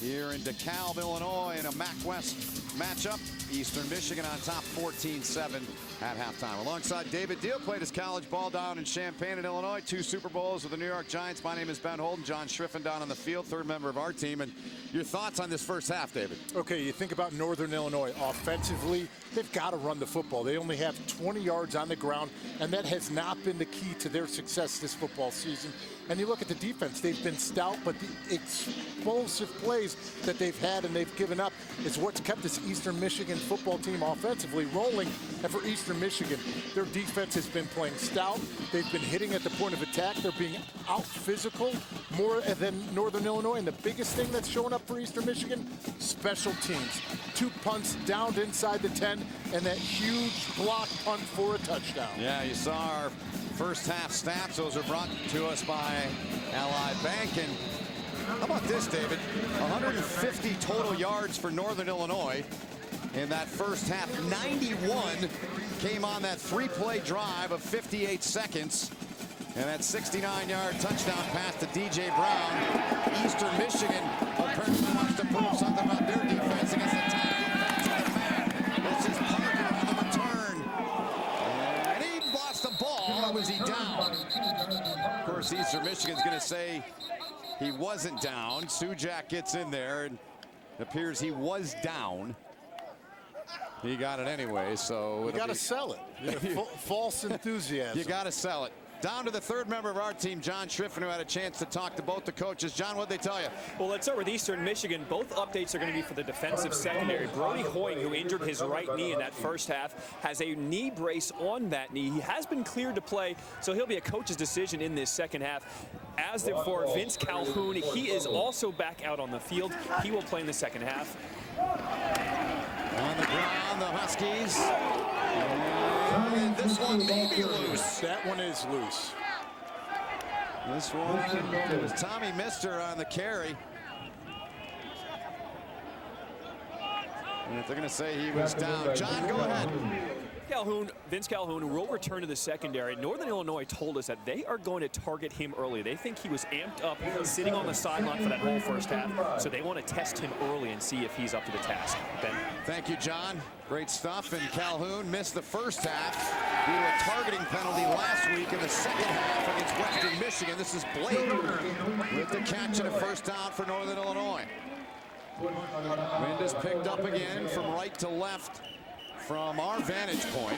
Speaker 4: here in DeKalb, Illinois, in a MAC West matchup, Eastern Michigan on top 14-7 at halftime. Alongside David Deal, played his college ball down in Champaign in Illinois. 2 Super Bowls with the New York Giants. My name is Ben Holden. John Schriffen down on the field, third member of our team. And your thoughts on this first half, David?
Speaker 12: Okay, you think about Northern Illinois. Offensively, they've got to run the football. They only have 20 yards on the ground, and that has not been the key to their success this football season. And you look at the defense, they've been stout, but the explosive plays that they've had and they've given up is what's kept this Eastern Michigan football team offensively rolling. And for Eastern Michigan, their defense has been playing stout. They've been hitting at the point of attack. They're being out physical more than Northern Illinois. And the biggest thing that's showing up for Eastern Michigan, special teams. 2 punts downed inside the 10 and that huge block punt for a touchdown.
Speaker 4: Yeah, you saw our first half stats. Those are brought to us by Allied Bank. And how about this, David? 150 total yards for Northern Illinois in that first half. 91 came on that 3-play drive of 58 seconds. And that 69-yard touchdown pass to DJ Brown. Eastern Michigan apparently wants to prove something about their defense against the top defensive man. This is Parker on the return. And he lost the ball. Was he down? Of course, Eastern Michigan's going to say he wasn't down. Sujak gets in there, and it appears he was down. He got it anyway, so
Speaker 12: you got to sell it. False enthusiasm.
Speaker 4: You got to sell it. Down to the third member of our team, John Schriffen, who had a chance to talk to both the coaches. John, what'd they tell you?
Speaker 14: Well, let's start with Eastern Michigan. Both updates are going to be for the defensive secondary. Brody Hoying, who injured his right knee in that first half, has a knee brace on that knee. He has been cleared to play, so he'll be a coach's decision in this second half. As for Vince Calhoun, he is also back out on the field. He will play in the second half.
Speaker 4: On the ground, the Huskies. And this one may be loose.
Speaker 12: That one is loose.
Speaker 4: This one, it was Tommy Mister on the carry. And if they're going to say he was down. John, go ahead.
Speaker 14: Vince Calhoun will return to the secondary. Northern Illinois told us that they are going to target him early. They think he was amped up, sitting on the sideline for that whole first half, so they want to test him early and see if he's up to the task. Ben?
Speaker 4: Thank you, John. Great stuff. And Calhoun missed the first half due to a targeting penalty last week in the second half against Western Michigan. This is Blake with the catch and a first down for Northern Illinois. Wind is picked up again from right to left. From our vantage point.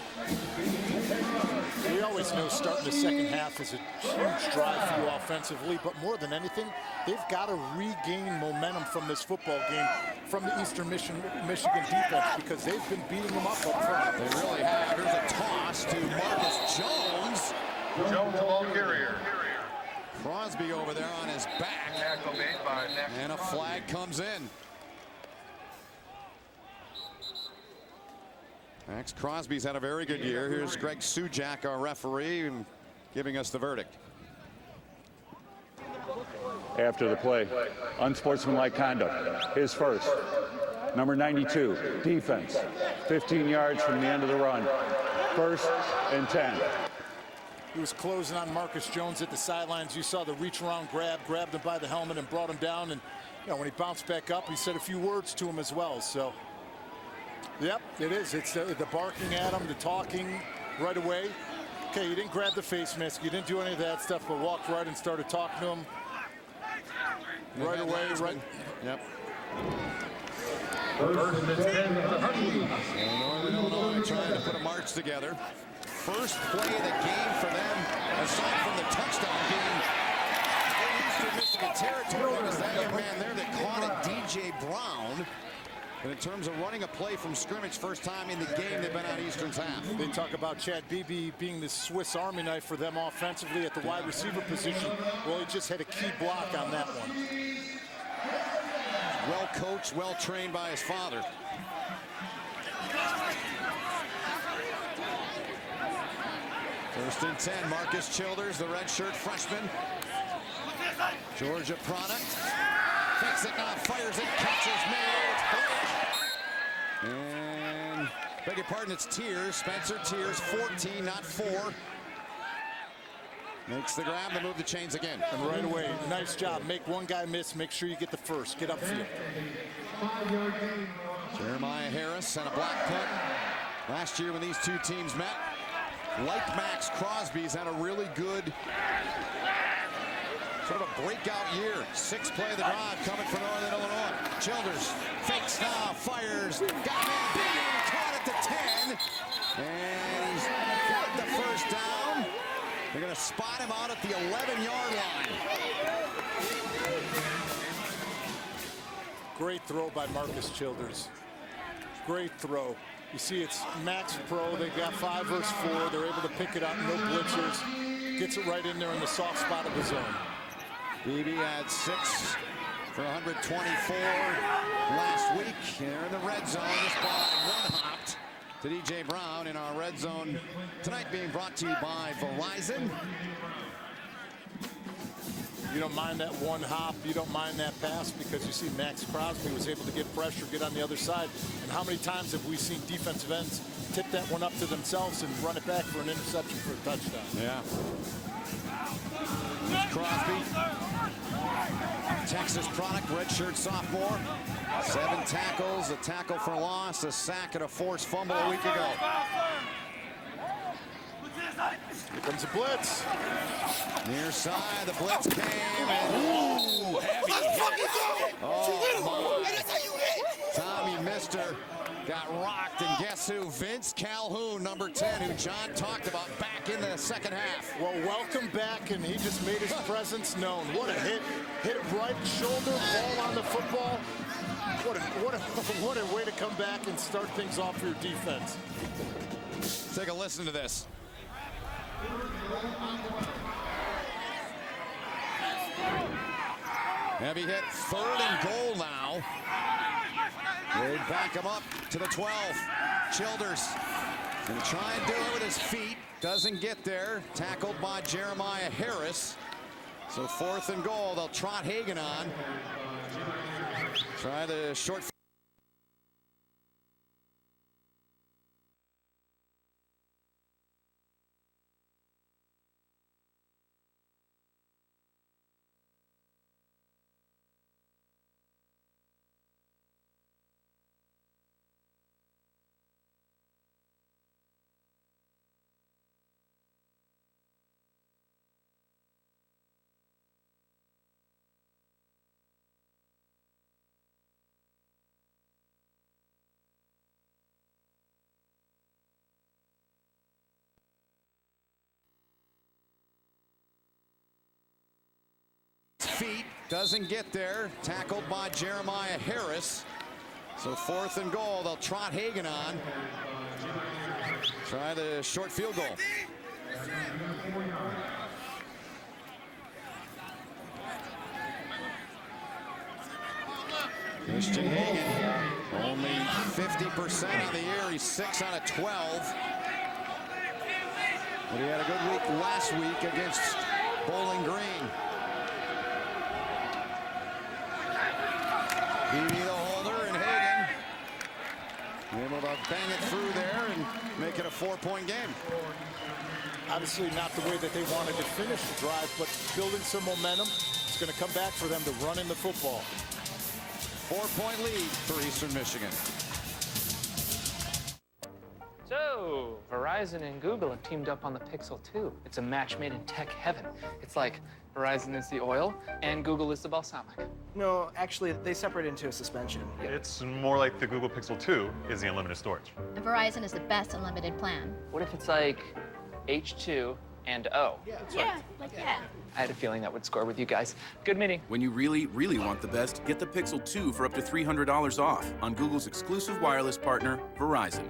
Speaker 12: We always know starting the second half is a huge drive for you offensively, but more than anything, they've got to regain momentum from this football game from the Eastern Michigan defense because they've been beating them up front.
Speaker 4: They really have. Here's a toss to Marcus Jones. Jones, the ball carrier. Crosby over there on his back. And a flag comes in. Max Crosby's had a very good year. Here's Greg Sujak, our referee, giving us the verdict.
Speaker 15: After the play, unsportsmanlike conduct, his first. Number 92, defense, 15 yards from the end of the run. 1st and 10.
Speaker 12: He was closing on Marcus Jones at the sidelines. You saw the reach around grabbed him by the helmet and brought him down. And when he bounced back up, he said a few words to him as well. So. Yep, it is. It's the barking at him, the talking right away. Okay, you didn't grab the face mask. You didn't do any of that stuff, but walked right and started talking to him right away. Right.
Speaker 4: Yep.
Speaker 15: First and 10, the Huskies.
Speaker 4: Northern Illinois trying to put a march together. First play of the game for them, aside from the touchdown being in Eastern Michigan territory. It was that young man there that caught it, DJ Brown. But in terms of running a play from scrimmage, first time in the game they've been on Eastern's half.
Speaker 12: They talk about Chad Beebe being the Swiss Army knife for them offensively at the wide receiver position. Well, he just had a key block on that one.
Speaker 4: Well coached, well trained by his father. First and 10, Marcus Childers, the redshirt freshman. Georgia product. Fakes it now, fires it, catches made. And beg your pardon, it's Tears. Spencer Tears, 14, not 4. Makes the grab to move the chains again.
Speaker 12: And right away, nice job. Make one guy miss, make sure you get the first. Get upfield.
Speaker 4: Jeremiah Harris and a block punt. Last year when these two teams met, like Max Crosby's had a really good sort of a breakout year. 6th play of the drive coming from Northern Illinois. Childers fakes now, fires, got man beating, caught at the 10, and he's got the first down. They're going to spot him out at the 11-yard line.
Speaker 12: Great throw by Marcus Childers. Great throw. You see it's Max Pro. They've got 5 versus 4. They're able to pick it up, no blitzers. Gets it right in there in the soft spot of the zone.
Speaker 4: Beebe had 6 for 124 last week. They're in the red zone. This ball one-hopped to DJ Brown in our red zone tonight, being brought to you by Verizon.
Speaker 12: You don't mind that one hop, you don't mind that pass, because you see Max Crosby was able to get pressure, get on the other side. And how many times have we seen defensive ends tip that one up to themselves and run it back for an interception for a touchdown?
Speaker 4: Yeah. Here's Crosby. Texas product, redshirt sophomore. 7 tackles, a tackle for loss, a sack, and a forced fumble a week ago.
Speaker 12: Here comes a blitz.
Speaker 4: Near side, the blitz came, and ooh, heavy hit. Oh, my. Tommy Mister got rocked, and guess who? Vince Calhoun, number 10, who John talked about back in the second half.
Speaker 12: Well, welcome back, and he just made his presence known. What a hit. Hit it right shoulder, ball on the football. What a way to come back and start things off for your defense.
Speaker 4: Take a listen to this. Heavy hit, 3rd and goal now. They back him up to the 12. Childers gonna try and do it with his feet. Doesn't get there. Tackled by Jeremiah Harris. So 4th and goal. They'll trot Hagan on. Try the short. Feet, doesn't get there. Tackled by Jeremiah Harris. So 4th and goal. They'll trot Hagan on. Try the short field goal. Christian Hagan, only 50% on the year. He's 6 out of 12. But he had a good week last week against Bowling Green. Beebe the holder, and Hagan able to bang it through there and make it a 4-point game.
Speaker 12: Obviously not the way that they wanted to finish the drive, but building some momentum. It's going to come back for them to run in the football.
Speaker 4: 4-point lead for Eastern Michigan.
Speaker 2: 2, Whoa! Verizon and Google have teamed up on the Pixel 2. It's a match made in tech heaven. It's like Verizon is the oil and Google is the balsamic.
Speaker 5: No, actually, they separate into a suspension.
Speaker 6: It's more like the Google Pixel 2 is the unlimited storage.
Speaker 7: And Verizon is the best unlimited plan.
Speaker 2: What if it's like H2 and O?
Speaker 5: Yeah, that's
Speaker 7: Yeah, like that.
Speaker 2: I had a feeling that would score with you guys. Good meeting.
Speaker 8: When you really, really want the best, get the Pixel 2 for up to $300 off on Google's exclusive wireless partner, Verizon.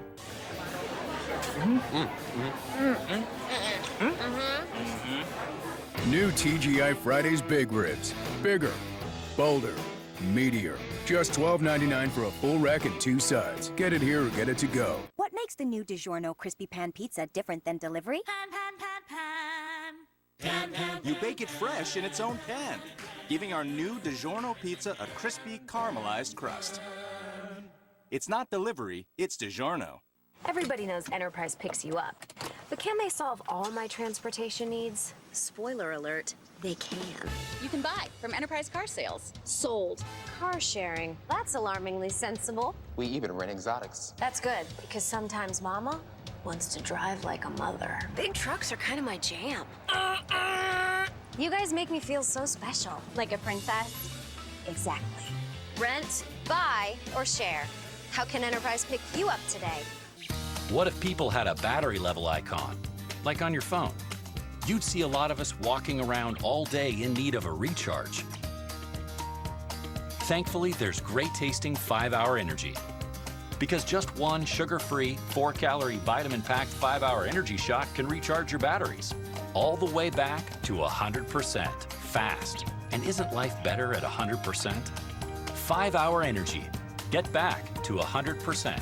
Speaker 18: New TGI Fridays Big Ribs. Bigger, bolder, meatier. Just $12.99 for a full rack and 2 sides. Get it here or get it to go.
Speaker 32: What makes the new DiGiorno Crispy Pan Pizza different than delivery?
Speaker 33: You bake it fresh in its own pan, giving our new DiGiorno pizza a crispy, caramelized crust. It's not delivery, it's DiGiorno.
Speaker 19: Everybody knows Enterprise picks you up. But can they solve all my transportation needs? Spoiler alert, they can.
Speaker 22: You can buy from Enterprise Car Sales.
Speaker 19: Sold. Car sharing. That's alarmingly sensible.
Speaker 20: We even rent exotics.
Speaker 19: That's good, because sometimes Mama wants to drive like a mother. Big trucks are kind of my jam. You guys make me feel so special.
Speaker 22: Like a princess.
Speaker 19: Exactly. Rent, buy, or share. How can Enterprise pick you up today?
Speaker 21: What if people had a battery level icon, like on your phone? You'd see a lot of us walking around all day in need of a recharge. Thankfully, there's great tasting 5-Hour Energy. Because just one sugar-free, 4-calorie, vitamin-packed 5-hour energy shot can recharge your batteries. All the way back to 100%. Fast. And isn't life better at 100%? 5-Hour Energy. Get back to 100%.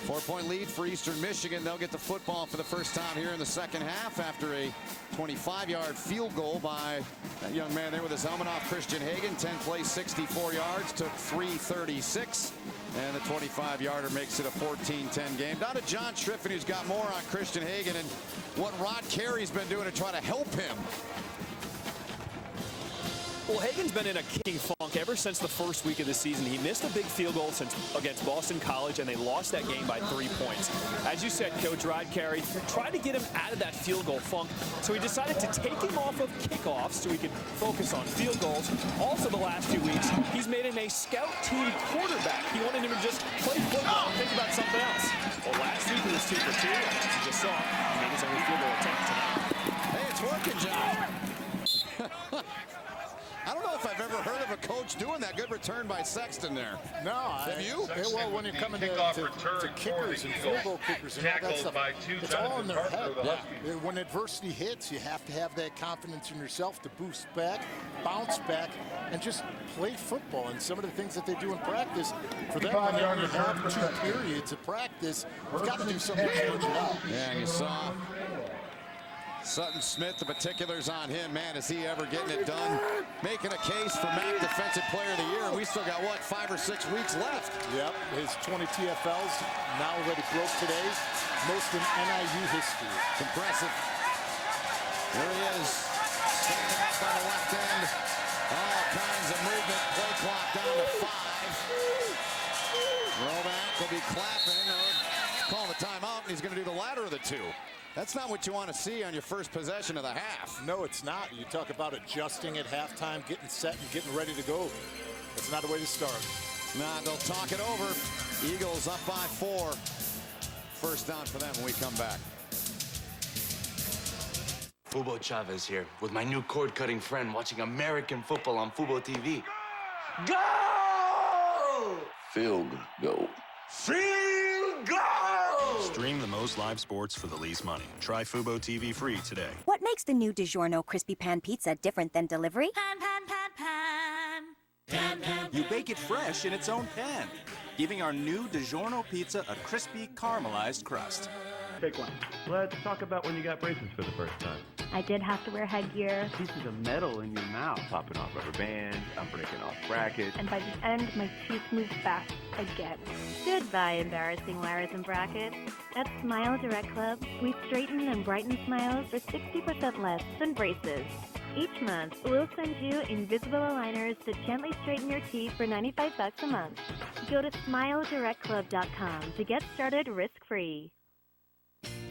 Speaker 4: 4-point lead for Eastern Michigan. They'll get the football for the first time here in the second half after a 25-yard field goal by that young man there with his helmet off, Christian Hagan. 10 plays, 64 yards, took 3:36. And the 25-yarder makes it a 14-10 game. Down to John Triffin, who's got more on Christian Hagan and what Rod Carey's been doing to try to help him.
Speaker 14: Well, Hagan's been in a kicking funk ever since the first week of the season. He missed a big field goal against Boston College, and they lost that game by 3 points. As you said, Coach Rod Carey tried to get him out of that field goal funk, so he decided to take him off of kickoffs so he could focus on field goals. Also, the last few weeks, he's made him a scout team quarterback. He wanted him to just play football and think about something else. Well, last week he was 2 for 2, as you just saw. He made his only field goal attempt tonight.
Speaker 4: Hey, it's working, John. I don't know if I've ever heard of a coach doing that. Good return by Sexton there.
Speaker 12: No,
Speaker 4: have you?
Speaker 12: Well, when you're coming to kickers and field goal kickers and all that stuff, it's all in their head. Yeah. When adversity hits, you have to have that confidence in yourself to boost back, bounce back, and just play football. And some of the things that they do in practice, for them, when you have 2 periods of practice, you've got to do something to change it up.
Speaker 4: Yeah, and you saw Sutton Smith, the particulars on him. Man, is he ever getting it done? Making a case for MAC Defensive Player of the Year. We still got, what, 5 or 6 weeks left?
Speaker 12: Yep, his 20 TFLs now already broke today. Most in NIU history.
Speaker 4: It's impressive. There he is, standing up on the left end. All kinds of movement. Play clock down to 5. Roback will be clapping. Call the timeout, and he's going to do the latter of the 2. That's not what you want to see on your first possession of the half.
Speaker 12: No, it's not. You talk about adjusting at halftime, getting set and getting ready to go. That's not a way to start.
Speaker 4: Nah, they'll talk it over. Eagles up by 4. First down for them when we come back.
Speaker 24: Fubo Chavez here with my new cord-cutting friend watching American football on Fubo TV.
Speaker 34: Go!
Speaker 24: Field goal.
Speaker 34: Field goal!
Speaker 28: Stream the most live sports for the least money. Try Fubo TV free today.
Speaker 32: What makes the new DiGiorno Crispy Pan Pizza different than delivery?
Speaker 33: You bake it fresh in its own pan, giving our new DiGiorno pizza a crispy, caramelized crust.
Speaker 25: Take one. Let's talk about when you got braces for the first time.
Speaker 22: I did have to wear headgear.
Speaker 25: Pieces of metal in your mouth, popping off rubber bands, I'm breaking off brackets.
Speaker 22: And by the end, my teeth moved back again. Goodbye, embarrassing wires and brackets. At Smile Direct Club, we straighten and brighten smiles for 60% less than braces. Each month, we'll send you invisible aligners to gently straighten your teeth for $95 a month. Go to SmileDirectClub.com to get started risk-free.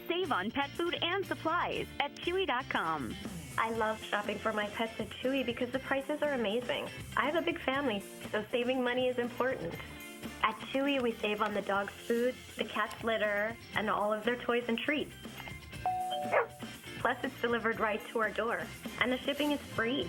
Speaker 22: Save on pet food and supplies at Chewy.com.
Speaker 1: I love shopping for my pets at Chewy because the prices are amazing. I have a big family, so saving money is important. At Chewy, we save on the dog's food, the cat's litter, and all of their toys and treats. Plus, it's delivered right to our door, and the shipping is free.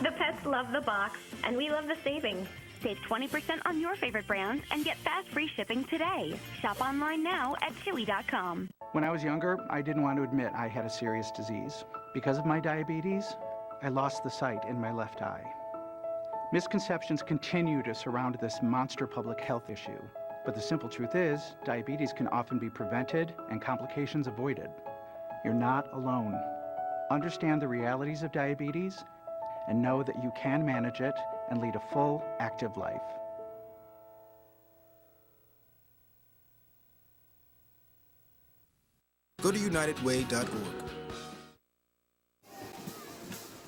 Speaker 1: The pets love the box, and we love the savings.
Speaker 22: Save 20% on your favorite brands and get fast free shipping today. Shop online now at Chewy.com.
Speaker 9: When I was younger, I didn't want to admit I had a serious disease. Because of my diabetes, I lost the sight in my left eye. Misconceptions continue to surround this monster public health issue. But the simple truth is, diabetes can often be prevented and complications avoided. You're not alone. Understand the realities of diabetes and know that you can manage it and lead a full, active life.
Speaker 18: Go to unitedway.org.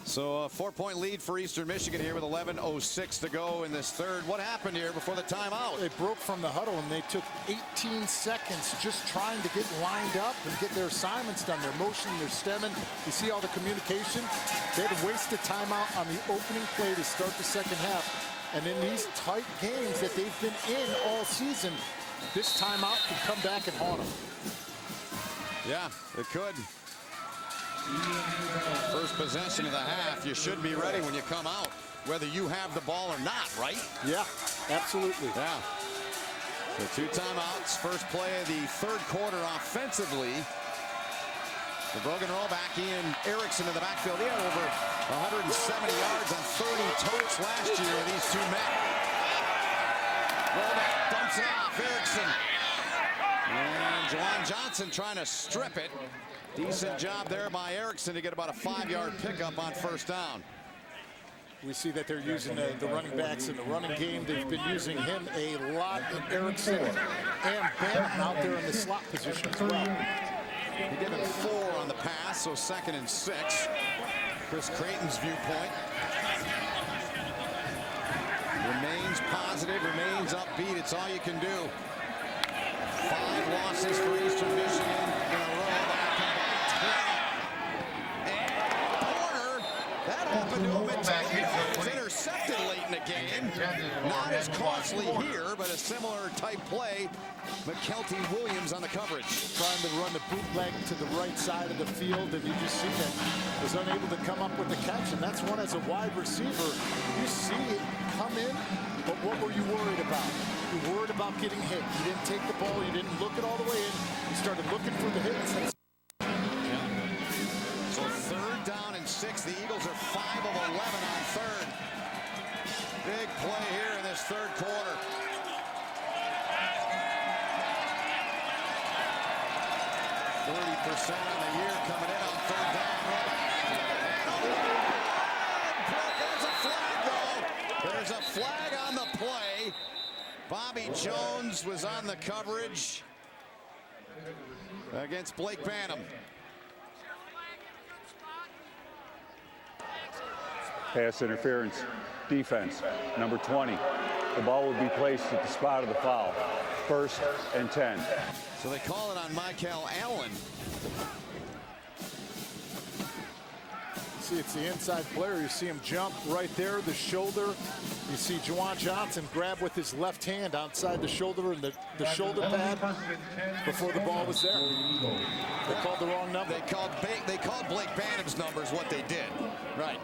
Speaker 4: So a 4-point lead for Eastern Michigan here with 11:06 to go in this third. What happened here before the timeout?
Speaker 12: They broke from the huddle and they took 18 seconds just trying to get lined up and get their assignments done. Their motion, their stemming. You see all the communication. They had wasted timeout on the opening play to start the second half. And in these tight games that they've been in all season, this timeout can come back and haunt them.
Speaker 4: Yeah, it could. First possession of the half, you should be ready when you come out, whether you have the ball or not, right?
Speaker 12: Yeah, absolutely.
Speaker 4: Yeah. So 2 timeouts, first play of the third quarter offensively. The broken rollback, Ian Erickson in the backfield. He had over 170 yards on 30 totes last year with these two men. Rollback, dumps it off, Erickson. And Juwan Johnson trying to strip it. Decent job there by Erickson to get about a 5-yard pickup on first down.
Speaker 12: We see that they're using the running backs in the running game. They've been using him a lot in Erickson and Bannon out there in the slot position as well.
Speaker 4: He gave him 4 on the pass, so 2nd and 6. Chris Creighton's viewpoint. Remains positive, remains upbeat. It's all you can do. 5 losses for Eastern Michigan in a row. Open to him at 10. It's intercepted late in the game. Not as costly here, but a similar type play. McKelty Williams on the coverage.
Speaker 12: Trying to run the bootleg to the right side of the field, and you just see that was unable to come up with the catch, and that's one as a wide receiver. You see it come in, but what were you worried about? You were worried about getting hit. You didn't take the ball. You didn't look it all the way in. You started looking for the hits.
Speaker 4: So 3rd down and 6. The Eagles are 5 of 11 on 3rd. Big play here in this 3rd quarter. % on the year coming in on 3rd down. There's a flag, though. There's a flag on the play. Bobby Jones was on the coverage against Blake Banham.
Speaker 15: Pass interference, defense, number 20. The ball will be placed at the spot of the foul. 1st and 10.
Speaker 4: So they call it on Michael Allen.
Speaker 12: See, it's the inside player. You see him jump right there, the shoulder. You see Juwan Johnson grab with his left hand outside the shoulder and the shoulder pad before the ball was there. They called the wrong number.
Speaker 4: They called Blake Banham's number is what they did. Right.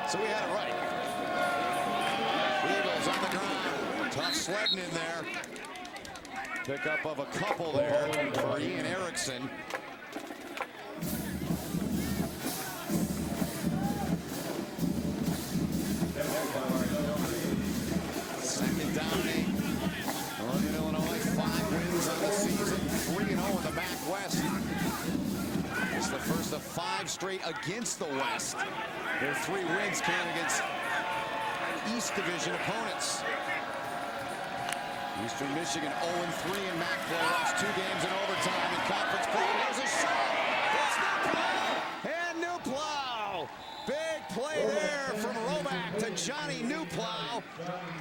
Speaker 4: So we had it right. Eagles on the ground. Tough sledding in there. Pickup of a couple there for Ian Erickson. Second down 8. Northern Illinois, 5 wins on the season, 3-0 in the MAC West. It's the first of 5 straight against the West. Their 3 wins came against East Division opponents. Eastern Michigan 0-3 in MAC play, lost 2 games in overtime in conference play. There's a shot. It's Nuplow. And Nuplow there from Roback to Johnny Newplow.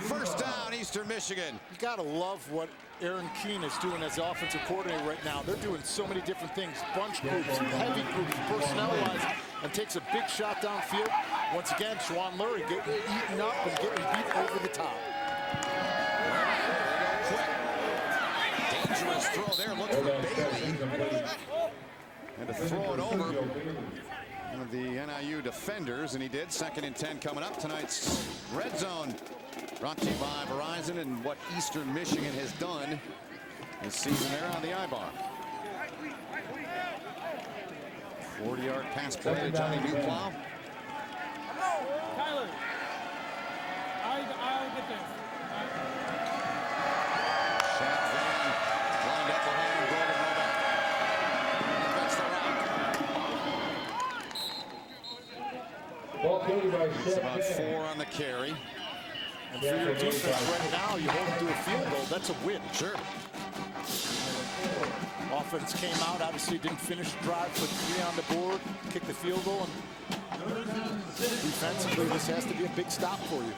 Speaker 4: First down, Eastern Michigan.
Speaker 12: You got to love what Aaron Keene is doing as the offensive coordinator right now. They're doing so many different things. Bunch groups, heavy groups, personnel-wise, and takes a big shot downfield. Once again, Shawan Lurie getting eaten up and getting beat over the top.
Speaker 4: Dangerous throw there. Looks for Bailey. And to throw it over one of the NIU defenders, and he did. 2nd and 10 coming up. Tonight's Red Zone brought to you by Verizon and what Eastern Michigan has done this season there on the I-bar. 40-yard pass play to Johnny Newplow.
Speaker 3: Tyler, I'll get this.
Speaker 4: Shaq Van lined up behind Gordon Roback. That's the rock. It's about 4 on the carry.
Speaker 12: And for your defense right now, you hold them to a field goal. That's a win.
Speaker 4: Sure.
Speaker 12: Offense came out, obviously didn't finish the drive, put 3 on the board, kicked the field goal, and defensively, this has to be a big stop for you.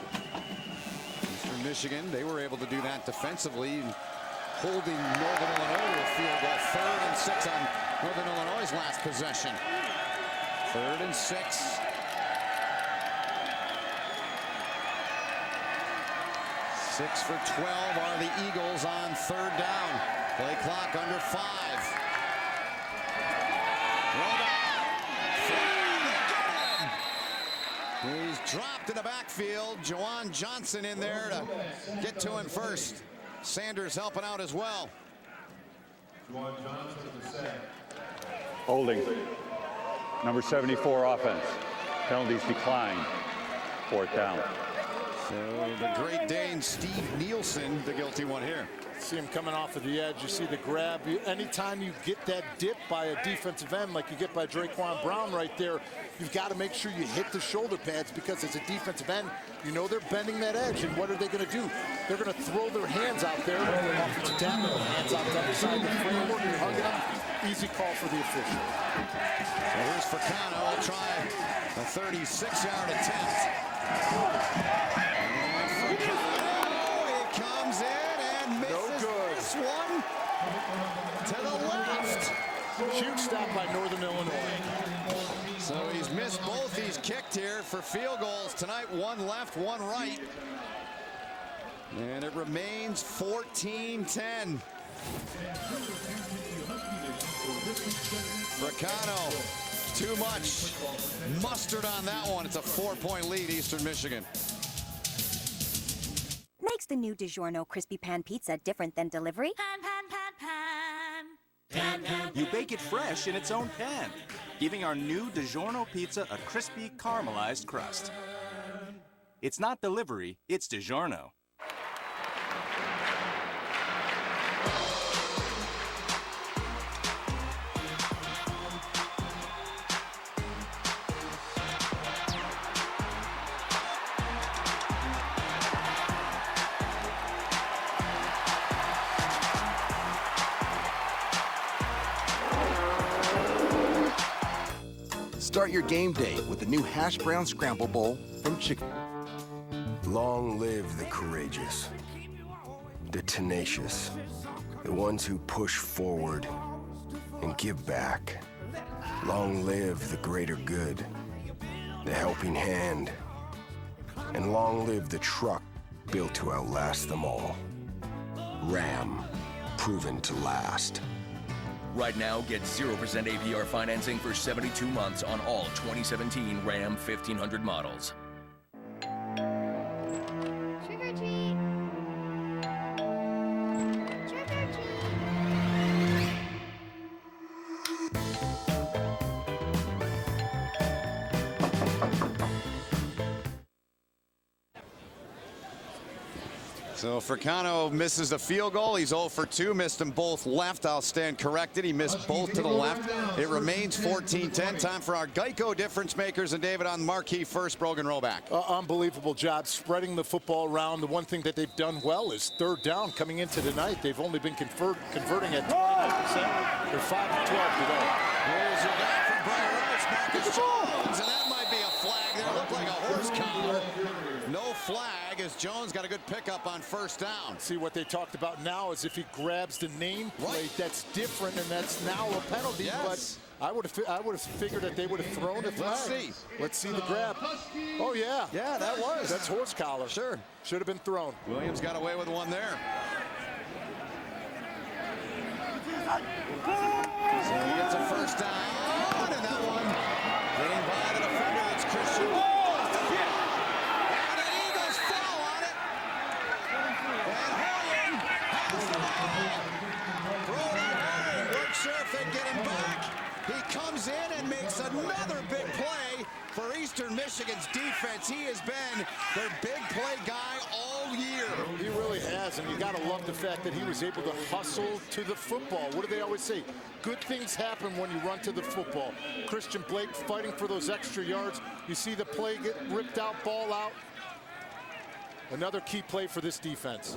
Speaker 4: Eastern Michigan, they were able to do that defensively, holding Northern Illinois to a field goal. 3rd and 6 on Northern Illinois' last possession. 3rd and 6. Six for 12 are the Eagles on 3rd down. Play clock under 5. He's dropped in the backfield. Jawan Johnson in there to get to him first. Sanders helping out as well.
Speaker 15: Holding. Number 74 offense. Penalties declined. 4th down.
Speaker 4: So the Great Dane Steve Nielsen, the guilty one here.
Speaker 12: See him coming off of the edge. You see the grab. Anytime you get that dip by a defensive end like you get by Draquan Brown right there, you've got to make sure you hit the shoulder pads, because as a defensive end, you know they're bending that edge. And what are they going to do? They're going to throw their hands out there. Offensive tackle, hands out the other side of the framework, and hugging them. Easy call for the official.
Speaker 4: So here's Fricano. He'll try a 36-yard attempt. And Fricano, he comes in and misses this one to the left.
Speaker 12: Huge stop by Northern Illinois.
Speaker 4: So he's missed both. He's kicked here for field goals tonight. 1 left, 1 right. And it remains 14-10. Fricano, too much mustard on that one. It's a 4-point lead, Eastern Michigan.
Speaker 32: Makes the new DiGiorno Crispy Pan Pizza different than delivery?
Speaker 33: You bake it fresh in its own pan, giving our new DiGiorno pizza a crispy, caramelized crust. It's not delivery, it's DiGiorno.
Speaker 6: Start your game day with the new Hash Brown Scramble Bowl from Chicken.
Speaker 10: Long live the courageous, the tenacious, the ones who push forward and give back. Long live the greater good, the helping hand, and long live the truck built to outlast them all. Ram, proven to last.
Speaker 11: Right now, get 0% APR financing for 72 months on all 2017 Ram 1500 models.
Speaker 32: Trick or treat! Trick or treat!
Speaker 4: So Fricano misses the field goal. He's 0 for 2, missed them both left. I'll stand corrected. He missed both to the left. It remains 14-10. Time for our Geico difference makers. And David, on marquee first, Brogan Roback.
Speaker 12: Unbelievable job spreading the football around. The one thing that they've done well is 3rd down coming into tonight. They've only been converting at 29%. They're 5 of 12 today.
Speaker 4: Here's your guy from Briar Oaks, Marcus Jones. And that might be a flag there. Looked like a horse collar. No flag as Jones got a good pickup on first down.
Speaker 12: See, what they talked about now is if he grabs the nameplate, that's different, and that's now a penalty.
Speaker 4: Yes.
Speaker 12: But I would have figured that they would have thrown it. Let's see the grab. Oh, yeah.
Speaker 4: Yeah, that was.
Speaker 12: That's horse collar.
Speaker 4: Sure.
Speaker 12: Should have been thrown.
Speaker 4: Williams got away with one there. So he gets a first down, and that one getting by the defender. It's Christian. And the Eagles fall on it. And Hoyen has the ball. Throw it away. Weren't sure if they'd get him back. He comes in and makes another big play for Eastern Michigan's defense. He has been their big play guy all year.
Speaker 12: He really has, and you got to love the fact that he was able to hustle to the football. What do they always say? Good things happen when you run to the football. Christian Blake fighting for those extra yards. You see the play get ripped out, ball out. Another key play for this defense.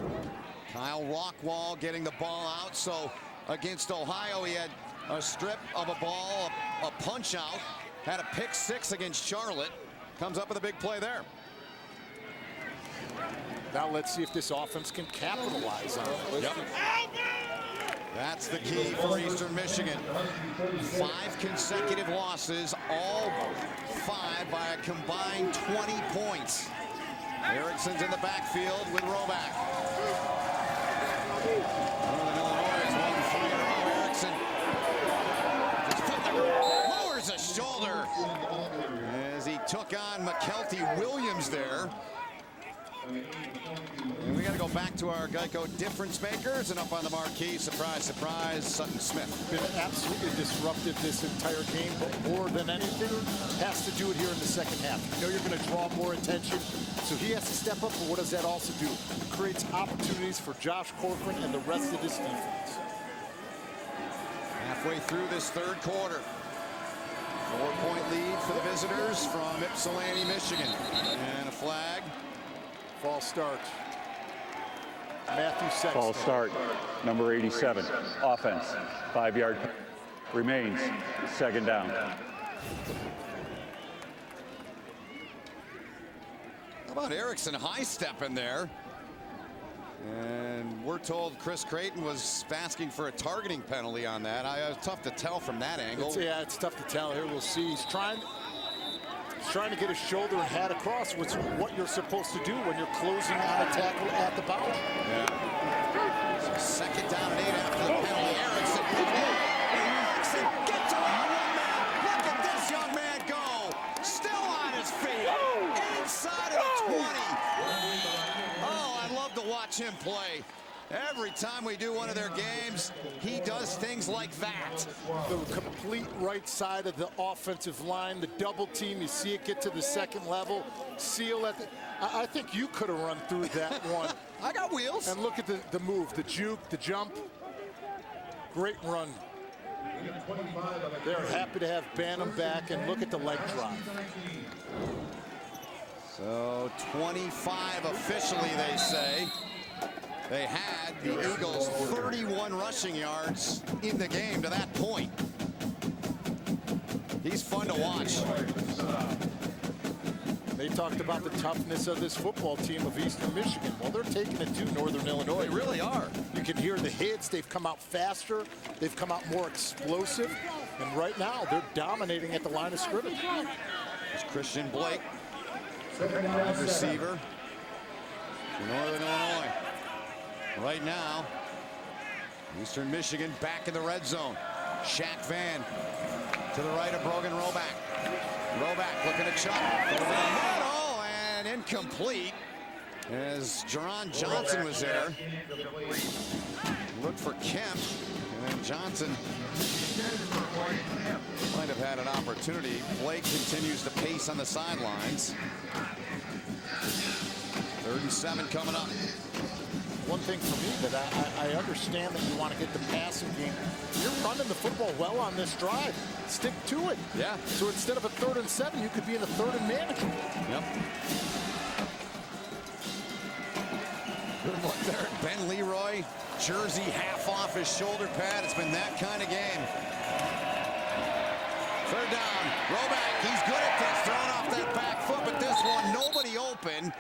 Speaker 4: Kyle Rockwall getting the ball out. So against Ohio, he had a strip of a ball, a punch out, had a pick six against Charlotte. Comes up with a big play there.
Speaker 12: Now let's see if this offense can capitalize on it.
Speaker 4: Yep. That's the key for Eastern Michigan. 5 consecutive losses, all 5 by a combined 20 points. Erickson's in the backfield with Roback. Northern Illinois is one fire. Erickson just lowers a shoulder as he took on McKelty Williams there. And we got to go back to our Geico difference makers, and up on the marquee, surprise, surprise, Sutton Smith.
Speaker 12: Been absolutely disruptive this entire game, but more than anything, has to do it here in the second half. You know you're going to draw more attention, so he has to step up, but what does that also do? It creates opportunities for Josh Corcoran and the rest of this defense.
Speaker 4: Halfway through this third quarter. 4-point lead for the visitors from Ypsilanti, Michigan. And a flag.
Speaker 12: False start. Matthew Sexton.
Speaker 15: False start, number 87. Offense, 5-yard. Remains, second down.
Speaker 4: How about Erickson high step in there? And we're told Chris Creighton was asking for a targeting penalty on that. It's tough to tell from that angle.
Speaker 12: It's tough to tell. Here we'll see. He's trying to get his shoulder and hat across, which is what you're supposed to do when you're closing on a tackle at the boundary.
Speaker 4: Yeah. So second down and 8 after the penalty. Erickson gets around one man. Look at this young man go. Still on his feet. Inside of the 20. Oh, I love to watch him play. Every time we do one of their games, he does things like that.
Speaker 12: The complete right side of the offensive line, the double team, you see it get to the second level, seal at the... I think you could have run through that one.
Speaker 4: I got wheels.
Speaker 12: And look at the move, the juke, the jump. Great run. They're happy to have Bantam back, and look at the leg drop.
Speaker 4: So 25 officially, they say. They had the Eagles 31 rushing yards in the game to that point. He's fun to watch.
Speaker 12: They talked about the toughness of this football team of Eastern Michigan. Well, they're taking it to Northern Illinois.
Speaker 4: They really are.
Speaker 12: You can hear the hits. They've come out faster. They've come out more explosive. And right now, they're dominating at the line of scrimmage.
Speaker 4: There's Christian Blake, wide receiver for Northern Illinois. Right now, Eastern Michigan back in the red zone. Shaq Van to the right of Brogan Roback. Roback looking at Chuck. Oh, and incomplete as Jerron Johnson was there. Looked for Kemp, and Johnson might have had an opportunity. Blake continues to pace on the sidelines. 3rd and 7 coming up.
Speaker 12: One thing for me that I understand that you want to get the passing game. You're running the football well on this drive. Stick to it.
Speaker 4: Yeah.
Speaker 12: So instead of a 3rd and 7, you could be in a 3rd and manageable.
Speaker 4: Yep. Good look there. Ben Leroy, jersey half off his shoulder pad. It's been that kind of game. 3rd down. Roback, he's good at this. Throwing off off that back foot, but this one, nobody open,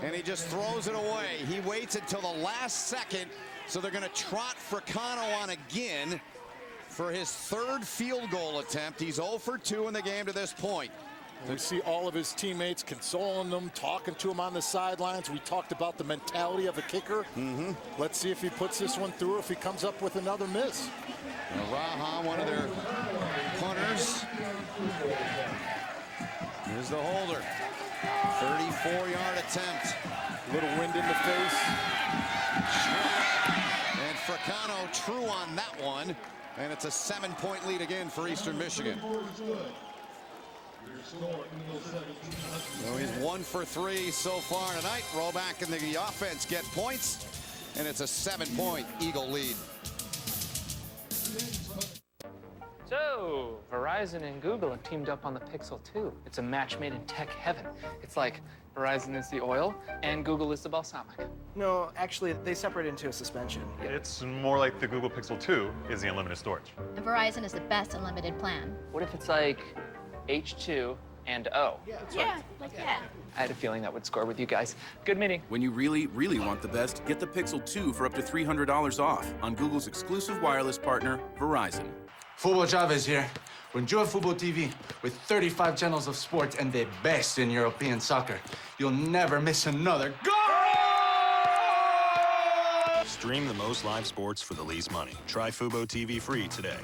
Speaker 4: and he just throws it away. He waits until the last second, so they're going to trot Fricano on again for his third field goal attempt. He's 0 for 2 in the game to this point.
Speaker 12: We see all of his teammates consoling them, talking to him on the sidelines. We talked about the mentality of a kicker. Let's see if he puts this one through, if he comes up with another miss.
Speaker 4: Raha, one of their punters. Here's the holder. 34-yard attempt.
Speaker 12: Little wind in the face.
Speaker 4: And Fricano true on that one. And it's a 7-point lead again for Eastern Michigan. So he's 1 for 3 so far tonight. Roll back and the offense get points. And it's a 7-point Eagle lead.
Speaker 2: So, Verizon and Google have teamed up on the Pixel 2. It's a match made in tech heaven. It's like Verizon is the oil and Google is the balsamic.
Speaker 3: No, actually, they separate into a suspension.
Speaker 5: It's more like the Google Pixel 2 is the unlimited storage.
Speaker 7: And Verizon is the best unlimited plan.
Speaker 2: What if it's like H2 and O?
Speaker 7: Yeah, like that.
Speaker 2: I had a feeling that would score with you guys. Good meeting.
Speaker 8: When you really, really want the best, get the Pixel 2 for up to $300 off on Google's exclusive wireless partner, Verizon.
Speaker 24: Football Chavez here. With Enjoy Football TV, with 35 channels of sports and the best in European soccer, you'll never miss another goal!
Speaker 28: Stream the most live sports for the least money. Try Fubo TV free today.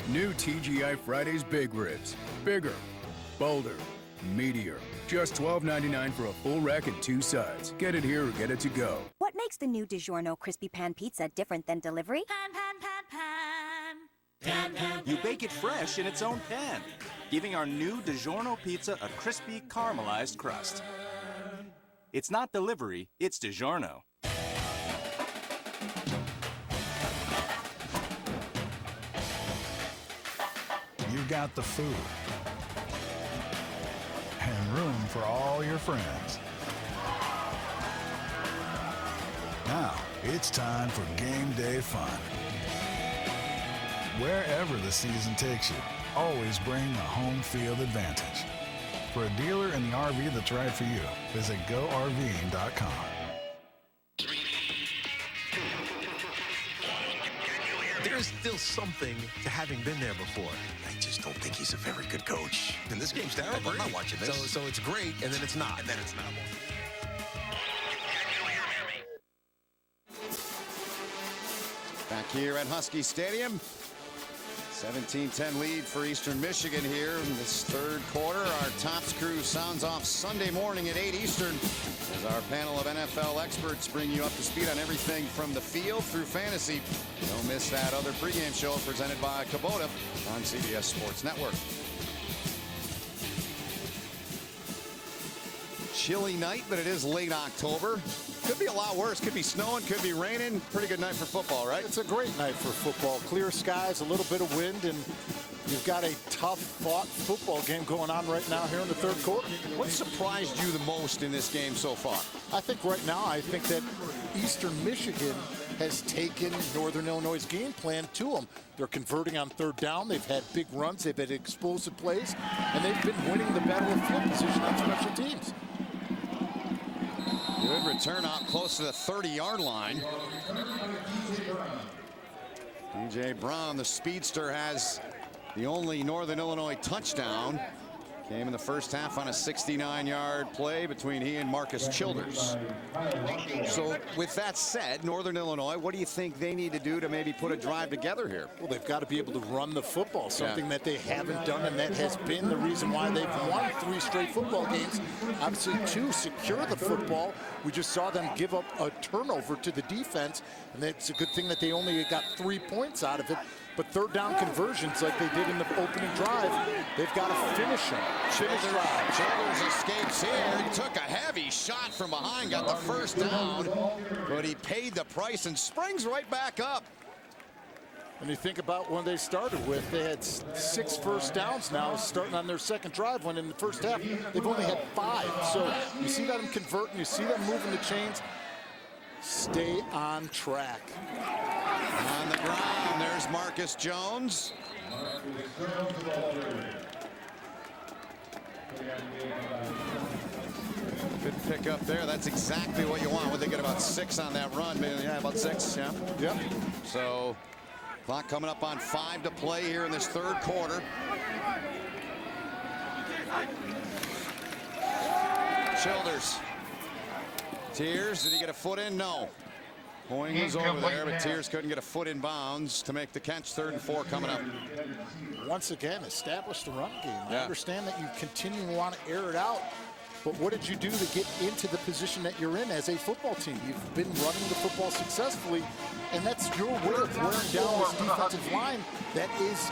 Speaker 18: New TGI Fridays Big Ribs. Bigger, bolder, meatier. Just $12.99 for a full rack and 2 sides. Get it here or get it to go.
Speaker 32: What makes the new DiGiorno Crispy Pan Pizza different than delivery?
Speaker 33: You bake it fresh in its own pan, giving our new DiGiorno pizza a crispy, caramelized crust. It's not delivery, it's DiGiorno.
Speaker 13: You got the food and room for all your friends. Now, it's time for game day fun. Wherever the season takes you, always bring a home field advantage. For a dealer in the RV that's right for you, visit GoRVing.com.
Speaker 16: There's still something to having been there before. I just don't think he's a very good coach. And this game's terrible. I'm not watching this. So it's great, and then it's not. And then it's not.
Speaker 4: Back here at Husky Stadium. 17-10 lead for Eastern Michigan here in this third quarter. Our Tops crew sounds off Sunday morning at 8 Eastern as our panel of NFL experts bring you up to speed on everything from the field through fantasy. Don't miss that other pregame show presented by Kubota on CBS Sports Network. Chilly night, but it is late October. Could be a lot worse. Could be snowing, could be raining. Pretty good night for football, right?
Speaker 12: It's a great night for football. Clear skies, a little bit of wind, and you've got a tough-fought football game going on right now here in the third quarter.
Speaker 4: What surprised you the most in this game so far?
Speaker 12: I think right now, I think that Eastern Michigan has taken Northern Illinois' game plan to them. They're converting on third down. They've had big runs. They've had explosive plays, and they've been winning the battle of field position on special teams.
Speaker 4: Good return out close to the 30-yard line. DJ Brown, the speedster, has the only Northern Illinois touchdown. Came in the first half on a 69-yard play between he and Marcus Childers. So with that said, Northern Illinois, what do you think they need to do to maybe put a drive together here?
Speaker 12: Well, they've got to be able to run the football, something that they haven't done, and that has been the reason why they've won 3 straight football games. Obviously, 2, secure the football. We just saw them give up a turnover to the defense, and it's a good thing that they only got 3 points out of it. But third down conversions like they did in the opening drive, they've got to finish them.
Speaker 4: Childers escapes here. He took a heavy shot from behind, got the first down, but he paid the price and springs right back up.
Speaker 12: When you think about when they started with, they had 6 first downs now, starting on their second drive, when in the first half, they've only had 5. So you see them converting, you see them moving the chains. Stay on track.
Speaker 4: On the ground, there's Marcus Jones. Good pick up there. That's exactly what you want. Would they get about 6 on that run? Yeah, about 6. Yeah.
Speaker 12: Yep.
Speaker 4: So clock coming up on 5 to play here in this third quarter. Childers. Tears, did he get a foot in? No. Hoying was over there, but Tears couldn't get a foot in bounds to make the catch. 3rd and 4 coming up.
Speaker 12: Once again, establish the run game. I
Speaker 4: Yeah.
Speaker 12: understand that you continue to want to air it out, but what did you do to get into the position that you're in as a football team? You've been running the football successfully, and that's your way of wearing down this defensive line that is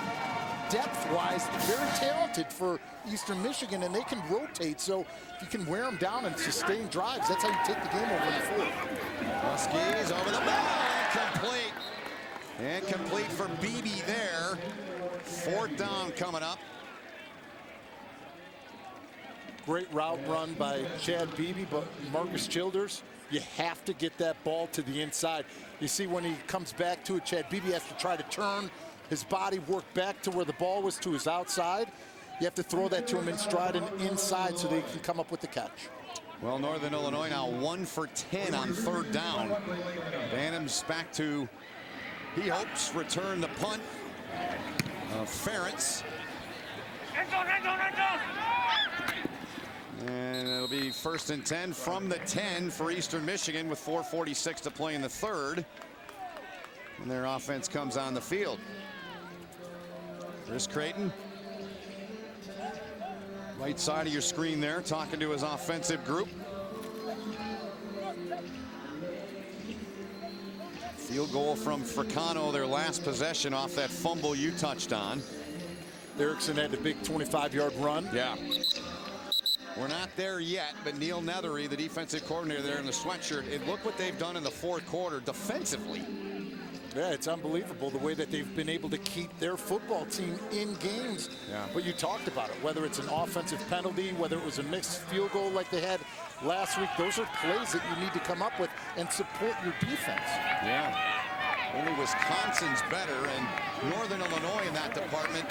Speaker 12: depth-wise very talented for Eastern Michigan, and they can rotate. So if you can wear them down and sustain drives, that's how you take the game over the field.
Speaker 4: Huskies over the middle, incomplete. Incomplete for Beebe there. 4th down coming up.
Speaker 12: Great route run by Chad Beebe, but Marcus Childers, you have to get that ball to the inside. You see when he comes back to it, Chad Beebe has to try to turn his body, work back to where the ball was to his outside. You have to throw that to him in stride and inside so they can come up with the catch.
Speaker 4: Well, Northern Illinois now 1 for 10 on 3rd down. Bannum's back to, he hopes, return the punt. Ferentz. And it'll be 1st and 10 from the 10 for Eastern Michigan with 4:46 to play in the 3rd. And their offense comes on the field. Chris Creighton. Right side of your screen there, talking to his offensive group. Field goal from Fricano, their last possession off that fumble you touched on.
Speaker 12: Erickson had the big 25-yard run.
Speaker 4: Yeah. We're not there yet, but Neil Nethery, the defensive coordinator there in the sweatshirt, and look what they've done in the 4th quarter defensively.
Speaker 12: Yeah, it's unbelievable the way that they've been able to keep their football team in games.
Speaker 4: Yeah.
Speaker 12: But you talked about it, whether it's an offensive penalty, whether it was a mixed field goal like they had last week. Those are plays that you need to come up with and support your defense.
Speaker 4: Yeah. Only Wisconsin's better, and Northern Illinois in that department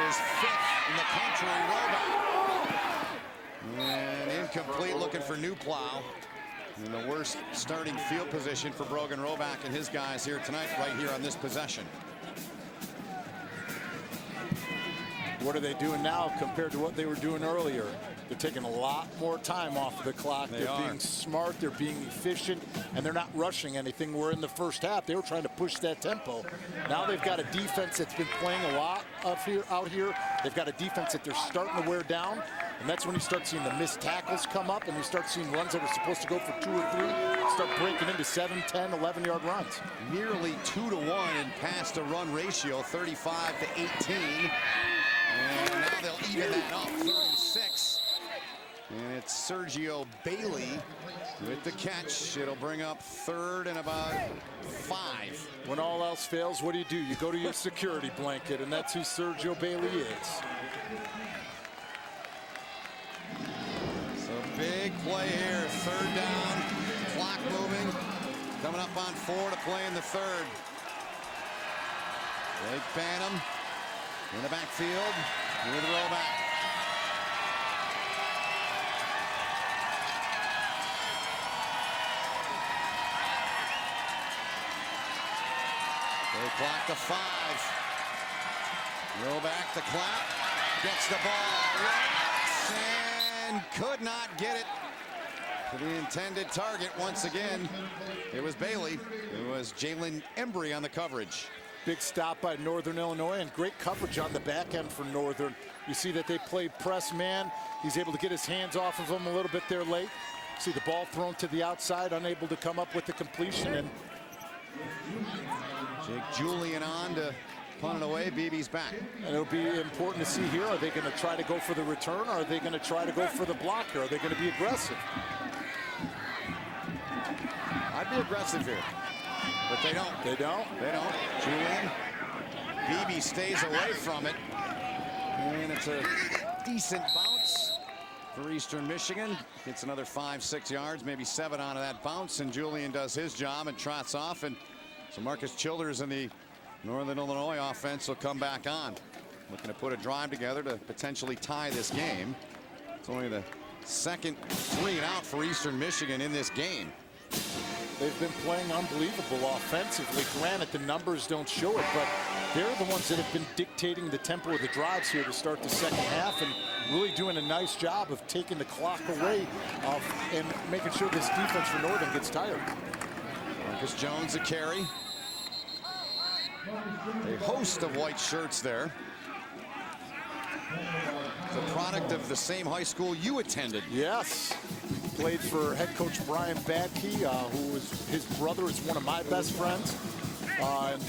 Speaker 4: is 5th in the country. Roback. And incomplete, looking for New Plow. In the worst starting field position for Brogan Roback and his guys here tonight, right here on this possession.
Speaker 12: What are they doing now compared to what they were doing earlier? They're taking a lot more time off of the clock. They're being smart, they're being efficient, and they're not rushing anything. Where in the first half, they were trying to push that tempo. Now they've got a defense that's been playing a lot out here. They've got a defense that they're starting to wear down, and that's when you start seeing the missed tackles come up, and you start seeing runs that are supposed to go for 2 or 3, start breaking into 7, 10, 11-yard runs.
Speaker 4: Nearly 2-to-1 in pass-to-run ratio, 35-18. And now they'll even that up, 36. And it's Sergio Bailey with the catch. It'll bring up 3rd and about 5.
Speaker 12: When all else fails, what do? You go to your security blanket, and that's who Sergio Bailey is.
Speaker 4: So big play here, 3rd down, clock moving, coming up on 4 to play in the 3rd. Blake Bannum in the backfield with Roback. They clock to 5. Roback the clap, gets the ball, and could not get it to the intended target. Once again, it was Bailey. It was Jalen Embry on the coverage.
Speaker 12: Big stop by Northern Illinois, and great coverage on the back end for Northern. You see that they played press man. He's able to get his hands off of him a little bit there late. See the ball thrown to the outside, unable to come up with the completion. And
Speaker 4: Jake Julian on to punt it away. Beebe's back.
Speaker 12: And it'll be important to see here. Are they going to try to go for the return, or are they going to try to go for the block here? Are they going to be aggressive?
Speaker 4: I'd be aggressive here. But they don't.
Speaker 12: They don't?
Speaker 4: They don't. Julian. Beebe stays away from it. And it's a decent bounce for Eastern Michigan. Gets another 5-6 yards, maybe 7 out of that bounce. And Julian does his job and trots off and So Marcus Childers and the Northern Illinois offense will come back on. Looking to put a drive together to potentially tie this game. It's only the second 3 and out for Eastern Michigan in this game.
Speaker 12: They've been playing unbelievable offensively. Granted, the numbers don't show it, but they're the ones that have been dictating the tempo of the drives here to start the second half and really doing a nice job of taking the clock away and making sure this defense for Northern gets tired.
Speaker 4: Marcus Jones a carry. A host of white shirts there. The product of the same high school you attended.
Speaker 12: Yes. Played for head coach Brian Badke, who was his brother is one of my best friends. And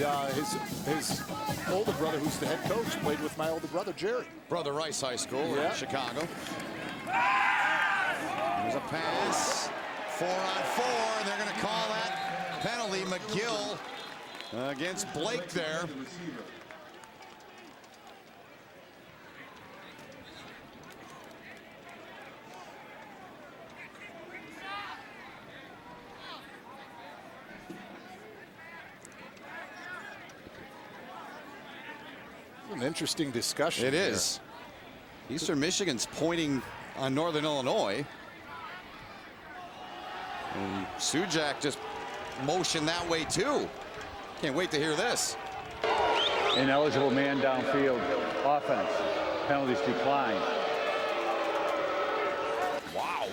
Speaker 12: his older brother, who's the head coach, played with my older brother, Jerry.
Speaker 4: Brother Rice High School in Chicago. There's a pass. 4 on 4, and they're going to call that penalty. McGill against Blake there.
Speaker 12: An interesting discussion.
Speaker 4: It is. Eastern Michigan's pointing on Northern Illinois. And Sujak just motioned that way too. Can't wait to hear this.
Speaker 15: Ineligible man downfield. Offense. Penalties decline.
Speaker 12: Wow.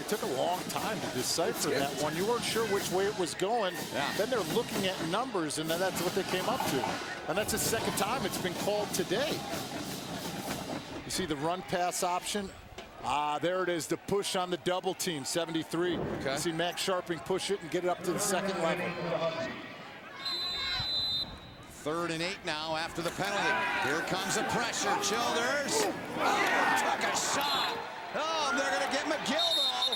Speaker 12: It took a long time to decipher that one. You weren't sure which way it was going. Then they're looking at numbers, and then that's what they came up to. And that's the second time it's been called today. You see the run pass option. There it is, the push on the double team, 73. You see Max Sharping push it and get it up to the second level.
Speaker 4: 3rd and 8 now after the penalty. Here comes the pressure. Childers. Took a shot. Oh, they're going to get McGill, though.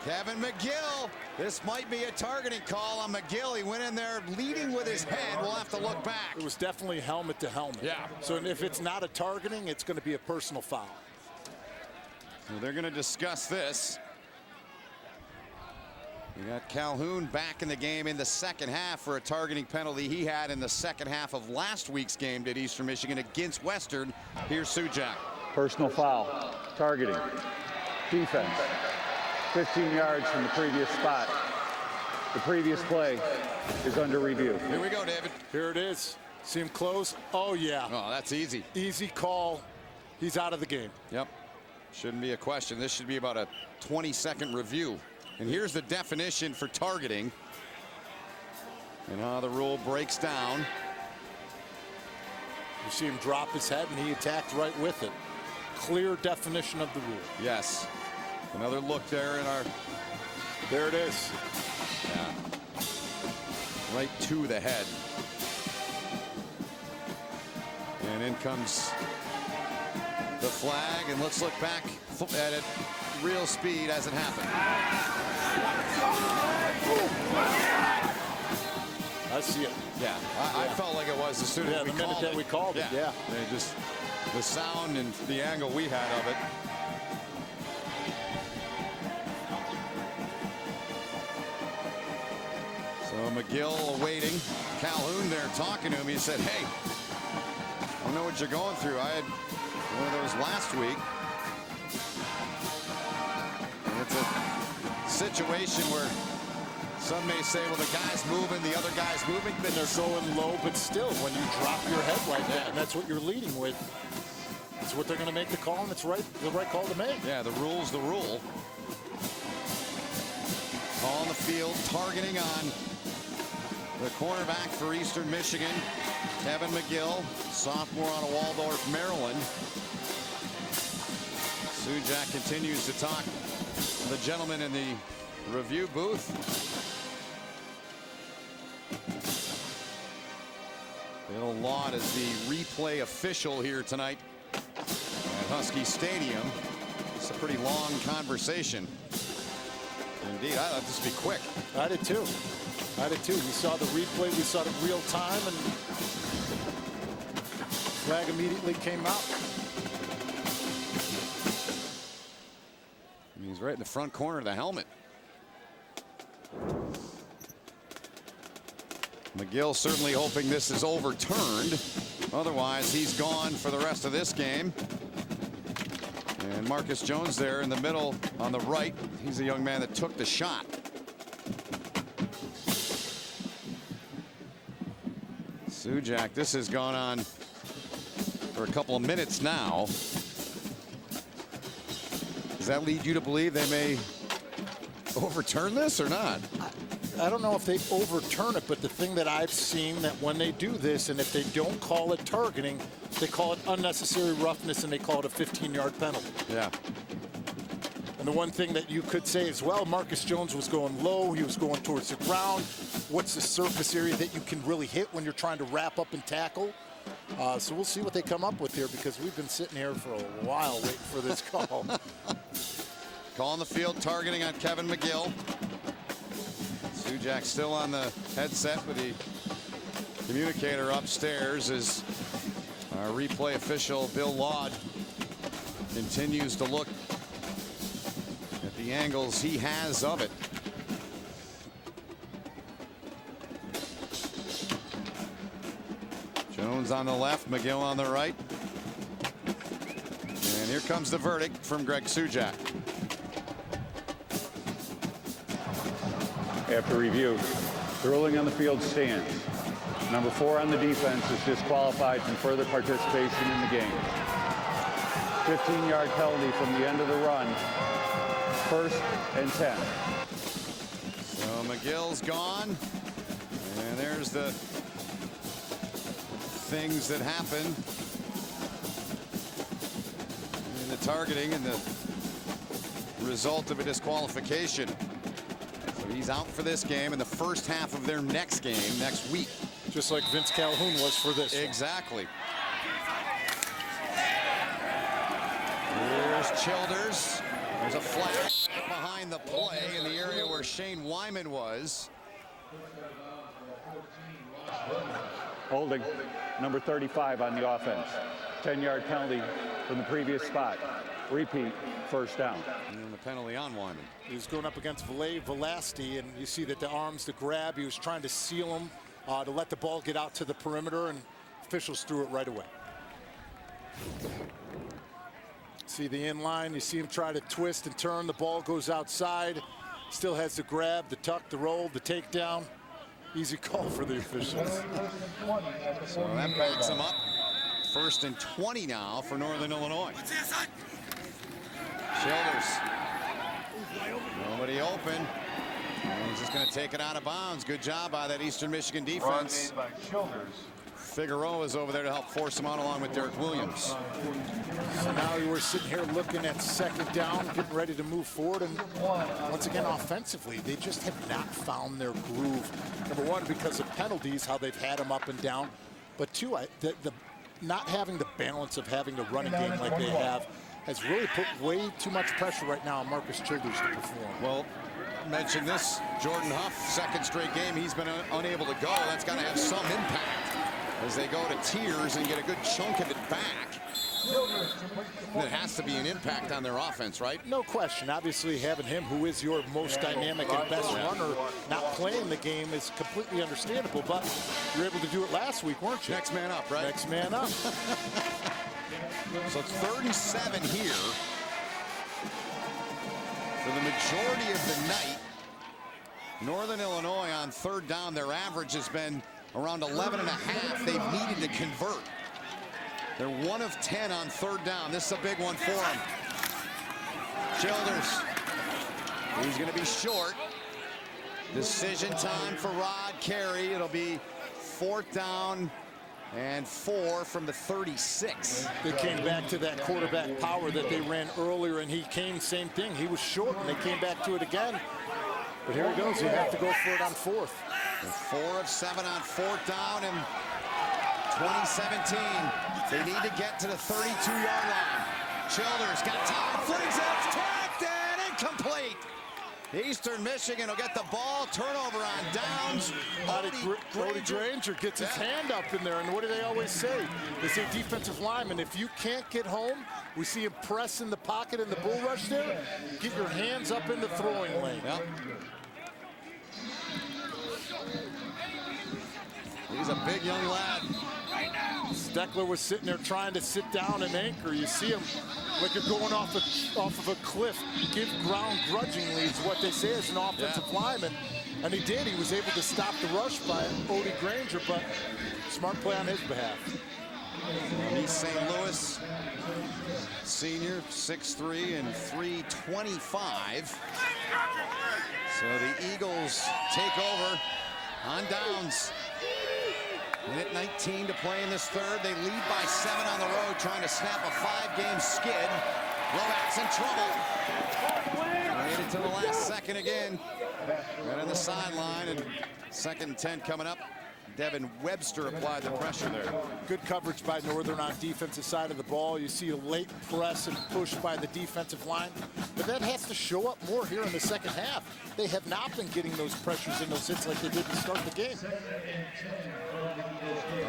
Speaker 4: Kevin McGill. This might be a targeting call on McGill. He went in there leading with his head. We'll have to look back.
Speaker 12: It was definitely helmet to helmet.
Speaker 4: Yeah.
Speaker 12: So if it's not a targeting, it's going to be a personal foul.
Speaker 4: So they're going to discuss this. You got Calhoun back in the game in the second half for a targeting penalty he had in the second half of last week's game at Eastern Michigan against Western. Here's Sujak.
Speaker 15: Personal foul. Targeting. Defense. 15 yards from the previous spot. The previous play is under review.
Speaker 4: Here we go, David.
Speaker 12: Here it is. See him close? Oh, yeah.
Speaker 4: Oh, that's easy.
Speaker 12: Easy call. He's out of the game.
Speaker 4: Yep. Shouldn't be a question. This should be about a 20-second review. And here's the definition for targeting. And how the rule breaks down.
Speaker 12: You see him drop his head, and he attacked right with it. Clear definition of the rule.
Speaker 4: Yes. Another look there in our...
Speaker 12: There it is.
Speaker 4: Yeah. Right to the head. And in comes the flag, and let's look back at it real speed as it happened.
Speaker 12: I see it.
Speaker 4: Yeah, I felt like it was as soon as we
Speaker 12: the minute
Speaker 4: called
Speaker 12: that
Speaker 4: it.
Speaker 12: we called it. Yeah.
Speaker 4: They just the sound and the angle we had of it. So McGill awaiting. Calhoun there talking to him. He said, "Hey, I don't know what you're going through. I had one of those last week." And it's a situation where some may say, well, the guy's moving, the other guy's moving.
Speaker 12: Then they're going low, but still, when you drop your head like that, and that's what you're leading with, it's what they're going to make the call, and it's the right call to make.
Speaker 4: Yeah, the rule's the rule. Call on the field, targeting on the cornerback for Eastern Michigan, Kevin McGill, sophomore out of Waldorf, Maryland. Sujak continues to talk to the gentleman in the review booth. Bill Laud is the replay official here tonight at Husky Stadium. It's a pretty long conversation. Indeed, I thought this would be quick.
Speaker 12: I did too. I did too. We saw the replay, we saw it in real time, and flag immediately came out.
Speaker 4: And he's right in the front corner of the helmet. McGill certainly hoping this is overturned. Otherwise, he's gone for the rest of this game. And Marcus Jones there in the middle on the right. He's a young man that took the shot. Sujak, this has gone on for a couple of minutes now. Does that lead you to believe they may overturn this or not?
Speaker 12: I don't know if they overturn it, but the thing that I've seen that when they do this, and if they don't call it targeting, they call it unnecessary roughness and they call it a 15-yard penalty.
Speaker 4: Yeah.
Speaker 12: And the one thing that you could say as well, Marcus Jones was going low, he was going towards the ground. What's the surface area that you can really hit when you're trying to wrap up and tackle? So we'll see what they come up with here, because we've been sitting here for a while waiting for this call.
Speaker 4: Call on the field, targeting on Kevin McGill. Sujak still on the headset with the communicator upstairs as our replay official Bill Laud continues to look at the angles he has of it. Jones on the left, McGill on the right. And here comes the verdict from Greg Sujak.
Speaker 15: After review, the ruling on the field stands. Number 4 on the defense is disqualified from further participation in the game. 15-yard penalty from the end of the run. 1st and 10.
Speaker 4: So McGill's gone. And there's the things that happen in the targeting and the result of a disqualification. So he's out for this game in the first half of their next game next week.
Speaker 12: Just like Vince Calhoun was for this.
Speaker 4: Exactly. Here's Childers. There's a flag behind the play in the area where Shane Wyman was.
Speaker 15: Holding number 35 on the offense. 10-yard penalty from the previous spot. Repeat, 1st down.
Speaker 4: And the penalty on Wyman.
Speaker 12: He was going up against Velasti, and you see that the arms to grab. He was trying to seal him to let the ball get out to the perimeter, and officials threw it right away. See the inline. You see him try to twist and turn. The ball goes outside. Still has the grab, the tuck, the roll, the takedown. Easy call for the officials.
Speaker 4: So that backs him up. 1st and 20 now for Northern Illinois. Childers. Nobody open. And he's just going to take it out of bounds. Good job by that Eastern Michigan defense. Figueroa is over there to help force him out along with Derek Williams.
Speaker 12: So now we're sitting here looking at 2nd down, getting ready to move forward. And once again, offensively, they just have not found their groove. Number 1, because of penalties, how they've had them up and down. But 2, the not having the balance of having a running game like they have has really put way too much pressure right now on Marcus Childers to perform.
Speaker 4: Well, mentioned this, Jordan Huff, 2nd straight game, he's been unable to go. That's got to have some impact as they go to tiers and get a good chunk of it back. It has to be an impact on their offense, right?
Speaker 12: No question. Obviously, having him, who is your most dynamic and best runner, not playing the game is completely understandable, but you were able to do it last week, weren't you?
Speaker 4: Next man up, right?
Speaker 12: Next man up.
Speaker 4: So it's 3rd and 7 here. For the majority of the night, Northern Illinois on 3rd down, their average has been around 11.5. They've needed to convert. They're 1 of 10 on 3rd down. This is a big one for them. Childers. He's going to be short. Decision time for Rod Carey. It'll be 4th down and 4 from the 36.
Speaker 12: They came back to that quarterback power that they ran earlier, and he came, same thing. He was short, and they came back to it again. But here he goes. He have to go for it on 4th.
Speaker 4: And 4 of 7 on 4th down in 2017. They need to get to the 32-yard line. Childers got time, flings it, tagged and incomplete. Eastern Michigan will get the ball, turnover on downs.
Speaker 12: Cody Granger gets his hand up in there, and what do they always say? They say defensive lineman, if you can't get home, we see him press in the pocket in the bull rush there, get your hands up in the throwing lane.
Speaker 4: Yep. He's a big young lad.
Speaker 12: Steckler was sitting there trying to sit down and anchor. You see him like you're going off of a cliff. Give ground grudgingly is what they say as an offensive lineman. And he did. He was able to stop the rush by Odie Granger, but smart play on his behalf.
Speaker 4: East St. Louis, senior, 6'3" and 325. So the Eagles take over on downs. Minute 19 to play in this third. They lead by 7 on the road, trying to snap a 5-game skid. Novak's in trouble. Made it to the last second again. Right on the sideline, and 2nd and 10 coming up. Devin Webster applied the pressure there.
Speaker 12: Good coverage by Northern on defensive side of the ball. You see a late press and push by the defensive line. But that has to show up more here in the second half. They have not been getting those pressures and those hits like they did to start the game.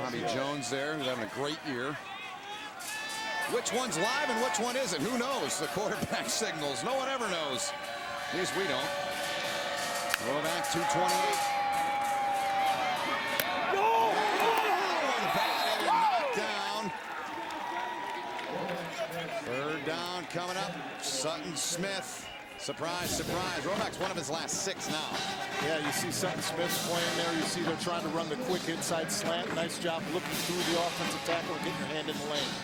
Speaker 4: Bobby Jones there, who's having a great year. Which one's live and which one isn't? Who knows? The quarterback signals. No one ever knows. At least we don't. Roll back 228. Batted and knocked down. Third down coming up. Sutton Smith. Surprise, surprise. Romack's one of his last 6 now.
Speaker 12: Yeah, you see Sutton Smith playing there. You see they're trying to run the quick inside slant. Nice job looking through the offensive tackle and getting your hand in the lane.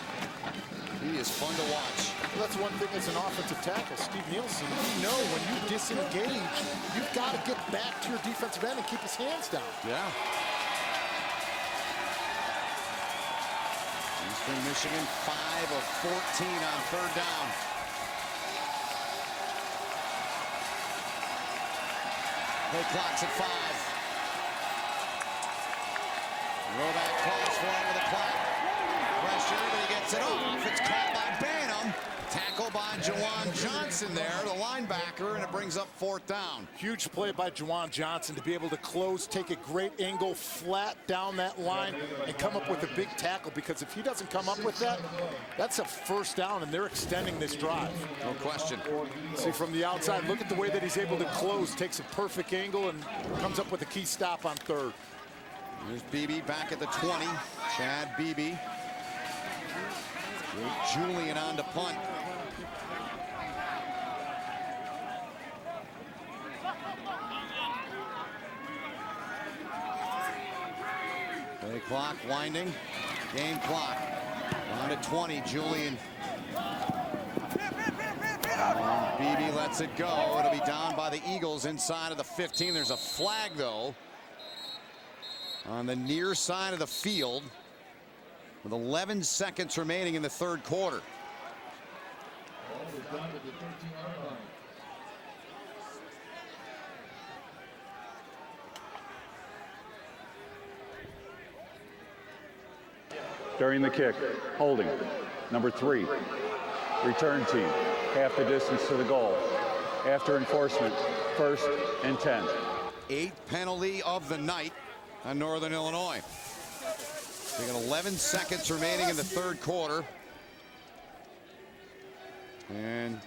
Speaker 4: He is fun to watch.
Speaker 12: Well, that's one thing as an offensive tackle, Steve Nielsen. You know when you disengage, you've got to get back to your defensive end and keep his hands down.
Speaker 4: Yeah. Eastern Michigan 5 of 14 on third down. Play clock's at 5. Roback calls for him with a clock. Pressure, but he gets it off. It's caught by Banham. Tackle by Jawan Johnson there, the linebacker, and it brings up 4th down.
Speaker 12: Huge play by Jawan Johnson to be able to close, take a great angle, flat down that line, and come up with a big tackle, because if he doesn't come up with that, that's a 1st down, and they're extending this drive.
Speaker 4: No question.
Speaker 12: See from the outside, look at the way that he's able to close, takes a perfect angle, and comes up with a key stop on 3rd.
Speaker 4: Here's Beebe back at the 20. Chad Beebe. Julian on to punt. Play clock winding. Game clock. On to 20. Julian. Beebe lets it go. It'll be down by the Eagles inside of the 15. There's a flag, though, on the near side of the field with 11 seconds remaining in the third quarter.
Speaker 15: During the kick, holding, number 3. Return team, half the distance to the goal. After enforcement, 1st and 10.
Speaker 4: 8th penalty of the night on Northern Illinois. They got 11 seconds remaining in the third quarter. And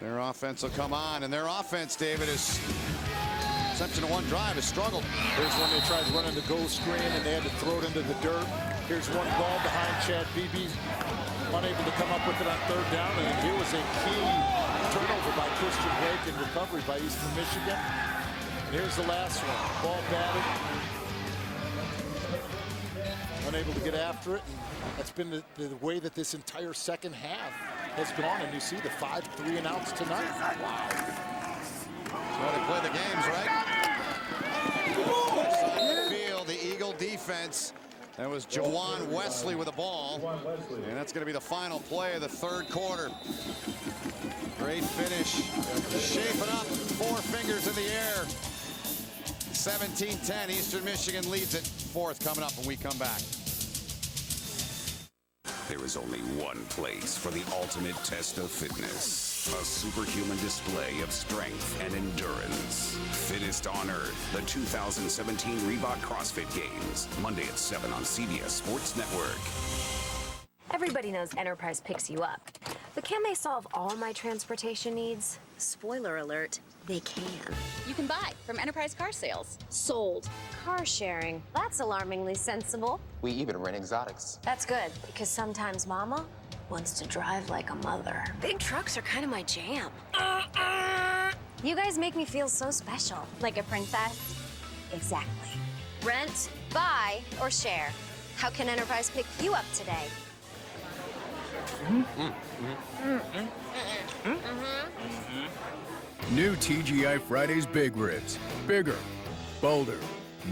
Speaker 4: their offense will come on. And their offense, David, is, exception of one drive, has struggled.
Speaker 12: Here's when they tried running the goal screen and they had to throw it into the dirt. Here's one ball behind Chad Beebe. Unable to come up with it on 3rd down. And here was a key turnover by Christian Blake and recovery by Eastern Michigan. And here's the last one. Ball batted. Unable to get after it. And that's been the way that this entire second half has gone. And you see the 5 3-and-outs tonight. Wow.
Speaker 4: That's how they play the games, right? Left side of the field, the Eagle defense. That was Jawan Wesley with the ball. And that's going to be the final play of the third quarter. Great finish. Shaping up. 4 fingers in the air. 17-10. Eastern Michigan leads it. 4th coming up when we come back.
Speaker 1: There is only one place for the ultimate test of fitness. A superhuman display of strength and endurance. Fittest on Earth, the 2017 Reebok CrossFit Games. Monday at 7 on CBS Sports Network.
Speaker 14: Everybody knows Enterprise picks you up. But can they solve all my transportation needs?
Speaker 32: Spoiler alert, they can.
Speaker 14: You can buy from Enterprise Car Sales.
Speaker 17: Sold. Car sharing. That's alarmingly sensible.
Speaker 19: We even rent exotics.
Speaker 17: That's good, because sometimes Mama wants to drive like a mother. Big trucks are kind of my jam. You guys make me feel so special.
Speaker 14: Like a princess.
Speaker 17: Exactly. Rent, buy, or share. How can Enterprise pick you up today?
Speaker 18: New TGI Fridays Big Ribs. Bigger, bolder,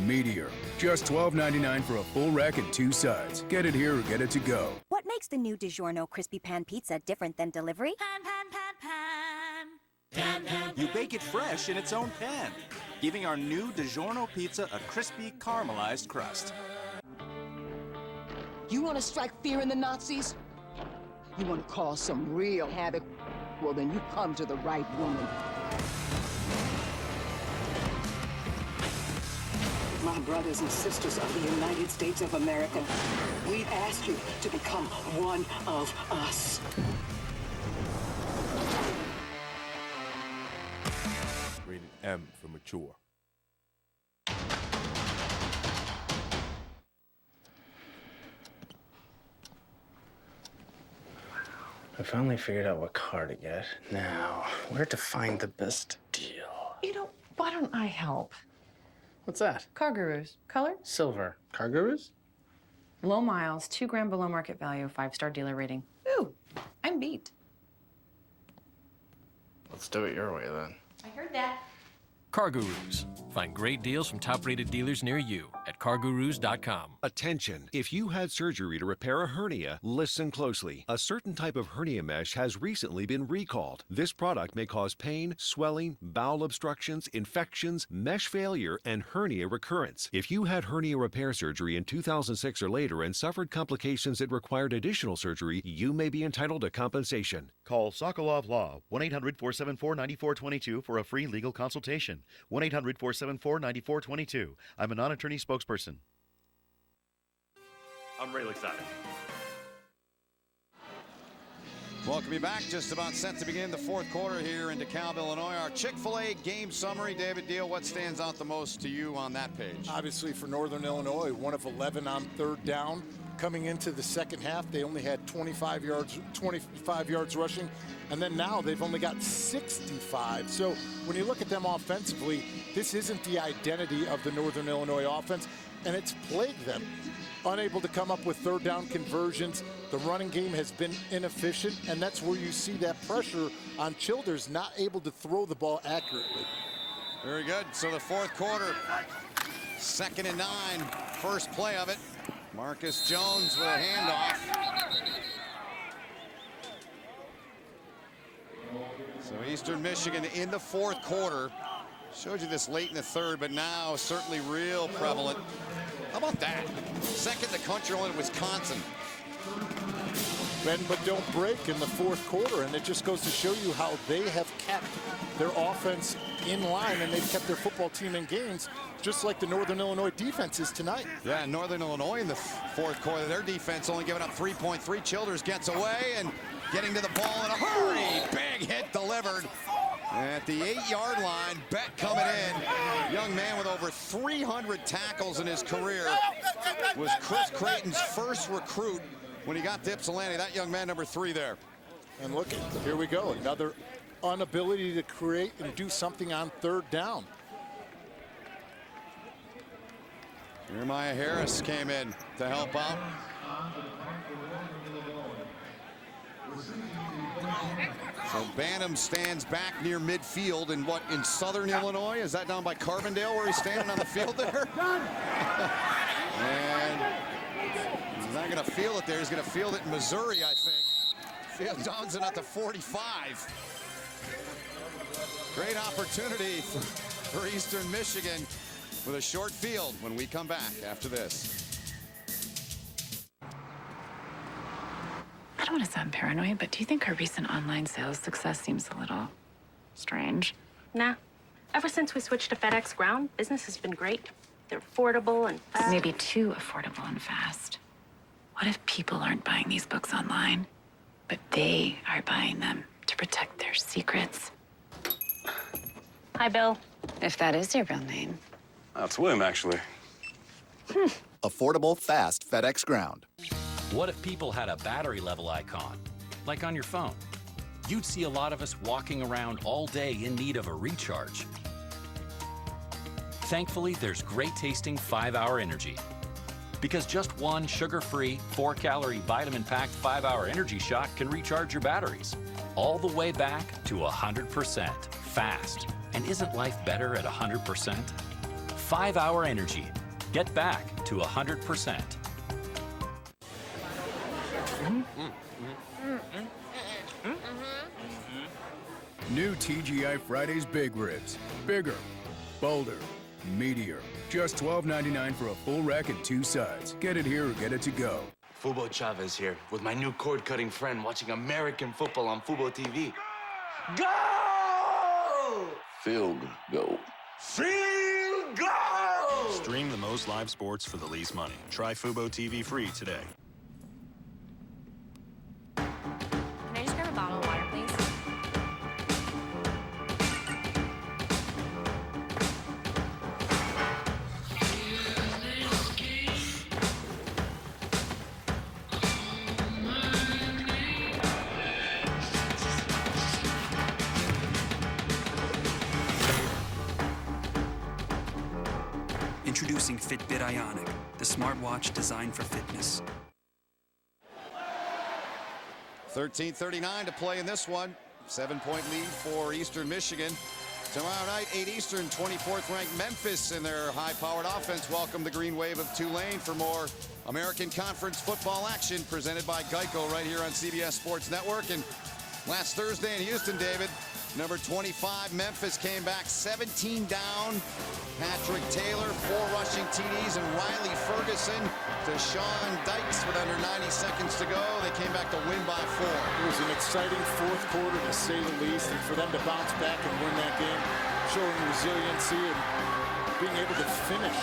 Speaker 18: meatier. Just $12.99 for a full rack and 2 sides. Get it here or get it to go.
Speaker 32: What makes the new DiGiorno Crispy Pan Pizza different than delivery?
Speaker 33: You bake it fresh in its own pan, giving our new DiGiorno pizza a crispy, caramelized crust.
Speaker 20: You want to strike fear in the Nazis? You want to cause some real havoc? Well, then you come to the right woman. My brothers and sisters of the United States of America, we've asked you to become one of us.
Speaker 21: Rated M for mature.
Speaker 22: I finally figured out what car to get. Now, where to find the best deal?
Speaker 23: You know, why don't I help?
Speaker 22: What's that?
Speaker 23: Car Gurus. Color?
Speaker 22: Silver. Car Gurus?
Speaker 23: Low miles, 2 grand below market value, 5-star dealer rating. Ooh, I'm beat.
Speaker 22: Let's do it your way, then.
Speaker 23: I heard that.
Speaker 25: Car Gurus. Find great deals from top-rated dealers near you at cargurus.com.
Speaker 26: Attention! If you had surgery to repair a hernia, listen closely. A certain type of hernia mesh has recently been recalled. This product may cause pain, swelling, bowel obstructions, infections, mesh failure, and hernia recurrence. If you had hernia repair surgery in 2006 or later and suffered complications that required additional surgery, you may be entitled to compensation.
Speaker 27: Call Sokolov Law, 1-800-474-9422 for a free legal consultation. 1-800-474-9422. I'm a non-attorney spokesperson.
Speaker 5: I'm really excited.
Speaker 4: Welcome you back. Just about set to begin the fourth quarter here in DeKalb, Illinois. Our Chick-fil-A game summary. David Deal, what stands out the most to you on that page?
Speaker 12: Obviously for Northern Illinois, 1 of 11 on 3rd down. Coming into the second half, they only had 25 yards rushing, and then now they've only got 65. So when you look at them offensively, this isn't the identity of the Northern Illinois offense, and it's plagued them. Unable to come up with 3rd down conversions. The running game has been inefficient, and that's where you see that pressure on Childers, not able to throw the ball accurately.
Speaker 4: Very good. So the fourth quarter, 2nd and 9, first play of it. Marcus Jones with a handoff. So Eastern Michigan in the fourth quarter. Showed you this late in the third, but now certainly real prevalent. How about that? Second the country, only Wisconsin.
Speaker 12: Bend but don't break in the fourth quarter, and it just goes to show you how they have kept their offense in line, and they've kept their football team in games, just like the Northern Illinois defense is tonight.
Speaker 4: Yeah, Northern Illinois in the fourth quarter, their defense only giving up 3.3. Childers gets away and getting to the ball in a hurry. Big hit delivered at the 8-yard line. Bet coming in. Young man with over 300 tackles in his career. Was Chris Creighton's first recruit when he got to Ypsilanti. That young man, number 3 there.
Speaker 12: And look, here we go. Another inability to create and do something on 3rd down.
Speaker 4: Jeremiah Harris came in to help out. So Bantam stands back near midfield in Southern Illinois? Is that down by Carbondale where he's standing on the field there? And he's not going to feel it there. He's going to field it in Missouri, I think. Field downs it at the 45. Great opportunity for Eastern Michigan with a short field when we come back after this.
Speaker 29: I don't want to sound paranoid, but do you think our recent online sales success seems a little strange?
Speaker 17: Nah. Ever since we switched to FedEx Ground, business has been great. They're affordable and fast.
Speaker 29: Maybe too affordable and fast. What if people aren't buying these books online, but they are buying them to protect their secrets? Hi, Bill. If that is your real name.
Speaker 2: That's William, actually.
Speaker 3: Affordable, fast FedEx Ground.
Speaker 6: What if people had a battery level icon, like on your phone? You'd see a lot of us walking around all day in need of a recharge. Thankfully, there's great tasting 5-Hour Energy. Because just one sugar-free, 4-calorie, vitamin-packed 5-Hour Energy shot can recharge your batteries. All the way back to 100%. Fast. And isn't life better at 100%? 5-Hour Energy. Get back to 100%.
Speaker 18: New TGI Fridays Big Ribs. Bigger, bolder, meatier. Just $12.99 for a full rack and 2 sides. Get it here or get it to go.
Speaker 7: Fubo Chavez here with my new cord-cutting friend watching American football on Fubo TV. Go!
Speaker 2: Field goal.
Speaker 7: Field goal!
Speaker 8: Stream the most live sports for the least money. Try Fubo TV free today.
Speaker 17: Can I just grab a bottle of water, please?
Speaker 9: Introducing Fitbit Ionic, the smartwatch designed for fitness.
Speaker 4: 13:39 to play in this one. 7-point lead for Eastern Michigan. Tomorrow night, 8 Eastern, 24th ranked Memphis in their high-powered offense welcome the Green Wave of Tulane for more American Conference football action presented by Geico right here on CBS Sports Network. And last Thursday in Houston, David, number 25 Memphis came back 17 down. Patrick Taylor, 4 rushing TDs, and Riley Ferguson to Sean Dykes with under 90 seconds to go. They came back to win by 4.
Speaker 12: It was an exciting fourth quarter, to say the least, and for them to bounce back and win that game, showing resiliency and being able to finish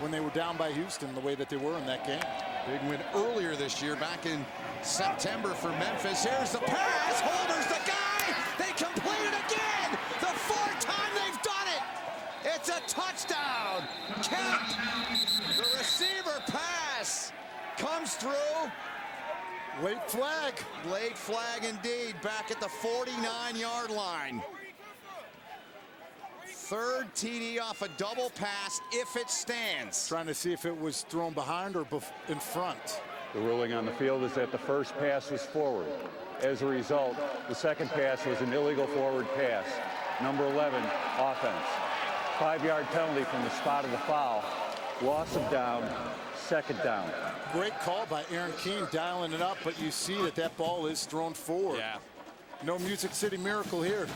Speaker 12: when they were down by Houston the way that they were in that game.
Speaker 4: Big win earlier this year, back in September for Memphis. Here's the pass. Holder's the guy. They complete it again. The 4th time they've done it. It's a touchdown. Kemp, the receiver pass comes through.
Speaker 12: Late flag.
Speaker 4: Late flag indeed. Back at the 49-yard line. 3rd TD off a double pass if it stands.
Speaker 12: Trying to see if it was thrown behind or in front.
Speaker 15: The ruling on the field is that the first pass was forward. As a result, the second pass was an illegal forward pass. Number 11, offense. 5-yard penalty from the spot of the foul. Loss of down, 2nd down.
Speaker 12: Great call by Aaron Keene dialing it up, but you see that that ball is thrown forward.
Speaker 4: Yeah.
Speaker 12: No Music City Miracle here.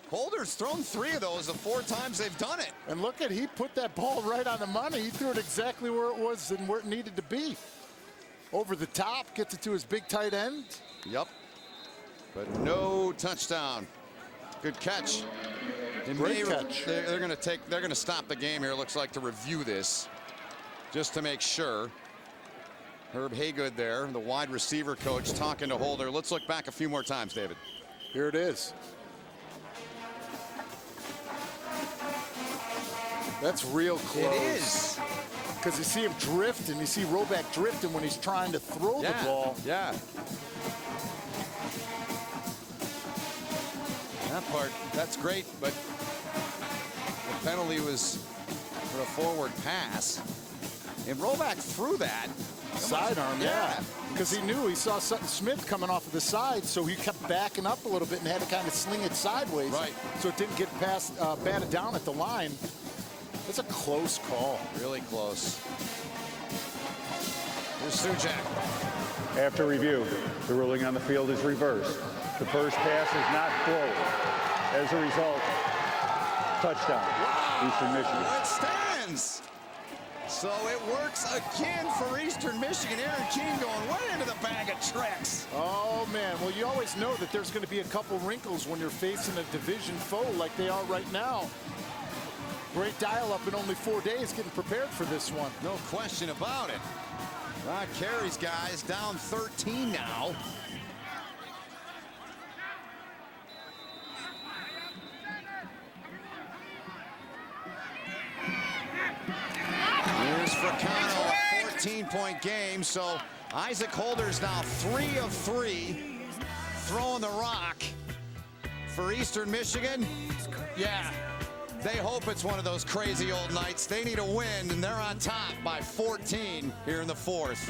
Speaker 4: Holder's thrown 3 of those the 4 times they've done it.
Speaker 12: And look at, he put that ball right on the money. He threw it exactly where it was and where it needed to be. Over the top, gets it to his big tight end.
Speaker 4: Yep. But no touchdown. Good catch.
Speaker 12: Great catch.
Speaker 4: They're going to stop the game here, it looks like, to review this, just to make sure. Herb Haygood there, the wide receiver coach, talking to Holder. Let's look back a few more times, David.
Speaker 12: Here it is. That's real close.
Speaker 4: It is.
Speaker 12: Because you see him drift, and you see Roback drifting when he's trying to throw the ball.
Speaker 4: Yeah. That part, that's great, but the penalty was for a forward pass. And Roback threw that.
Speaker 12: Sidearm, yeah. Because he knew he saw Sutton Smith coming off of the side, so he kept backing up a little bit and had to kind of sling it sideways.
Speaker 4: Right.
Speaker 12: So it didn't get past, batted down at the line. It's a close call.
Speaker 4: Really close. Here's Sujak.
Speaker 15: After review, the ruling on the field is reversed. The first pass is not forward. As a result, touchdown, Eastern Michigan.
Speaker 4: It stands. So it works again for Eastern Michigan. Aaron Keene going right into the bag of tricks.
Speaker 12: Oh, man. Well, you always know that there's going to be a couple wrinkles when you're facing a division foe like they are right now. Great dial-up in only 4 days, getting prepared for this one.
Speaker 4: No question about it. Rod Carey's guys down 13 now. Fricano, a 14-point game. So Isaac Holder's now 3 of 3 throwing the rock for Eastern Michigan. Yeah, they hope it's one of those crazy old nights. They need a win, and they're on top by 14 here in the fourth.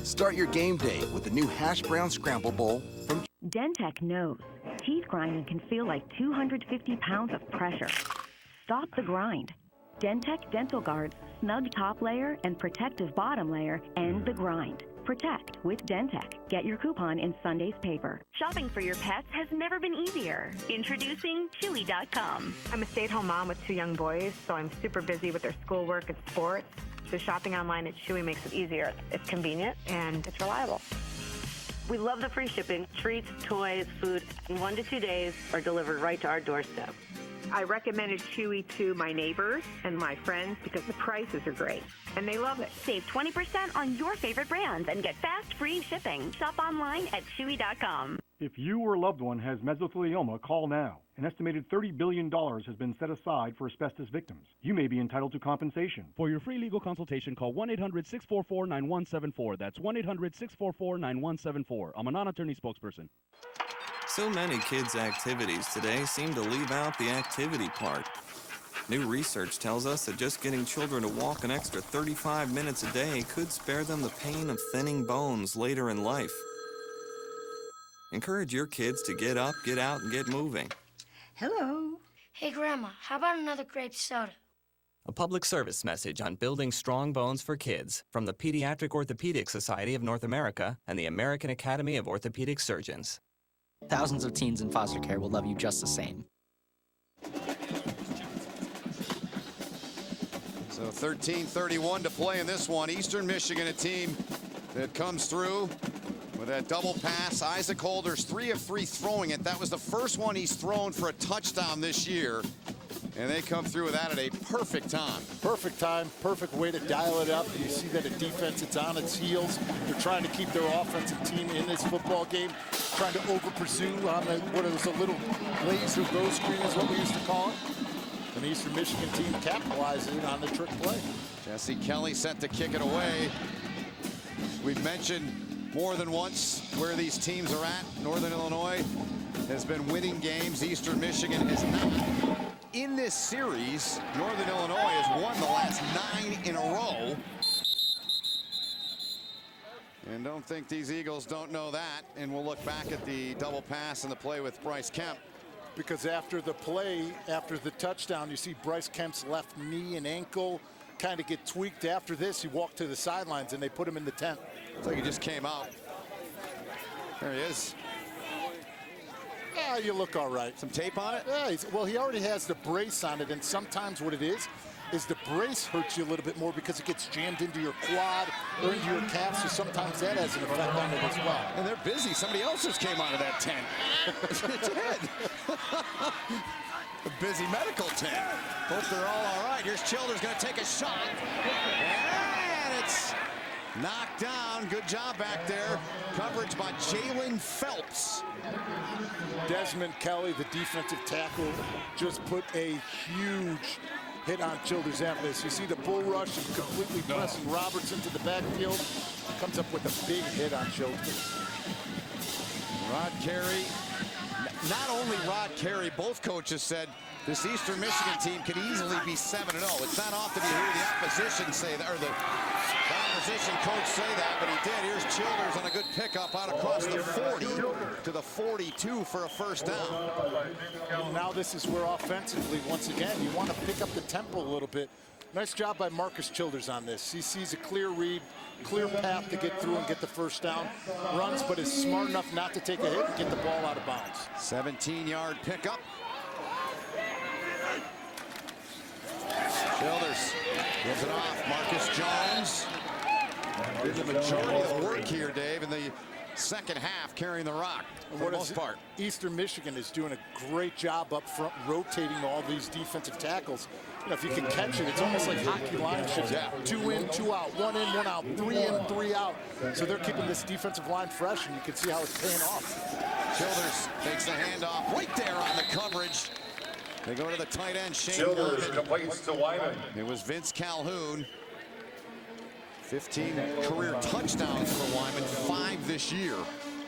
Speaker 3: Start your game day with the new Hash Brown Scramble Bowl from
Speaker 1: Dentec knows teeth grinding can feel like 250 pounds of pressure. Stop the grind. Dentec Dental Guard's snug top layer and protective bottom layer end the grind. Protect with Dentec. Get your coupon in Sunday's paper.
Speaker 10: Shopping for your pets has never been easier. Introducing Chewy.com. I'm a stay-at-home mom with 2 young boys, so I'm super busy with their schoolwork and sports. So shopping online at Chewy makes it easier. It's convenient and it's reliable. We love the free shipping. Treats, toys, food in 1 to 2 days are delivered right to our doorstep. I recommended Chewy to my neighbors and my friends because the prices are great and they love it. Save 20% on your favorite brands and get fast free shipping. Shop online at Chewy.com.
Speaker 11: If you or a loved one has mesothelioma, call now. An estimated $30 billion has been set aside for asbestos victims. You may be entitled to compensation.
Speaker 13: For your free legal consultation, call 1-800-644-9174. That's 1-800-644-9174. I'm a non-attorney spokesperson.
Speaker 14: So many kids' activities today seem to leave out the activity part. New research tells us that just getting children to walk an extra 35 minutes a day could spare them the pain of thinning bones later in life. Encourage your kids to get up, get out, and get moving.
Speaker 16: Hello.
Speaker 19: Hey, Grandma, how about another grape soda?
Speaker 24: A public service message on building strong bones for kids from the Pediatric Orthopedic Society of North America and the American Academy of Orthopedic Surgeons.
Speaker 28: Thousands of teens in foster care will love you just the same.
Speaker 4: So 13:31 to play in this one. Eastern Michigan, a team that comes through with that double pass. Isaac Holder's 3 of 3 throwing it. That was the first one he's thrown for a touchdown this year. And they come through with that at a perfect time.
Speaker 12: Perfect time, perfect way to dial it up. You see that a defense, it's on its heels. They're trying to keep their offensive team in this football game, trying to over-pursue on what is a little laser go screen is what we used to call it. And the Eastern Michigan team capitalizing on the trick play.
Speaker 4: Jesse Kelly set to kick it away. We've mentioned more than once where these teams are at. Northern Illinois has been winning games. Eastern Michigan is not. In this series, Northern Illinois has won the last 9 in a row. And don't think these Eagles don't know that. And we'll look back at the double pass and the play with Bryce Kemp.
Speaker 12: Because after the play, after the touchdown, you see Bryce Kemp's left knee and ankle kind of get tweaked. After this, he walked to the sidelines and they put him in the tent.
Speaker 4: It's like he just came out. There he is.
Speaker 12: Yeah, you look all right.
Speaker 4: Some tape on it?
Speaker 12: Yeah, well, he already has the brace on it, and sometimes what it is the brace hurts you a little bit more because it gets jammed into your quad or into your calf, so sometimes that has an effect on it as well.
Speaker 4: And they're busy. Somebody else just came out of that tent. It did. A busy medical tent. Hope they're all right. Here's Childers going to take a shot. And it's knocked down. Good job back there. Coverage by Jalen Phelps.
Speaker 12: Desmond Kelly, the defensive tackle, just put a huge hit on Childers' emphasis. You see the bull rush and completely pressing Roberts into the backfield. Comes up with a big hit on Childers.
Speaker 4: Rod Carey. Not only Rod Carey, both coaches said this Eastern Michigan team could easily be 7-0. It's not often you hear the opposition say that, or the opposition coach say that, but he did. Here's Childers on a good pickup out across the 40 to the 42 for a first down.
Speaker 12: And now this is where offensively, once again, you want to pick up the tempo a little bit. Nice job by Marcus Childers on this. He sees a clear read, clear path to get through and get the first down. Runs, but is smart enough not to take a hit and get the ball out of bounds.
Speaker 4: 17-yard pickup. Childers gives it off. Marcus Jones did the majority of the work here, Dave, in the second half, carrying the rock for the most part.
Speaker 12: Eastern Michigan is doing a great job up front, rotating all these defensive tackles. You know, if you can catch it, it's almost like hockey line shifts.
Speaker 4: Yeah.
Speaker 12: 2 in, 2 out, 1 in, 1 out, 3 in, 3 out. So they're keeping this defensive line fresh, and you can see how it's paying off.
Speaker 4: Childers takes the handoff right there on the coverage. They go to the tight end, Shane
Speaker 5: Childers
Speaker 4: Gilman.
Speaker 5: completes to Wyman.
Speaker 4: It was Vince Calhoun. 15 career touchdowns for Wyman, 5 this year.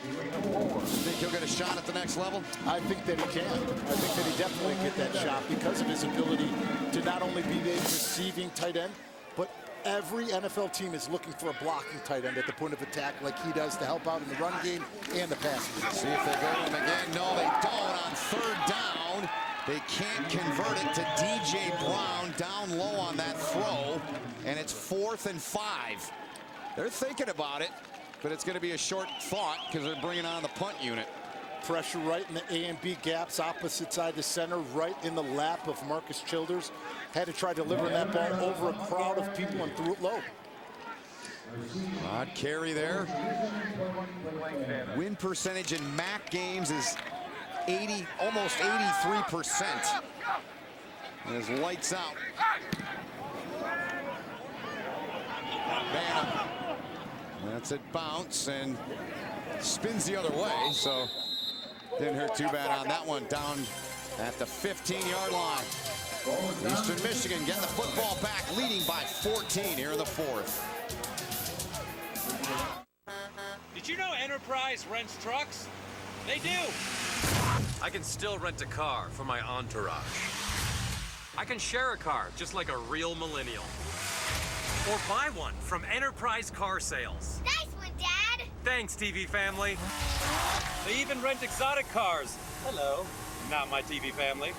Speaker 4: Think he'll get a shot at the next level?
Speaker 12: I think that he can. I think that he definitely get that shot because of his ability to not only be a receiving tight end, but every NFL team is looking for a blocking tight end at the point of attack like he does to help out in the run game and the passing game.
Speaker 4: See if they go to him again. No, they don't on third down. They can't convert it to DJ Brown down low on that throw, and it's 4th and 5. They're thinking about it, but it's going to be a short thought because they're bringing on the punt unit.
Speaker 12: Pressure right in the A and B gaps, opposite side to center, right in the lap of Marcus Childers. Had to try delivering that ball over a crowd of people and threw it low.
Speaker 4: Odd carry there. Win percentage in MAC games is almost 83%. As lights out. Banham. That's it, bounce, and spins the other way, so didn't hurt too bad on that one. Down at the 15-yard line. Eastern Michigan getting the football back, leading by 14 here in the 4th.
Speaker 16: Did you know Enterprise rents trucks? They do. I can still rent a car for my entourage. I can share a car just like a real millennial. Or buy one from Enterprise Car Sales.
Speaker 19: Nice one, Dad.
Speaker 16: Thanks, TV family. They even rent exotic cars. Hello. Not my TV family.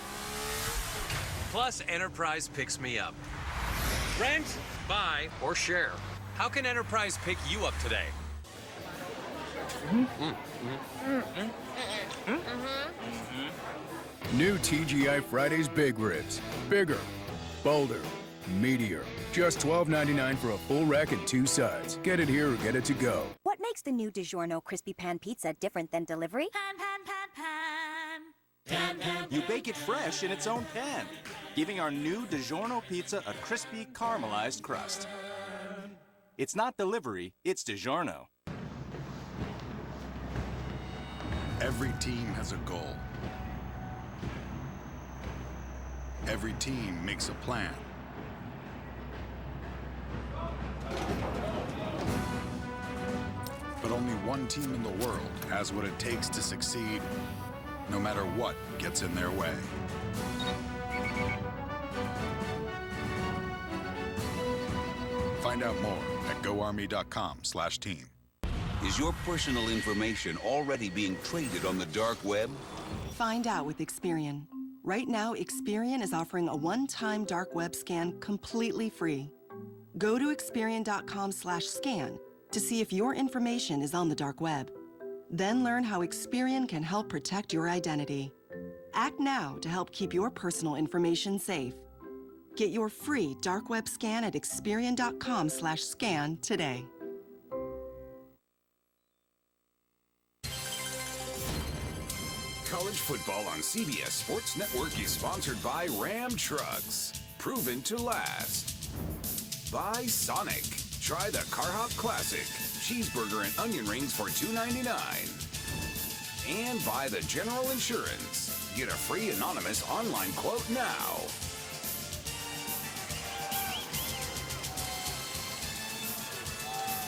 Speaker 16: Plus, Enterprise picks me up. Rent, buy, or share. How can Enterprise pick you up today?
Speaker 18: New TGI Fridays Big Ribs. Bigger, bolder, meatier. Just $12.99 for a full rack and 2 sides. Get it here or get it to go.
Speaker 20: What makes the new DiGiorno Crispy Pan Pizza different than delivery?
Speaker 21: You bake it fresh in its own pan, giving our new DiGiorno pizza a crispy, caramelized crust. It's not delivery, it's DiGiorno.
Speaker 8: Every team has a goal. Every team makes a plan. But only one team in the world has what it takes to succeed, no matter what gets in their way. Find out more at goarmy.com/team.
Speaker 22: Is your personal information already being traded on the dark web?
Speaker 23: Find out with Experian. Right now, Experian is offering a one-time dark web scan completely free. Go to Experian.com/scan to see if your information is on the dark web. Then learn how Experian can help protect your identity. Act now to help keep your personal information safe. Get your free dark web scan at Experian.com/scan today.
Speaker 25: College football on CBS Sports Network is sponsored by Ram Trucks, proven to last. By Sonic, try the Car Hop Classic, cheeseburger and onion rings for $2.99. And by the General Insurance, get a free anonymous online quote now.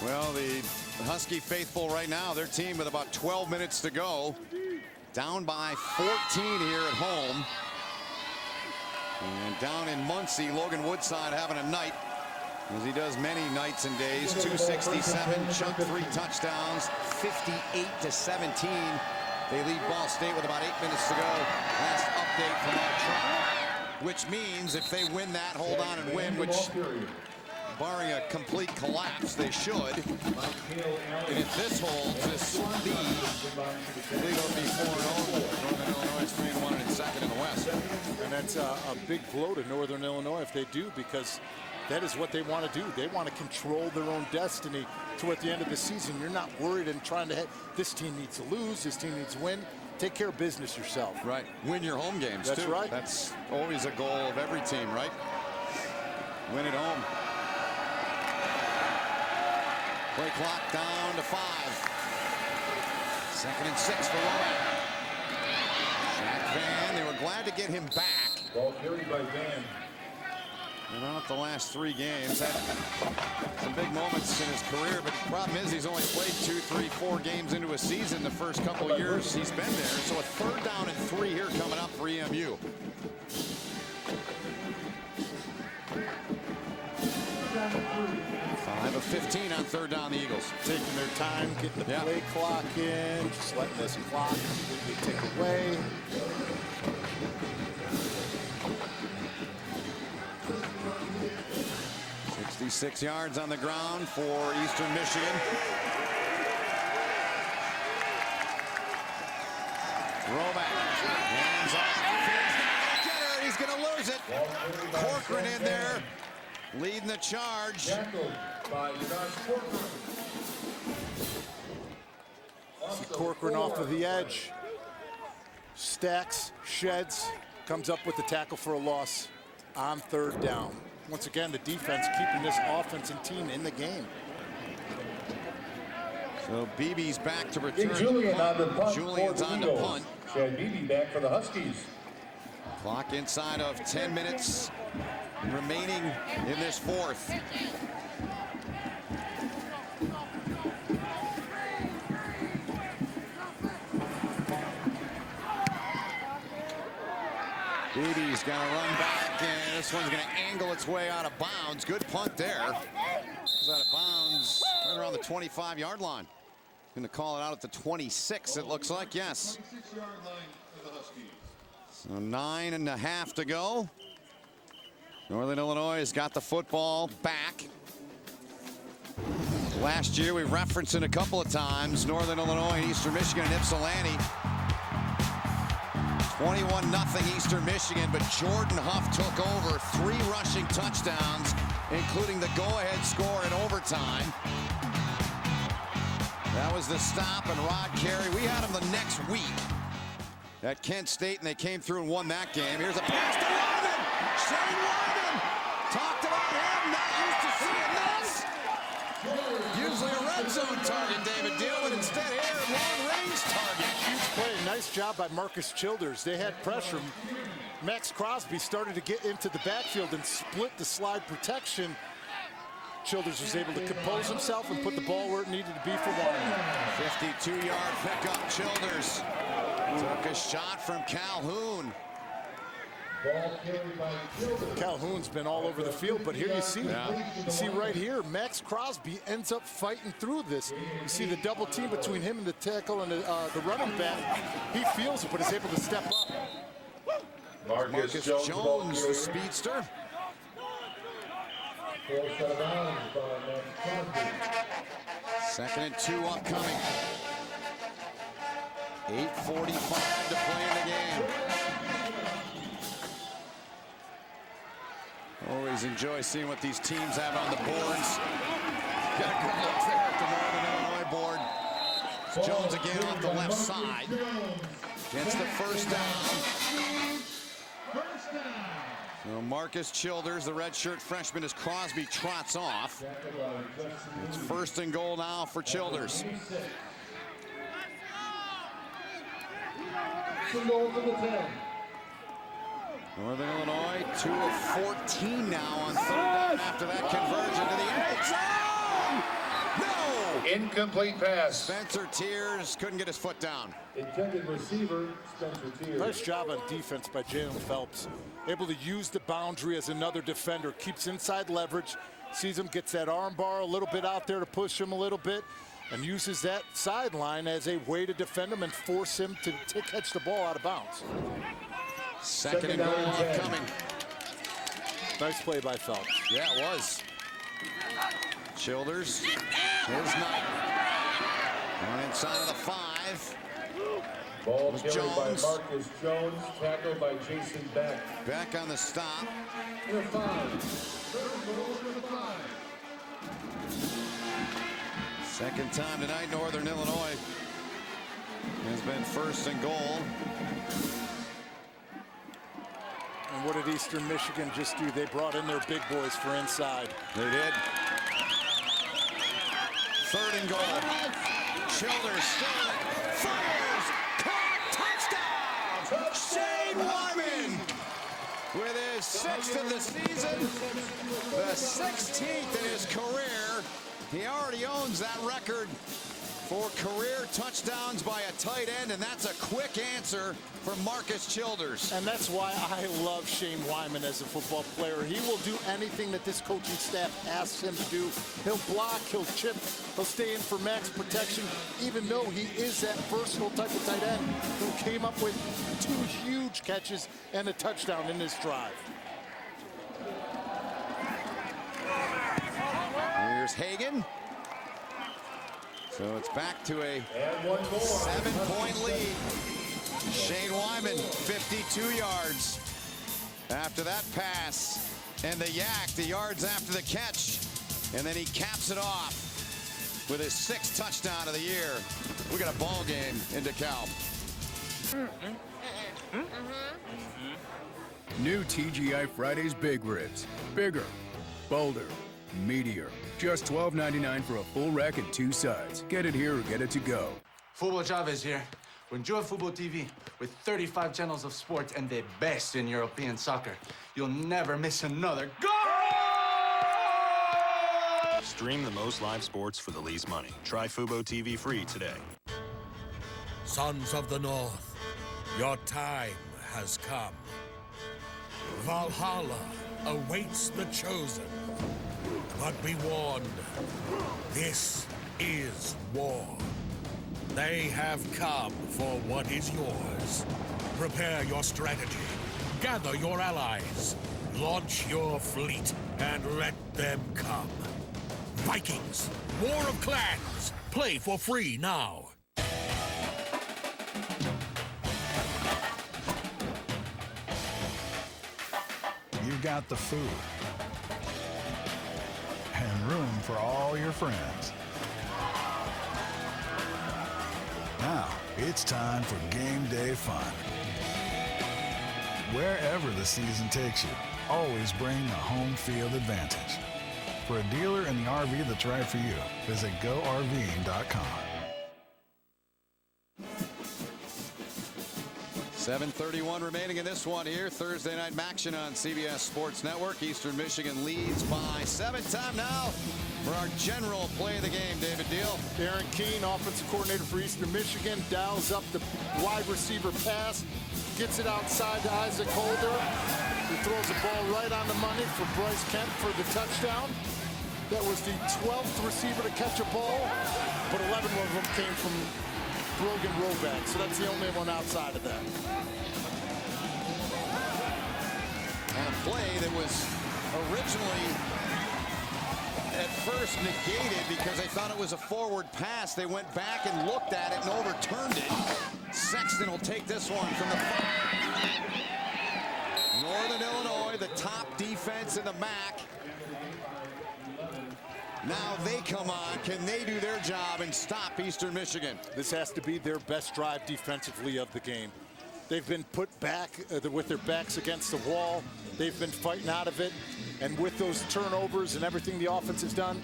Speaker 4: Well, the Husky faithful right now, their team with about 12 minutes to go. Down by 14 here at home. And down in Muncie, Logan Woodside having a night, as he does many nights and days. 267, chunked 3 touchdowns, 58-17. They lead Ball State with about 8 minutes to go. Last update from our truck, which means if they win that, hold on and win, which, barring a complete collapse, they should. And if this holds, this lead will be 4-0. Northern Illinois is 3-1 and second in the West.
Speaker 12: And that's a big blow to Northern Illinois if they do, because that is what they want to do. They want to control their own destiny toward the end of the season. You're not worried and trying to this team needs to lose, this team needs to win. Take care of business yourself.
Speaker 4: Right. Win your home games,
Speaker 12: That's
Speaker 4: too.
Speaker 12: right.
Speaker 4: That's always a goal of every team, right? Win at home. Play clock down to 5. 2nd and 6 for Romack. Shaq Van, they were glad to get him back.
Speaker 2: Ball carried by Van.
Speaker 4: And out the last 3 games, had some big moments in his career, but the problem is he's only played 2, 3, 4 games into a season the first couple of years he's been there. So a 3rd down and 3 here coming up for EMU. Five of 15 on 3rd down, the Eagles.
Speaker 12: Taking their time, getting the play clock in, just letting this clock completely tick away.
Speaker 4: Six yards on the ground for Eastern Michigan. Romack. Hands off. He's going to lose it. Corcoran in there, leading the charge.
Speaker 12: Corcoran off of the edge. Stacks, sheds, comes up with the tackle for a loss on 3rd down. Once again, the defense keeping this offense and team in the game.
Speaker 4: So Beebe's back to return.
Speaker 2: Julian on the punt.
Speaker 4: Julian's on the punt.
Speaker 2: Chad Beebe back for the Huskies.
Speaker 4: Clock inside of 10 minutes remaining in this 4th. Beebe's got to run back, and this one's going to angle its way out of bounds. Good punt there. It's out of bounds right around the 25-yard line. Going to call it out at the 26, it looks like, yes.
Speaker 2: 26-yard line for the Huskies.
Speaker 4: So 9.5 to go. Northern Illinois has got the football back. Last year, we referenced it a couple of times. Northern Illinois and Eastern Michigan and Ypsilanti. 21-0 Eastern Michigan, but Jordan Huff took over 3 rushing touchdowns, including the go-ahead score in overtime. That was the stop, and Rod Carey, we had him the next week at Kent State, and they came through and won that game. Here's a pass to Wyman! Shane Wyman! Talked about him, not used to seeing this. Usually a red zone target, David Deal, but instead here, long-range target.
Speaker 12: Huge play, nice job by Marcus Childers. They had pressure. Max Crosby started to get into the backfield and split the slide protection. Childers was able to compose himself and put the ball where it needed to be for Wyman.
Speaker 4: 52-yard pickup, Childers. Took a shot from Calhoun.
Speaker 12: Calhoun's been all over the field, but here you see right here, Max Crosby ends up fighting through this. You see the double team between him and the tackle and the running back. He feels it, but is able to step up.
Speaker 4: Marcus Jones, the speedster. 2nd and 2 upcoming. 8:45 to play in the game. Always enjoy seeing what these teams have on the boards. Got a good look there at the Northern Illinois board. Jones again off the left side. Gets the 1st down. So Marcus Childers, the redshirt freshman, as Crosby trots off. It's 1st and goal now for Childers. Northern Illinois, 2 of 14 now on 3rd down after that conversion to the end zone. No!
Speaker 2: Incomplete pass.
Speaker 4: Spencer Tears couldn't get his foot down.
Speaker 2: Intended receiver, Spencer Tears.
Speaker 12: Nice job on defense by Jalen Phelps. Able to use the boundary as another defender. Keeps inside leverage. Sees him, gets that arm bar a little bit out there to push him a little bit. And uses that sideline as a way to defend him and force him to catch the ball out of bounds.
Speaker 4: 2nd and goal upcoming.
Speaker 12: Nice play by Phelps.
Speaker 4: Yeah, it was. Childers, his night. One inside of the 5.
Speaker 2: Ball
Speaker 4: was
Speaker 2: carried by
Speaker 4: Jones.
Speaker 2: Marcus Jones, tackled by Jason Beck.
Speaker 4: Back on the stop.
Speaker 2: Number 5. Third goal for the 5.
Speaker 4: Second time tonight, Northern Illinois has been first and goal.
Speaker 12: And what did Eastern Michigan just do? They brought in their big boys for inside.
Speaker 4: They did. Third and goal. Childers still in it. Fires. Caught. Touchdown. Shane Wyman with his 6th of the season. The 16th in his career. He already owns that record for career touchdowns by a tight end, and that's a quick answer for Marcus Childers.
Speaker 12: And that's why I love Shane Wyman as a football player. He will do anything that this coaching staff asks him to do. He'll block, he'll chip, he'll stay in for max protection, even though he is that versatile type of tight end who came up with 2 huge catches and a touchdown in this drive.
Speaker 4: Here's Hagan. So it's back to a 7-point lead. Shane Wyman, 52 yards after that pass. And the yak, the yards after the catch. And then he caps it off with his 6th touchdown of the year. We got a ball game in DeKalb.
Speaker 18: New TGI Fridays Big Ribs. Bigger, bolder, meatier. Just $12.99 for a full rack and 2 sides. Get it here or get it to go.
Speaker 5: Football Chavez here. We enjoy Football TV with 35 channels of sports and the best in European soccer. You'll never miss another goal!
Speaker 6: Stream the most live sports for the least money. Try Fubo TV free today.
Speaker 7: Sons of the North, your time has come. Valhalla awaits the chosen. But be warned, this is war. They have come for what is yours. Prepare your strategy, gather your allies, launch your fleet, and let them come. Vikings, War of Clans. Play for free now.
Speaker 9: You've got the food and room for all your friends. Now, it's time for game day fun. Wherever the season takes you, always bring a home field advantage. For a dealer in the RV that's right for you, visit GoRVing.com.
Speaker 4: 7:31 remaining in this one here. Thursday night action on CBS Sports Network. Eastern Michigan leads by 7. Time now for our general play of the game, David Deal.
Speaker 12: Aaron Keene, offensive coordinator for Eastern Michigan, dials up the wide receiver pass, gets it outside to Isaac Holder, who throws the ball right on the money for Bryce Kemp for the touchdown. That was the 12th receiver to catch a ball, but 11 of them came from Brogan Roback, so that's the only one outside of that.
Speaker 4: And a play that was originally at first negated because they thought it was a forward pass. They went back and looked at it and overturned it. Sexton will take this one from the 5. Northern Illinois, the top defense in the MAC. Now they come on. Can they do their job and stop Eastern Michigan?
Speaker 12: This has to be their best drive defensively of the game. They've been put back with their backs against the wall. They've been fighting out of it. And with those turnovers and everything the offense has done,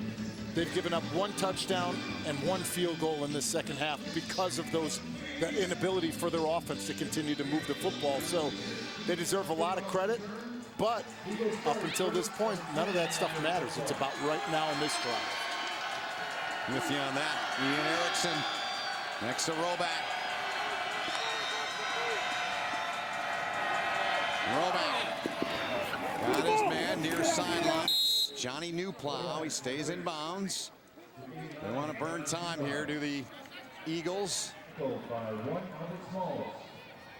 Speaker 12: they've given up 1 touchdown and 1 field goal in this second half because of the inability for their offense to continue to move the football. So they deserve a lot of credit. But up until this point, none of that stuff matters. It's about right now in this drive.
Speaker 4: With you on that, Ian Erickson next to Roback. Roback got his man near sideline. Johnny Newplow, he stays in bounds. They want to burn time here to the Eagles.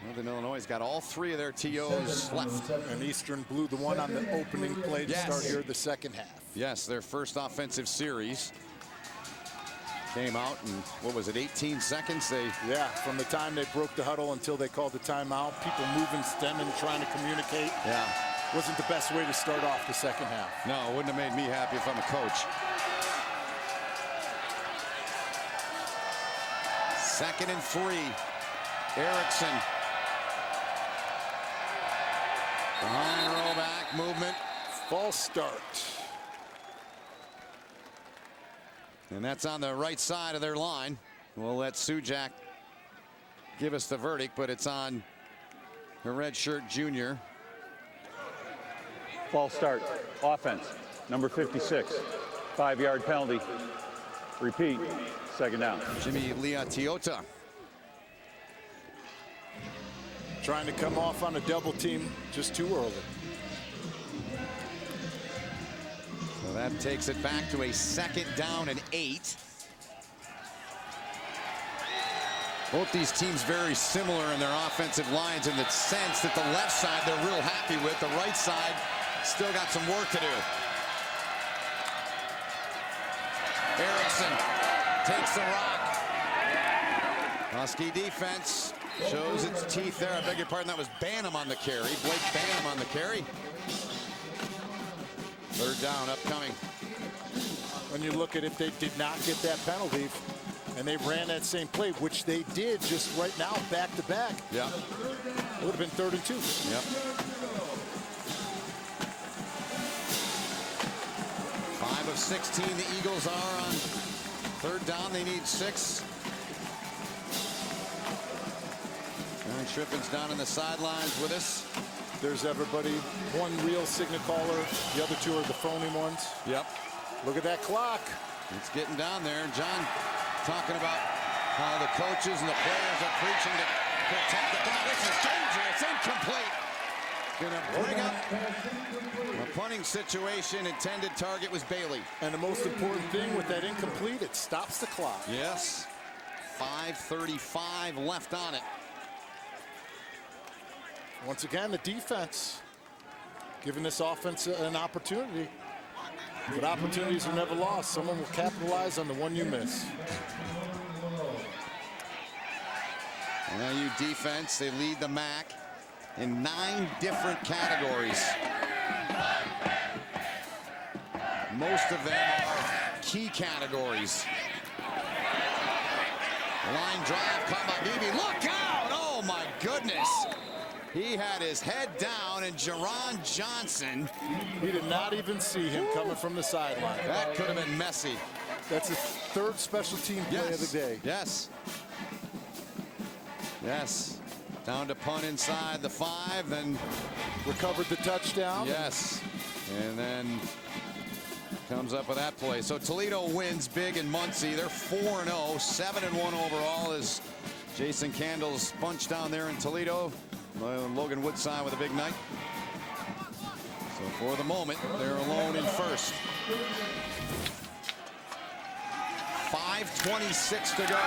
Speaker 4: Northern Illinois has got all 3 of their TOs left.
Speaker 12: And Eastern blew the one on the opening play to start here the second half.
Speaker 4: Yes, their first offensive series. Came out in, what was it, 18 seconds?
Speaker 12: Yeah, from the time they broke the huddle until they called the timeout, people moving, stemming, trying to communicate.
Speaker 4: Yeah.
Speaker 12: Wasn't the best way to start off the second half.
Speaker 4: No, it wouldn't have made me happy if I'm a coach. Second and 3. Erickson. Behind rollback movement.
Speaker 12: False start.
Speaker 4: And that's on the right side of their line. We'll let Sujak give us the verdict, but it's on the redshirt junior.
Speaker 1: False start. Offense. Number 56. 5-yard penalty. Repeat. Second down.
Speaker 4: Jimmy Leotiota.
Speaker 12: Trying to come off on a double team just too early.
Speaker 4: So that takes it back to a second down and 8. Both these teams very similar in their offensive lines in the sense that the left side they're real happy with. The right side still got some work to do. Erickson takes the rock. Husky defense shows its teeth there. I beg your pardon, that was Banham on the carry. Blake Banham on the carry. Third down upcoming.
Speaker 12: When you look at if they did not get that penalty and they ran that same play, which they did just right now, back to back.
Speaker 4: Yeah.
Speaker 12: It would have been 3rd and 2.
Speaker 4: Yep. 5 of 16 the Eagles are on third down. They need 6. Aaron Triffin's down on the sidelines with us.
Speaker 12: There's everybody. One real signal caller. The other 2 are the phony ones.
Speaker 4: Yep.
Speaker 12: Look at that clock.
Speaker 4: It's getting down there. John talking about how the coaches and the players are preaching to protect the ball. This is dangerous. Incomplete. Gonna bring up a punting situation. Intended target was Bailey.
Speaker 12: And the most important thing with that incomplete, it stops the clock.
Speaker 4: Yes. 5:35 left on it.
Speaker 12: Once again, the defense giving this offense an opportunity. But opportunities are never lost. Someone will capitalize on the one you miss.
Speaker 4: NIU defense, they lead the MAC in 9 different categories. Most of them are key categories. Line drive caught by Beebe. Look out! Oh my goodness! He had his head down, and Jerron Johnson.
Speaker 12: He did not even see him coming from the sideline.
Speaker 4: That could have been messy.
Speaker 12: That's his 3rd special team play of the day.
Speaker 4: Yes. Yes. Down to punt inside the 5, then
Speaker 12: recovered the touchdown.
Speaker 4: Yes. And then comes up with that play. So Toledo wins big in Muncie. They're 4-0, 7-1 overall as Jason Candles punched down there in Toledo. Logan Woodside with a big night. So for the moment, they're alone in first. 5:26 to go.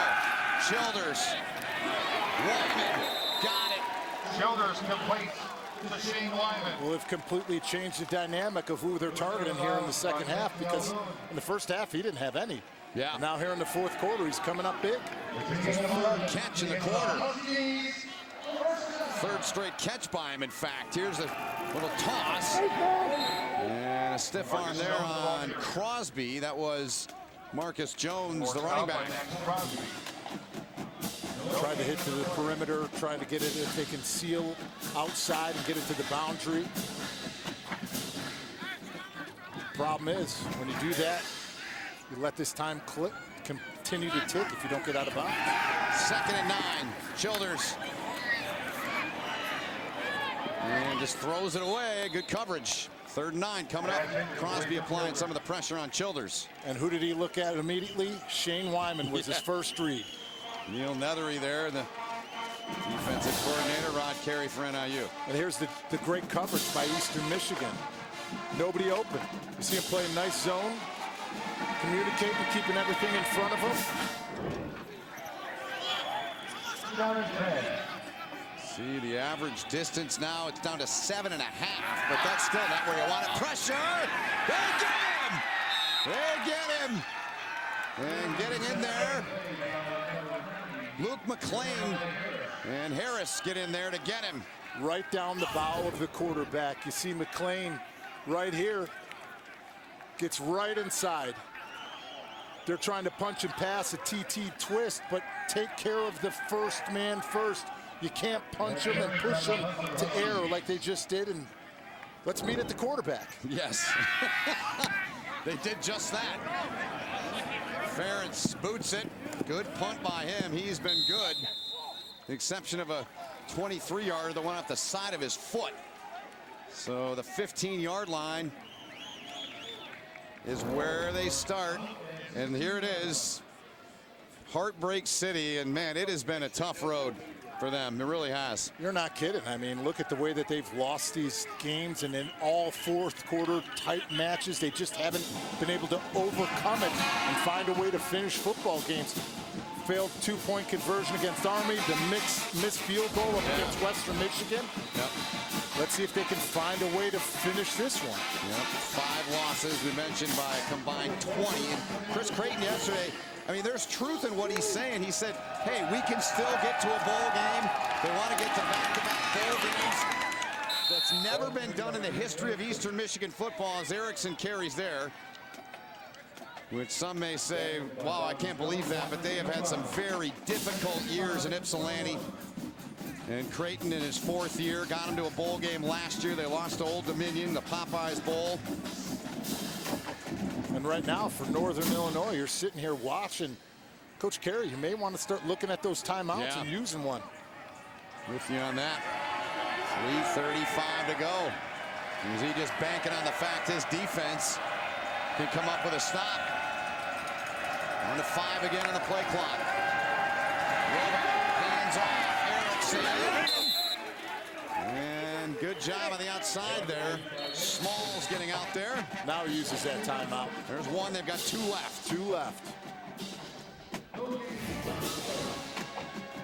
Speaker 4: Childers. Wyman got it.
Speaker 2: Childers complete to Shane Wyman.
Speaker 12: Well, they've completely changed the dynamic of who they're targeting here in the second half, because in the first half he didn't have any.
Speaker 4: Yeah.
Speaker 12: And now here in the 4th quarter he's coming up big.
Speaker 4: Catch in the quarter. 3rd straight catch by him, in fact. Here's a little toss. And a stiff arm there on Crosby. That was Marcus Jones, the running back.
Speaker 12: Tried to hit to the perimeter, trying to get it if they can seal outside and get it to the boundary. Problem is, when you do that, you let this time continue to tick if you don't get out of bounds.
Speaker 4: 2nd and 9. Childers. And just throws it away. Good coverage. 3rd and 9 coming up. Crosby applying some of the pressure on Childers.
Speaker 12: And who did he look at immediately? Shane Wyman was his first read.
Speaker 4: Neil Nethery there, the defensive coordinator. Rod Carey for NIU.
Speaker 12: And here's the great coverage by Eastern Michigan. Nobody open. You see him playing nice zone, communicating, keeping everything in front of him.
Speaker 4: See the average distance now, it's down to 7.5, but that's still not where you want it. Pressure! They get him! They get him! And getting in there, Luke McLean and Harris get in there to get him.
Speaker 12: Right down the bow of the quarterback. You see McLean right here. Gets right inside. They're trying to punch and pass a TT twist, but take care of the first man first. You can't punch him and push him to air like they just did. And let's meet at the quarterback.
Speaker 4: Yes. They did just that. Ferentz boots it. Good punt by him. He's been good. The exception of a 23-yarder that went off the side of his foot. So the 15-yard line is where they start. And here it is. Heartbreak City. And, man, it has been a tough road for them. It really has.
Speaker 12: You're not kidding. I mean, look at the way that they've lost these games, and in all fourth quarter tight matches, they just haven't been able to overcome it and find a way to finish football games. Failed two-point conversion against Army, the missed field goal up against Western Michigan.
Speaker 4: Yep.
Speaker 12: Let's see if they can find a way to finish this one.
Speaker 4: Yep. 5 losses, we mentioned, by a combined 20. And Chris Creighton yesterday, I mean, there's truth in what he's saying. He said, hey, we can still get to a bowl game. They want to get to back-to-back bowl games. That's never been done in the history of Eastern Michigan football as Erickson carries there. Which some may say, wow, I can't believe that, but they have had some very difficult years in Ypsilanti. And Creighton in his 4th year got him to a bowl game last year. They lost to Old Dominion, the Popeyes Bowl.
Speaker 12: And right now for Northern Illinois, you're sitting here watching. Coach Carey, you may want to start looking at those timeouts and using one.
Speaker 4: With you on that. 3:35 to go. Is he just banking on the fact his defense can come up with a stop? 1 to 5 again on the play clock. Hands off Erickson. And good job on the outside there. Smalls getting out there.
Speaker 12: Now he uses that timeout.
Speaker 4: There's one. They've got 2 left.
Speaker 12: 2 left.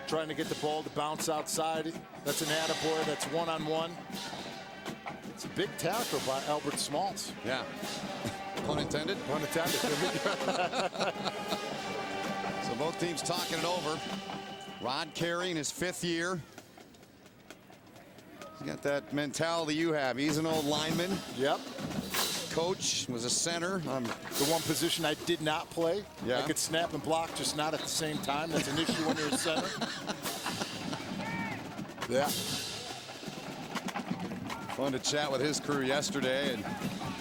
Speaker 12: Trying to get the ball to bounce outside. That's an attaboy. That's one-on-one. It's a big tackle by Albert Smalls.
Speaker 4: Yeah. Pun intended.
Speaker 12: Pun intended.
Speaker 4: So both teams talking it over. Rod Carey in his 5th year. He's got that mentality you have. He's an old lineman.
Speaker 12: Yep.
Speaker 4: Coach was a center.
Speaker 12: The one position I did not play.
Speaker 4: Yeah.
Speaker 12: I could snap and block, just not at the same time. That's an issue when you're a center. Yeah.
Speaker 4: Fun to chat with his crew yesterday and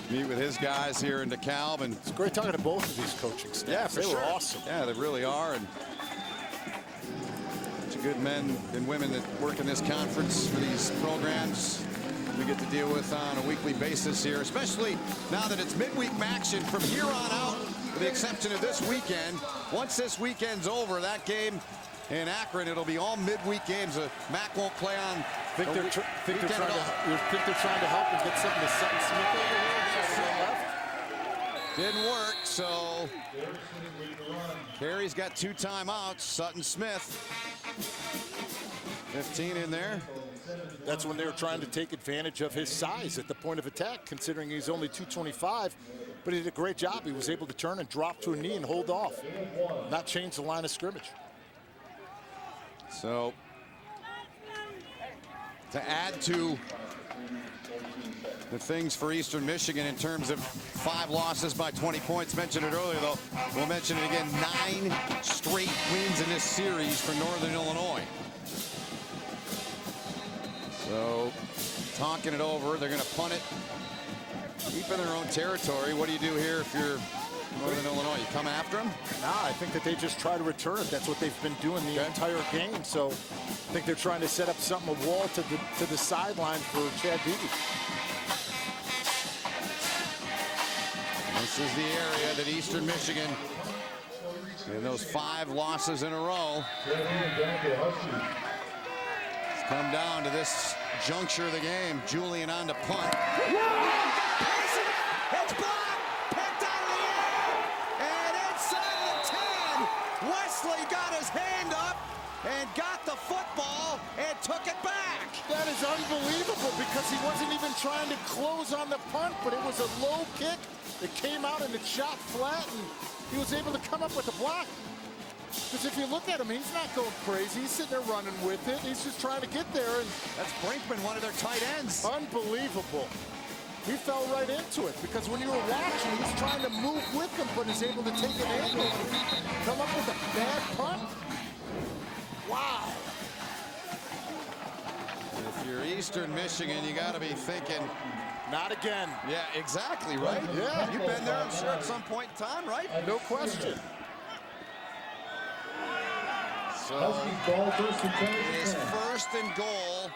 Speaker 4: meet with his guys here in DeKalb. And
Speaker 12: it's great talking to both of these coaching staffs.
Speaker 4: Yeah, for
Speaker 12: they
Speaker 4: sure.
Speaker 12: were awesome.
Speaker 4: Yeah, they really are. And good men and women that work in this conference for these programs we get to deal with on a weekly basis here, especially now that it's midweek action from here on out, with the exception of this weekend. Once this weekend's over, that game in Akron, it'll be all midweek games. Mac won't play on.
Speaker 12: Think they're trying to help and get something to Sutton Smith over here?
Speaker 4: Didn't work, so Carey's got 2 timeouts. Sutton Smith, 15 in there.
Speaker 12: That's when they were trying to take advantage of his size at the point of attack, considering he's only 225. But he did a great job. He was able to turn and drop to a knee and hold off, not change the line of scrimmage.
Speaker 4: So to add to the things for Eastern Michigan in terms of 5 losses by 20 points. Mentioned it earlier, though. We'll mention it again. 9 straight wins in this series for Northern Illinois. So talking it over. They're going to punt it deep in their own territory. What do you do here if you're Northern Illinois? You come after them?
Speaker 12: Nah, I think that they just try to return it. That's what they've been doing the entire game. So I think they're trying to set up something, a wall to the sideline for Chad Beebe.
Speaker 4: This is the area that Eastern Michigan, in those 5 losses in a row, it's come down to this juncture of the game. Julian on to punt. It's blocked, picked out of the air, and inside the 10, Wesley got his hand up and got the football and took it back.
Speaker 12: That is unbelievable because he wasn't even trying to close on the punt, but it was a low kick. It came out and it shot flat, and he was able to come up with a block. Because if you look at him, he's not going crazy. He's sitting there running with it. He's just trying to get there. And
Speaker 4: that's Brinkman, one of their tight ends.
Speaker 12: Unbelievable. He fell right into it because when you were watching, he's trying to move with them, but is able to take an angle and come up with a bad punt. Wow.
Speaker 4: If you're Eastern Michigan, you got to be thinking,
Speaker 12: not again.
Speaker 4: Yeah, exactly, right?
Speaker 12: Yeah.
Speaker 4: You've been there, I'm sure, at some point in time, right?
Speaker 12: No question.
Speaker 4: So it is 1st and goal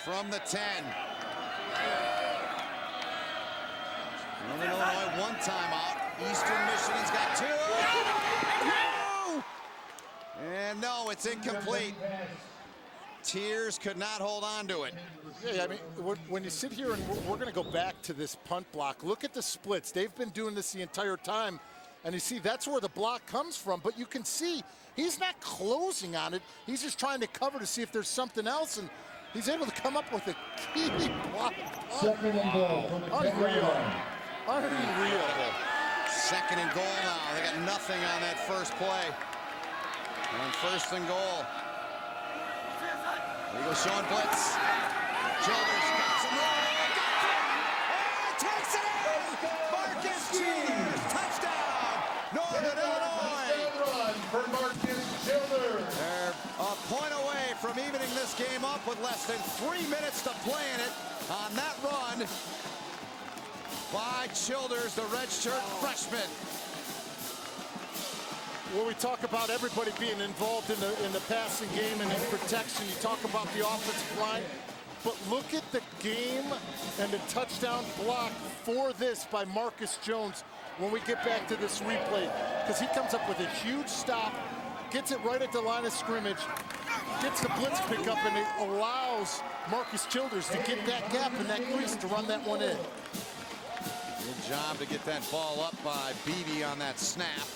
Speaker 4: from the 10. Illinois 1 timeout. Eastern Michigan's got 2. No! And no, it's incomplete. Tears could not hold on to it.
Speaker 12: Yeah, I mean, when you sit here and we're going to go back to this punt block, look at the splits. They've been doing this the entire time. And you see, that's where the block comes from. But you can see he's not closing on it. He's just trying to cover to see if there's something else. And he's able to come up with a key block.
Speaker 2: 2nd and goal.
Speaker 12: Unreal. Unreal.
Speaker 4: 2nd and goal now. They got nothing on that first play. On 1st and goal. Eagles showing blitz. Childers got some room. Takes it in! Marcus Childers, touchdown! Northern Illinois!
Speaker 2: For Marcus Childers.
Speaker 4: They're a point away from evening this game up with less than 3 minutes to play in it on that run by Childers, the redshirt freshman.
Speaker 12: When we talk about everybody being involved in the passing game and in protection, you talk about the offensive line, but look at the game and the touchdown block for this by Marcus Jones when we get back to this replay, because he comes up with a huge stop, gets it right at the line of scrimmage, gets the blitz pickup, and it allows Marcus Childers to get that gap in that crease to run that one in.
Speaker 4: Good job to get that ball up by Beebe on that snap.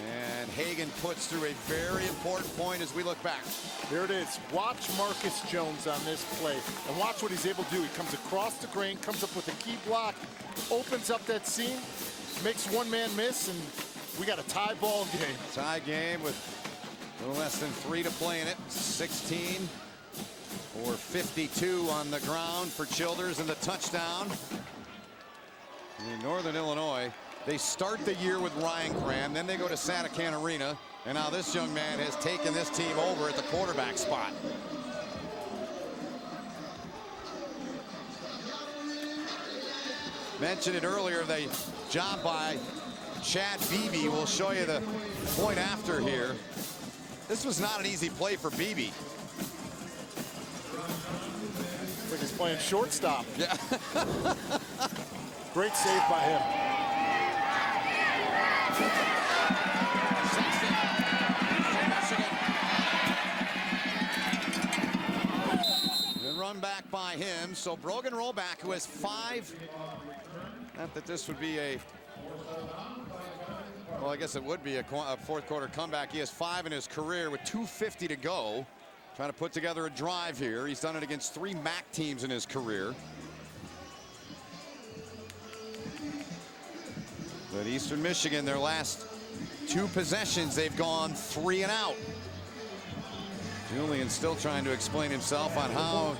Speaker 4: And Hagan puts through a very important point as we look back.
Speaker 12: There it is. Watch Marcus Jones on this play and watch what he's able to do. He comes across the grain, comes up with a key block, opens up that seam, makes one man miss, and we got a tie ball game.
Speaker 4: Tie game with a little less than 3 to play in it. 16 or 52 on the ground for Childers and the touchdown. In Northern Illinois, they start the year with Ryan Graham, then they go to Satacan Arena, and now this young man has taken this team over at the quarterback spot. Mentioned it earlier, the job by Chad Beebe. We'll show you the point after here. This was not an easy play for Beebe.
Speaker 12: Looks like he's playing shortstop.
Speaker 4: Yeah.
Speaker 12: Great save by him.
Speaker 4: Good run back by him. So Brogan Rollback, who has 5. Not that this would be a, well, I guess it would be a 4th quarter comeback. He has 5 in his career with 2:50 to go. Trying to put together a drive here. He's done it against 3 MAC teams in his career. But Eastern Michigan, their last 2 possessions, they've gone 3 and out. Julian still trying to explain himself on how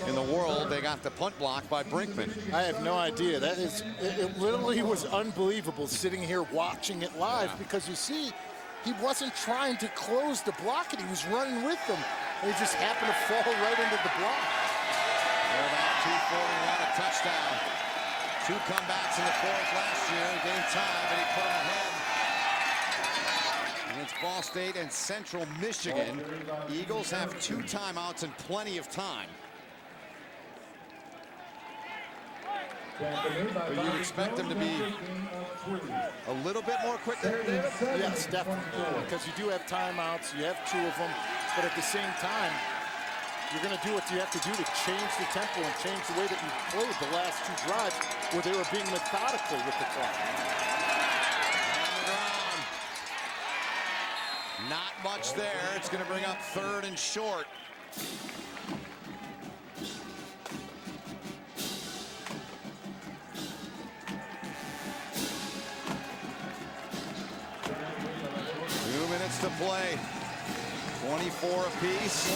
Speaker 4: in the world they got the punt block by Brinkman.
Speaker 12: I have no idea. That is, it literally was unbelievable sitting here watching it live, because you see, he wasn't trying to close the block and he was running with them. And he just happened to fall right into the block.
Speaker 4: They're about 2:41, a touchdown. 2 comebacks in the 4th last year. He gained time, but he put them ahead. Against Ball State and Central Michigan, Eagles have 2 timeouts and plenty of time. But you expect them to be a little bit more quick there, David?
Speaker 12: Yes, definitely. Because you do have timeouts, you have 2 of them, but at the same time, you're going to do what you have to do to change the tempo and change the way that you played the last 2 drives where they were being methodical with the clock.
Speaker 4: On the ground. Not much there. It's going to bring up 3rd and short. to play. 24 apiece.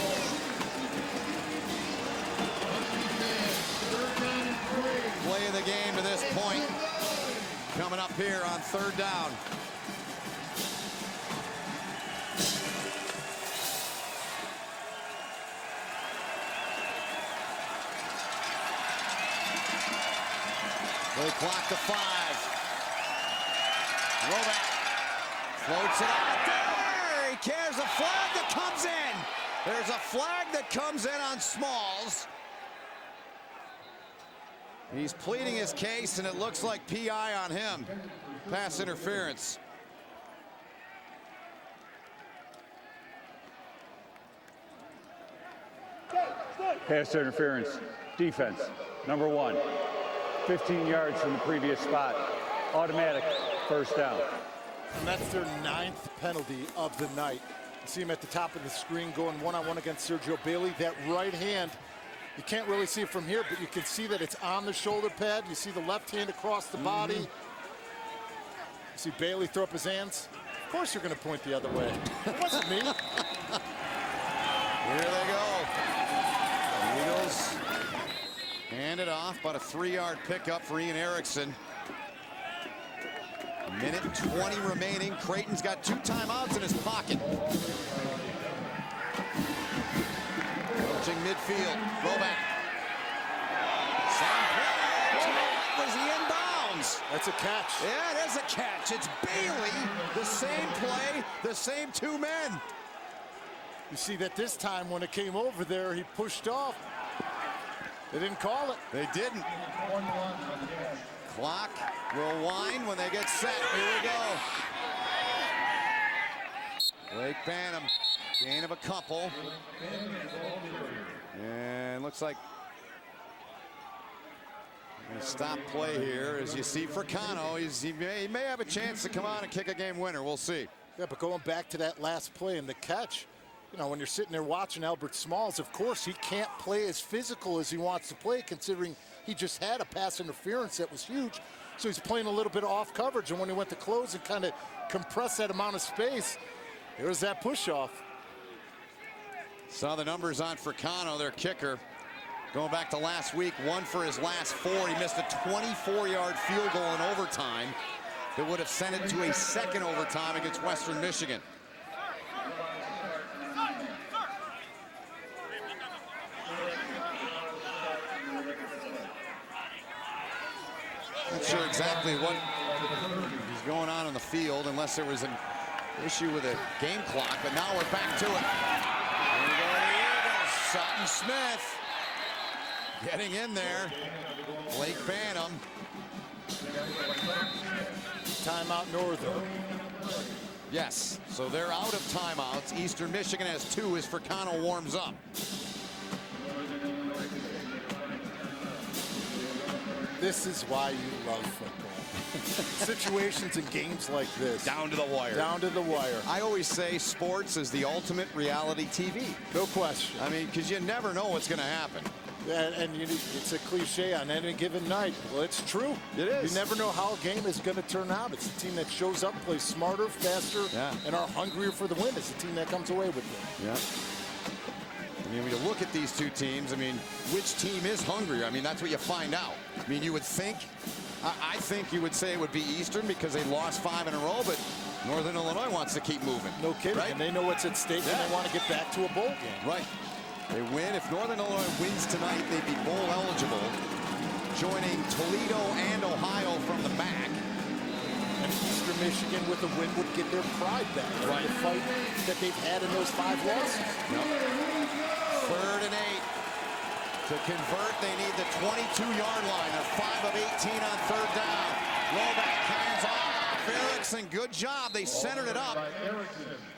Speaker 4: Play of the game to this point. Coming up here on 3rd down. Play clock to 5. Roback floats it out there. He carries a flag that comes in. There's a flag that comes in on Smalls. He's pleading his case, and it looks like PI on him. Pass interference.
Speaker 1: Pass interference. Defense. Number 1. 15 yards from the previous spot. Automatic 1st down.
Speaker 12: And that's their 9th penalty of the night. You see him at the top of the screen going one-on-one against Sergio Bailey. That right hand, you can't really see it from here, but you can see that it's on the shoulder pad. You see the left hand across the body. You see Bailey throw up his hands. Of course you're going to point the other way. It wasn't me.
Speaker 4: Here they go. Eagles hand it off, about a 3-yard pickup for Ian Erickson. Minute 20 remaining. Creighton's got 2 timeouts in his pocket. Approaching midfield. Roback. Same play. Was he inbounds?
Speaker 12: That's a catch.
Speaker 4: Yeah, it is a catch. It's Bailey. The same play, the same 2 men.
Speaker 12: You see that this time when it came over there, he pushed off. They didn't call it.
Speaker 4: They didn't. Clock will wind when they get set. Here we go. Blake Banham, gain of a couple. And looks like stop play here. As you see Fricano, he may have a chance to come on and kick a game winner. We'll see.
Speaker 12: Yeah, but going back to that last play and the catch, you know, when you're sitting there watching Albert Smalls, of course he can't play as physical as he wants to play, considering he just had a pass interference that was huge. So he's playing a little bit off coverage, and when he went to close and kind of compress that amount of space, there was that push-off.
Speaker 4: Saw the numbers on Fricano, their kicker. Going back to last week, 1 for his last 4. He missed a 24-yard field goal in overtime that would have sent it to a 2nd overtime against Western Michigan. Not sure exactly what is going on in the field, unless there was an issue with a game clock, but now we're back to it. Here we go, the Eagles. Sutton Smith getting in there. Blake Banham.
Speaker 12: Timeout Northern.
Speaker 4: Yes, so they're out of timeouts. Eastern Michigan has 2 as Fricano warms up.
Speaker 12: This is why you love football. Situations and games like this.
Speaker 4: Down to the wire.
Speaker 12: Down to the wire.
Speaker 4: I always say sports is the ultimate reality TV.
Speaker 12: No question.
Speaker 4: I mean, because you never know what's going to happen.
Speaker 12: And it's a cliche on any given night. Well, it's true.
Speaker 4: It is.
Speaker 12: You never know how a game is going to turn out. It's the team that shows up, plays smarter, faster, and are hungrier for the win. It's the team that comes away with it.
Speaker 4: Yeah. I mean, when you look at these 2 teams, I mean, which team is hungrier? I mean, that's what you find out. I mean, you would think, I think you would say it would be Eastern because they lost 5 in a row, but Northern Illinois wants to keep moving.
Speaker 12: No kidding.
Speaker 4: Right?
Speaker 12: And they know what's at stake, and they want to get back to a bowl game.
Speaker 4: Right. They win. If Northern Illinois wins tonight, they'd be bowl eligible, joining Toledo and Ohio from the back.
Speaker 12: And Eastern Michigan with a win would get their pride back. Right. The fight that they've had in those 5 losses.
Speaker 4: Yep. 3rd and 8. To convert, they need the 22-yard line. They're 5 of 18 on 3rd down. Roback hands off. Erickson, good job. They centered it up.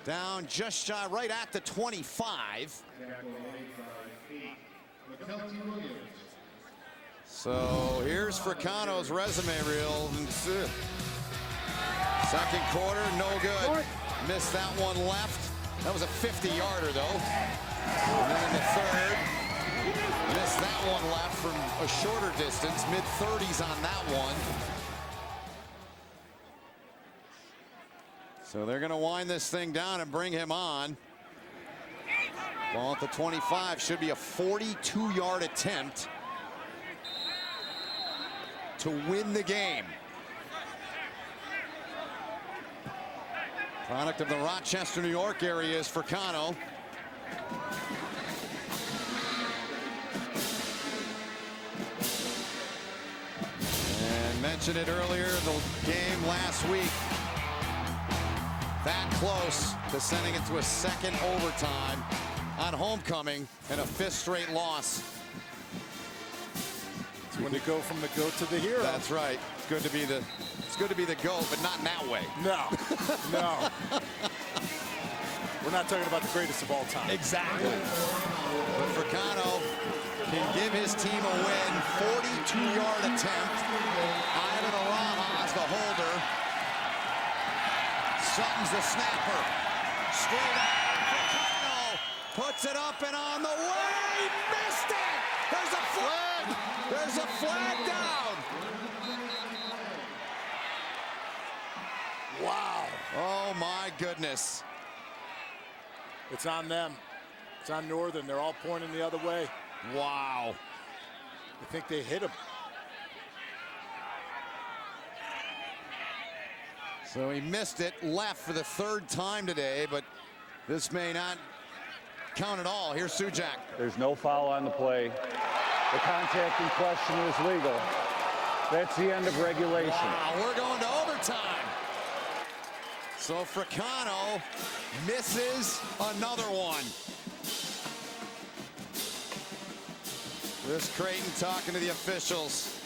Speaker 4: Down just shy, right at the 25. So here's Fricano's resume reel. Second quarter, no good. Missed that one left. That was a 50-yarder, though. And then in the 3rd, missed that one left from a shorter distance. Mid-30s on that one. So they're going to wind this thing down and bring him on. Ball at the 25. Should be a 42-yard attempt to win the game. Product of the Rochester, New York area is Fricano. And mentioned it earlier, the game last week. That close to sending it to a second overtime on homecoming and a fifth straight loss.
Speaker 12: It's when you go from the goat to the hero.
Speaker 4: That's right. It's good to be the GOAT, but not in that way.
Speaker 12: No, no. We're not talking about the greatest of all time.
Speaker 4: Exactly. But Fricano can give his team a win. 42-yard attempt. Ivan Araha's the holder. Sutton's the snapper. Straight up. Fricano puts it up and on the way. Missed it. There's a flag. There's a flag down.
Speaker 12: Wow.
Speaker 4: Oh, my goodness.
Speaker 12: It's on them. It's on Northern. They're all pointing the other way.
Speaker 4: Wow.
Speaker 12: I think they hit him.
Speaker 4: So he missed it, left for the third time today, but this may not count at all. Here's Sujak.
Speaker 1: There's no foul on the play. The contact in question is legal. That's the end of regulation.
Speaker 4: Wow, we're going to overtime. So Fricano misses another one. Chris Creighton talking to the officials.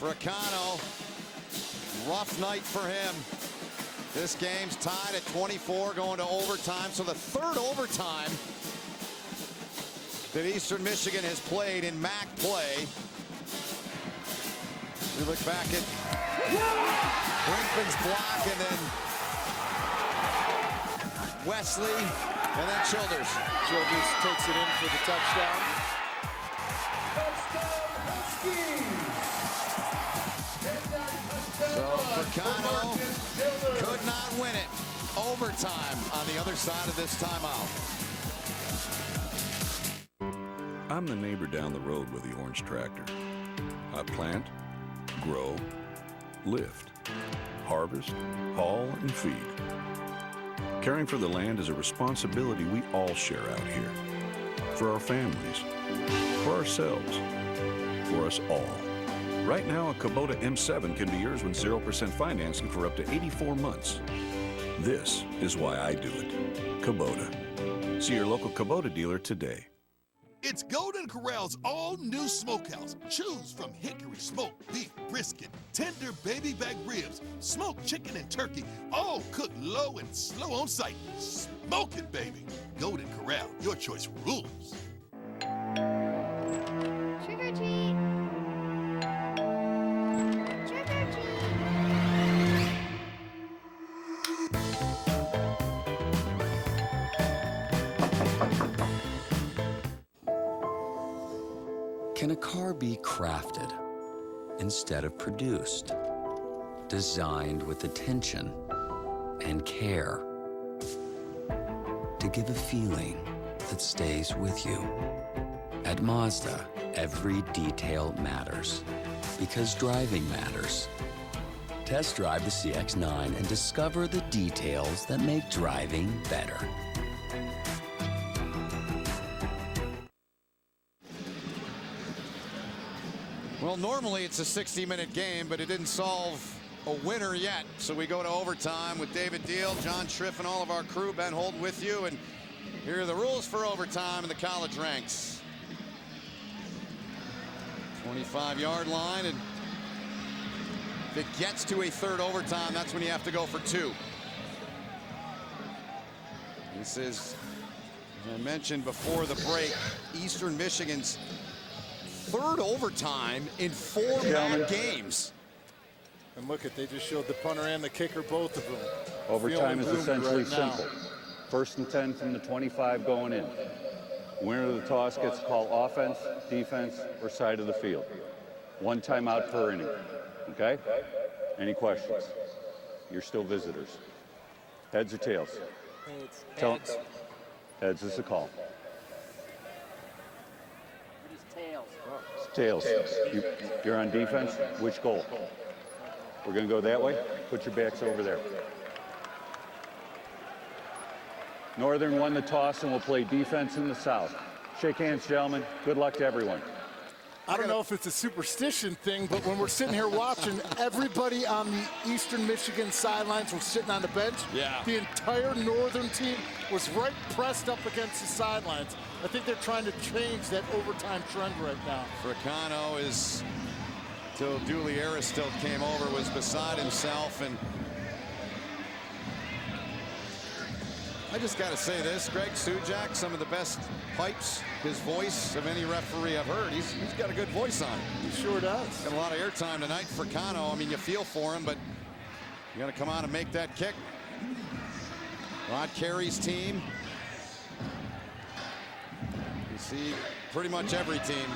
Speaker 4: Fricano, rough night for him. This game's tied at 24, going to overtime. So the third overtime that Eastern Michigan has played in MAC play. We look back at Brinkman's block, and then Wesley, and then Childers.
Speaker 12: Childers takes it in for the touchdown.
Speaker 4: So Fricano could not win it. Overtime on the other side of this timeout.
Speaker 3: I'm the neighbor down the road with the orange tractor. I plant, grow, lift, harvest, haul, and feed. Caring for the land is a responsibility we all share out here. For our families, for ourselves, for us all. Right now, a Kubota M7 can be yours with 0% financing for up to 84 months. This is why I do it. Kubota. See your local Kubota dealer today.
Speaker 2: It's Golden Corral's all-new smokehouse. Choose from hickory smoked beef, brisket, tender baby back ribs, smoked chicken and turkey, all cooked low and slow on site. Smoke it, baby. Golden Corral, your choice rules.
Speaker 19: Trick or treat. Trick or treat.
Speaker 10: Can a car be crafted instead of produced? Designed with attention and care to give a feeling that stays with you. At Mazda, every detail matters because driving matters. Test drive the CX-9 and discover the details that make driving better.
Speaker 4: Well, normally it's a 60-minute game, but it didn't solve a winner yet. So we go to overtime with David Deal, John Schriff, and all of our crew. Ben Holt with you. And here are the rules for overtime in the college ranks. 25-yard line, and if it gets to a third overtime, that's when you have to go for two. This is, as I mentioned before the break, Eastern Michigan's third overtime in 4 MAC games.
Speaker 12: And look at, they just showed the punter and the kicker, both of them.
Speaker 1: Overtime is essentially simple. First and 10 from the 25 going in. Winner of the toss gets to call offense, defense, or side of the field. 1 timeout per inning. Okay? Any questions? You're still visitors. Heads or tails?
Speaker 11: Heads.
Speaker 1: Heads. Heads is the call.
Speaker 11: Tails.
Speaker 1: You're on defense. Which goal? We're going to go that way. Put your backs over there. Northern won the toss and will play defense in the south. Shake hands, gentlemen. Good luck to everyone.
Speaker 12: I don't know if it's a superstition thing, but when we're sitting here watching, everybody on the Eastern Michigan sidelines was sitting on the bench.
Speaker 4: Yeah.
Speaker 12: The entire Northern team was right pressed up against the sidelines. I think they're trying to change that overtime trend right now.
Speaker 4: Fricano is, till Dooley Aristill came over, was beside himself. And I just got to say this, Greg Sujak, some of the best pipes, his voice of any referee I've heard. He's got a good voice on it.
Speaker 12: He sure does.
Speaker 4: Got a lot of airtime tonight for Cano. I mean, you feel for him, but you got to come out and make that kick. Rod Carey's team. You see pretty much every team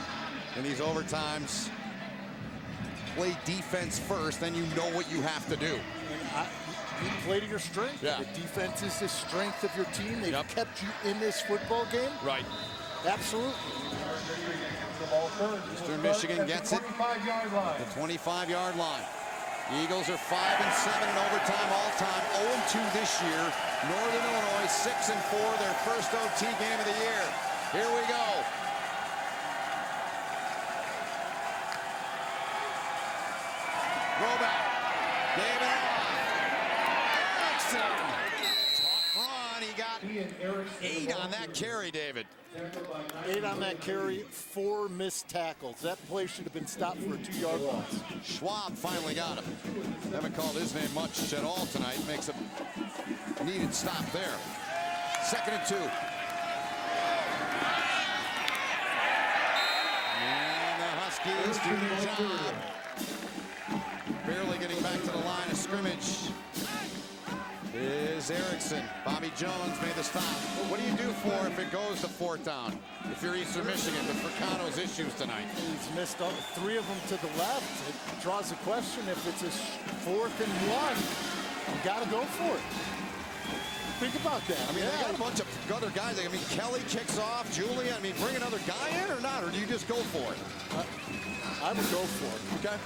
Speaker 4: in these overtimes play defense first, then you know what you have to do.
Speaker 12: You play to your strength.
Speaker 4: Yeah.
Speaker 12: The defense is the strength of your team. They've kept you in this football game.
Speaker 4: Right.
Speaker 12: Absolutely.
Speaker 4: Eastern Michigan gets it. The 25-yard line. Eagles are 5-7 in overtime all time. 0-2 this year. Northern Illinois 6-4, their first OT game of the year. Here we go. Roll back. Gave it off. Tough run. He got 8 on that carry, David.
Speaker 12: 8 on that carry, 4 missed tackles. That play should have been stopped for a 2-yard loss.
Speaker 4: Schwab finally got him. Haven't called his name much at all tonight. Makes a needed stop there. 2nd and 2. And the Huskies do their job. Barely getting back to the line of scrimmage is Erickson. Bobby Jones made the stop. What do you do for if it goes to 4th down? If you're Eastern Michigan, with Fricano's issues tonight.
Speaker 12: He's missed 3 of them to the left. It draws the question if it's a 4th and 1. You got to go for it. Think about that.
Speaker 4: I mean, they got a bunch of other guys. I mean, Kelly kicks off. Julia, I mean, bring another guy in or not? Or do you just go for it?
Speaker 12: I would go for it.
Speaker 4: Okay.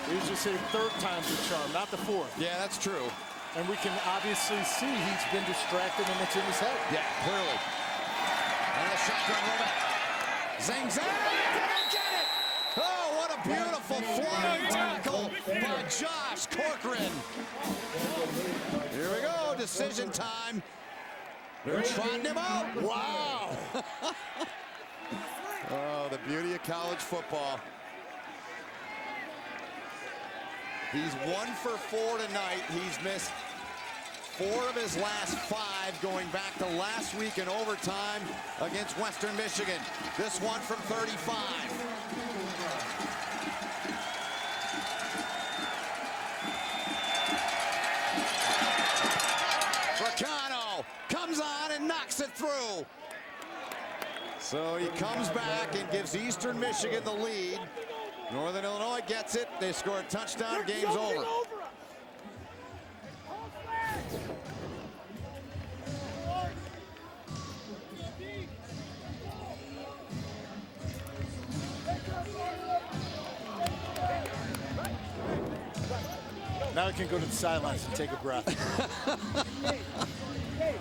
Speaker 12: We usually say 3rd time's the charm, not the 4th.
Speaker 4: Yeah, that's true.
Speaker 12: And we can obviously see he's been distracted and it's in his head.
Speaker 4: Yeah, clearly. And a shotgun rollback. Zing, zang! Didn't get it! Oh, what a beautiful flying tackle by Josh Corcoran. Here we go, decision time. They're trotting him out. Wow! Oh, the beauty of college football. He's 1 for 4 tonight. He's missed 4 of his last 5 going back to last week in overtime against Western Michigan. This one from 35. Fricano comes on and knocks it through. So he comes back and gives Eastern Michigan the lead. Northern Illinois gets it. They score a touchdown. Game's over.
Speaker 12: Now I can go to the sidelines and take a breath.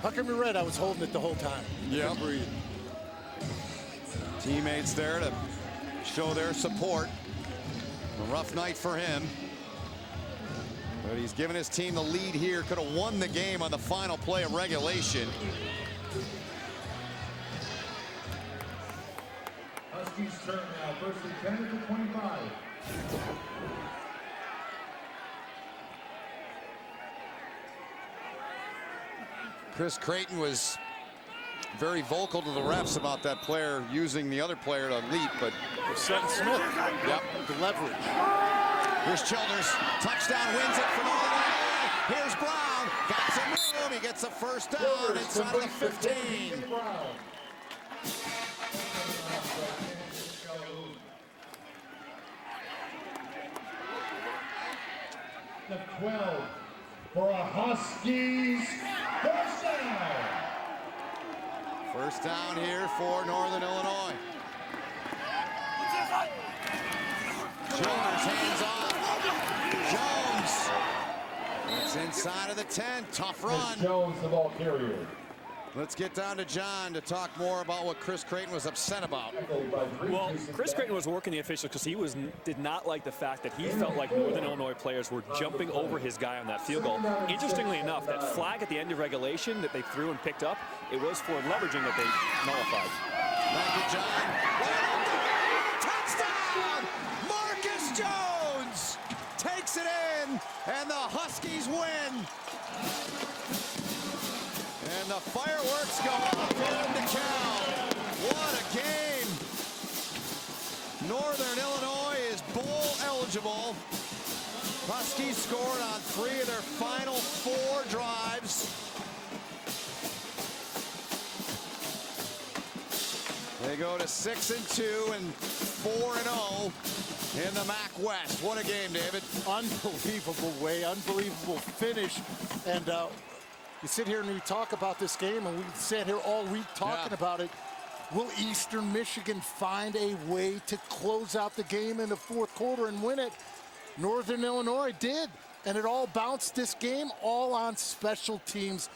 Speaker 12: How come you're right? I was holding it the whole time.
Speaker 4: Yeah.
Speaker 12: Breathe.
Speaker 4: Teammates there to show their support. A rough night for him. But he's given his team the lead here. Could have won the game on the final play of regulation.
Speaker 13: Huskies turn now, first and 10 to 25.
Speaker 4: Chris Creighton was very vocal to the refs about that player using the other player to leap, but
Speaker 12: Sutton Smith.
Speaker 4: Yep.
Speaker 12: The leverage.
Speaker 4: Here's Childers. Touchdown, wins it for Northern Illinois. Here's Brown. Got some room. He gets a first down inside of the 15.
Speaker 13: the 12 for a Huskies first down.
Speaker 4: First down here for Northern Illinois. Jones hands off. Jones. It's inside of the 10. Tough run.
Speaker 13: Jones, the ball carrier.
Speaker 4: Let's get down to John to talk more about what Chris Creighton was upset about.
Speaker 11: Well, Chris Creighton was working the officials because he did not like the fact that he felt like Northern Illinois players were jumping over his guy on that field goal. Interestingly enough, that flag at the end of regulation that they threw and picked up, it was for leveraging that they nullified.
Speaker 4: Thank you, John. Touchdown! Marcus Jones takes it in, and the Huskies win. And the fireworks go off in DeKalb. What a game. Northern Illinois is bowl eligible. Huskies scored on 3 of their final 4 drives. They go to 6-2 and 4-0 in the MAC West. What a game, David.
Speaker 12: Unbelievable way, unbelievable finish. And we sit here and we talk about this game, and we sat here all week talking about it. Will Eastern Michigan find a way to close out the game in the 4th quarter and win it? Northern Illinois did, and it all bounced this game all on special teams.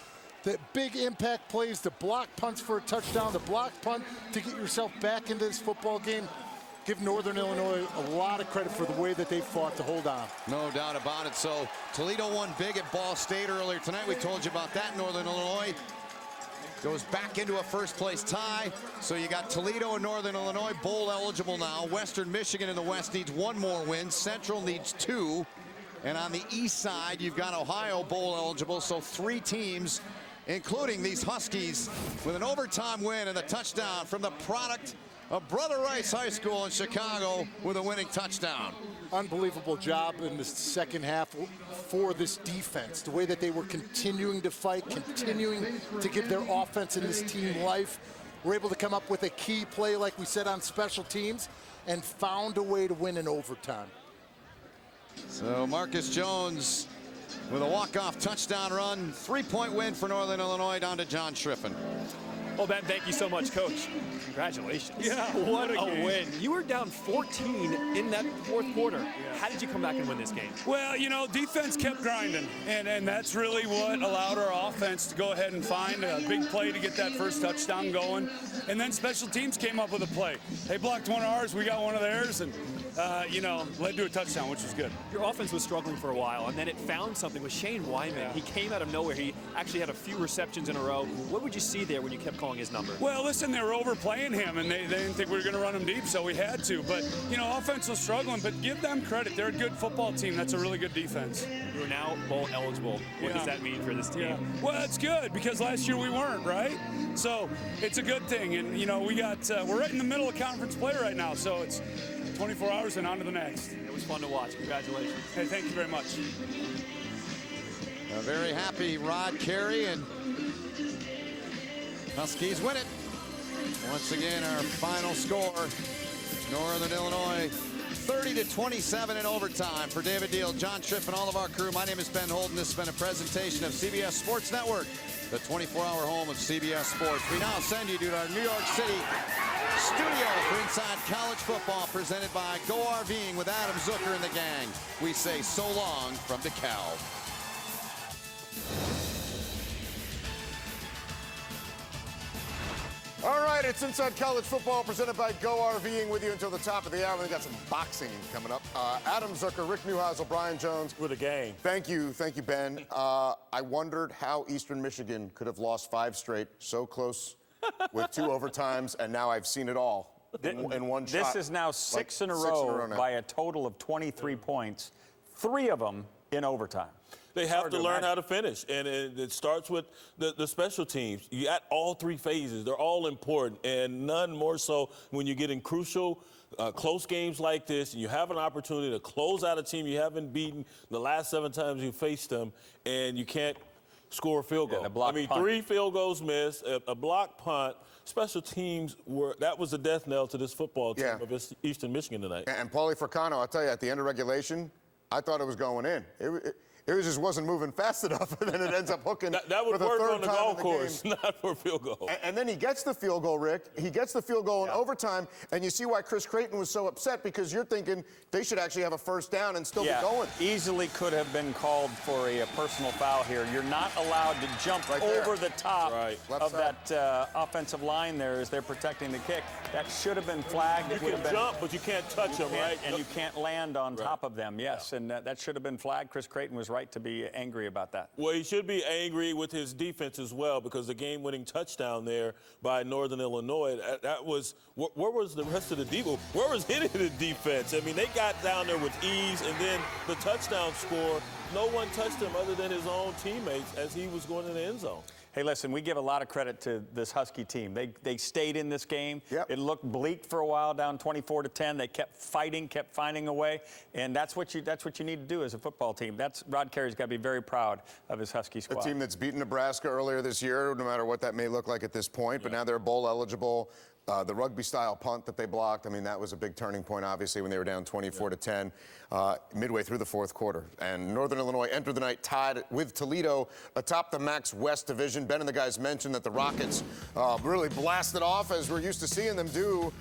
Speaker 12: The big impact plays, the block punts for a touchdown, the block punt to get yourself back into this football game. Give Northern Illinois a lot of credit for the way that they fought to hold on.
Speaker 4: No doubt about it. So Toledo won big at Ball State earlier tonight. We told you about that. Northern Illinois goes back into a first-place tie. So you got Toledo and Northern Illinois bowl eligible now. Western Michigan in the West needs 1 more win. Central needs 2. And on the east side, you've got Ohio bowl eligible. So 3 teams, including these Huskies, with an overtime win and a touchdown from the product of Brother Rice High School in Chicago with a winning touchdown.
Speaker 12: Unbelievable job in the second half for this defense. The way that they were continuing to fight, continuing to give their offense and this team life. We're able to come up with a key play, like we said, on special teams, and found a way to win in overtime.
Speaker 4: So Marcus Jones with a walk-off touchdown run. 3-point win for Northern Illinois down to John Schriffen.
Speaker 11: Well, Ben, thank you so much, Coach. Congratulations.
Speaker 14: Yeah,
Speaker 11: what a win. You were down 14 in that 4th quarter.
Speaker 14: Yeah.
Speaker 11: How did you come back and win this game?
Speaker 14: Well, you know, defense kept grinding, and that's really what allowed our offense to go ahead and find a big play to get that first touchdown going. And then special teams came up with a play. They blocked one of ours, we got one of theirs, and led to a touchdown, which was good.
Speaker 11: Your offense was struggling for a while, and then it found something with Shane Wyman.
Speaker 14: Yeah.
Speaker 11: He came out of nowhere. He actually had a few receptions in a row. What would you see there when you kept calling his number?
Speaker 14: Well, listen, they were overplaying him, and they didn't think we were going to run him deep, so we had to. But, offense was struggling, but give them credit. They're a good football team. That's a really good defense.
Speaker 11: You're now bowl eligible. What does that mean for this team?
Speaker 14: Yeah. Well, it's good because last year we weren't, right? So it's a good thing. And, we're right in the middle of conference play right now, so it's 24 hours and on to the next.
Speaker 11: It was fun to watch. Congratulations.
Speaker 14: Hey, thank you very much.
Speaker 4: A very happy Rod Carey, and Huskies win it. Once again, our final score, Northern Illinois 30-27 in overtime. For David Deal, John Triff, and all of our crew, my name is Ben Holden. This has been a presentation of CBS Sports Network, the 24-hour home of CBS Sports. We now send you to our New York City studio for Inside College Football, presented by Go RVing with Adam Zucker and the gang. We say so long from DeKalb.
Speaker 15: All right, it's Inside College Football presented by Go RVing with you until the top of the hour. We got some boxing coming up. Adam Zucker, Rick Neuheisel, Brian Jones.
Speaker 17: With a gang.
Speaker 15: Thank you, Ben. I wondered how Eastern Michigan could have lost 5 straight so close with 2 overtimes, and now I've seen it all in one shot.
Speaker 17: This is now 6 in a row by a total of 23 points, 3 of them in overtime.
Speaker 24: They have to learn how to finish, and it starts with the special teams. You got all 3 phases. They're all important, and none more so when you get in crucial, close games like this, and you have an opportunity to close out a team you haven't beaten the last 7 times you faced them, and you can't score a field goal.
Speaker 17: Punt.
Speaker 24: 3 field goals missed, a block punt. Special teams that was the death knell to this football team of Eastern Michigan tonight.
Speaker 15: And Paulie Fricano, I'll tell you, at the end of regulation, I thought it was going in. It just wasn't moving fast enough, and then it ends up hooking.
Speaker 24: That would
Speaker 15: for the
Speaker 24: work
Speaker 15: third
Speaker 24: on the
Speaker 15: time
Speaker 24: golf
Speaker 15: in
Speaker 24: course,
Speaker 15: game.
Speaker 24: not for a field goal.
Speaker 15: And then he gets the field goal, Rick. He gets the field goal in overtime, and you see why Chris Creighton was so upset, because you're thinking they should actually have a first down and still be going.
Speaker 17: Easily could have been called for a personal foul here. You're not allowed to jump over the top of that offensive line there as they're protecting the kick. That should have been flagged.
Speaker 24: You can jump, but you can't touch them, right?
Speaker 17: And you can't land on top of them, yes. And that should have been flagged. Chris Creighton was right to be angry about that.
Speaker 24: Well, he should be angry with his defense as well, because the game-winning touchdown there by Northern Illinois, that was, where was the rest of the defense? Where was any of the defense? I mean, they got down there with ease, and then the touchdown score, no one touched him other than his own teammates as he was going in the end zone.
Speaker 17: Hey, listen, we give a lot of credit to this Husky team. They stayed in this game. It looked bleak for a while, down 24-10. They kept fighting, kept finding a way, and that's what you need to do as a football team. Rod Carey's got to be very proud of his Husky squad.
Speaker 15: A team that's beaten Nebraska earlier this year, no matter what that may look like at this point, but now they're bowl eligible. The rugby-style punt that they blocked, I mean, that was a big turning point, obviously, when they were down 24-10 midway through the fourth quarter. And Northern Illinois entered the night tied with Toledo atop the MAC West Division. Ben and the guys mentioned that the Rockets really blasted off, as we're used to seeing them do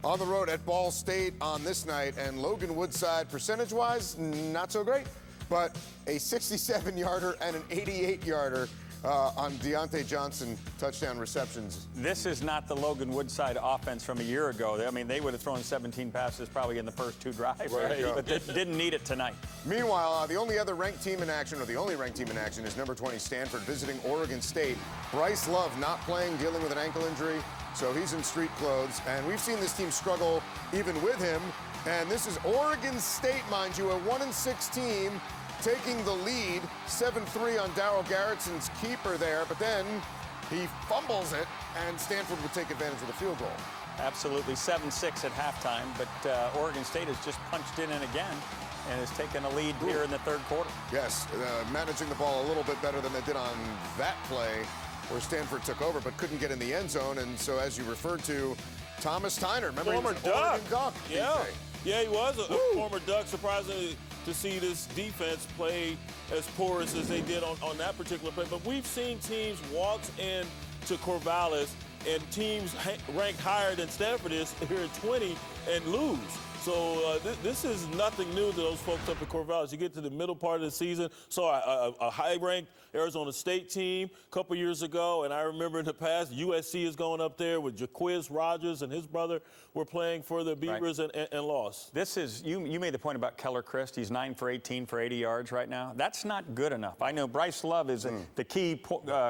Speaker 15: on the road at Ball State on this night. And Logan Woodside, percentage-wise, not so great, but a 67-yarder and an 88-yarder on Deontay Johnson touchdown receptions.
Speaker 17: This is not the Logan Woodside offense from a year ago. I mean, they would have thrown 17 passes probably in the first 2 drives, but they didn't need it tonight.
Speaker 15: Meanwhile, the only other ranked team in action, or the only ranked team in action, is number 20 Stanford visiting Oregon State. Bryce Love not playing, dealing with an ankle injury, so he's in street clothes. And we've seen this team struggle even with him. And this is Oregon State, mind you, a 1-6 team, taking the lead, 7-3 on Darryl Garretson's keeper there, but then he fumbles it, and Stanford would take advantage of the field goal.
Speaker 17: Absolutely, 7-6 at halftime, but Oregon State has just punched in again and has taken a lead here in the third quarter.
Speaker 15: Yes, managing the ball a little bit better than they did on that play, where Stanford took over but couldn't get in the end zone, and so as you referred to, Thomas Tyner, remember he was an Oregon Duck.
Speaker 24: Yeah, he was a former Duck. Surprisingly, to see this defense play as porous as they did on that particular play. But we've seen teams waltz in to Corvallis, and teams ranked higher than Stanford is here at 20 and lose. So this is nothing new to those folks up at Corvallis. You get to the middle part of the season, saw a high-ranked Arizona State team a couple years ago, and I remember in the past, USC is going up there with Jaquiz Rogers and his brother were playing for the Beavers and lost.
Speaker 17: This is, you made the point about Keller Christ. He's 9 for 18 for 80 yards right now. That's not good enough. I know Bryce Love is the key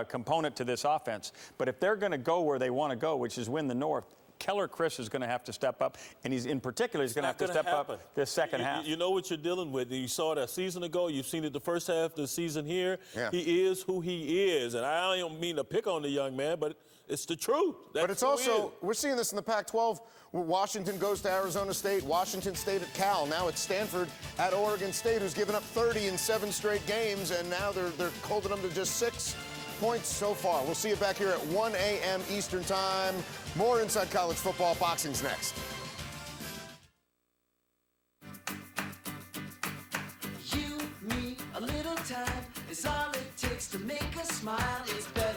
Speaker 17: component to this offense, but if they're going to go where they want to go, which is win the North, Keller Chris is going to have to step up, and he's going to have to step up this second half.
Speaker 24: You know what you're dealing with. You saw it a season ago. You've seen it the first half of the season here.
Speaker 15: Yeah.
Speaker 24: He is who he is, and I don't mean to pick on the young man, but it's the truth.
Speaker 15: But it's also, we're seeing this in the Pac-12. Washington goes to Arizona State, Washington State at Cal. Now it's Stanford at Oregon State, who's given up 30 in 7 straight games, and now they're holding them to just 6 points so far. We'll see you back here at 1 a.m. Eastern Time. More Inside College Football. Boxing's next.
Speaker 8: You, me, a little time is all it takes to make us smile. It's better.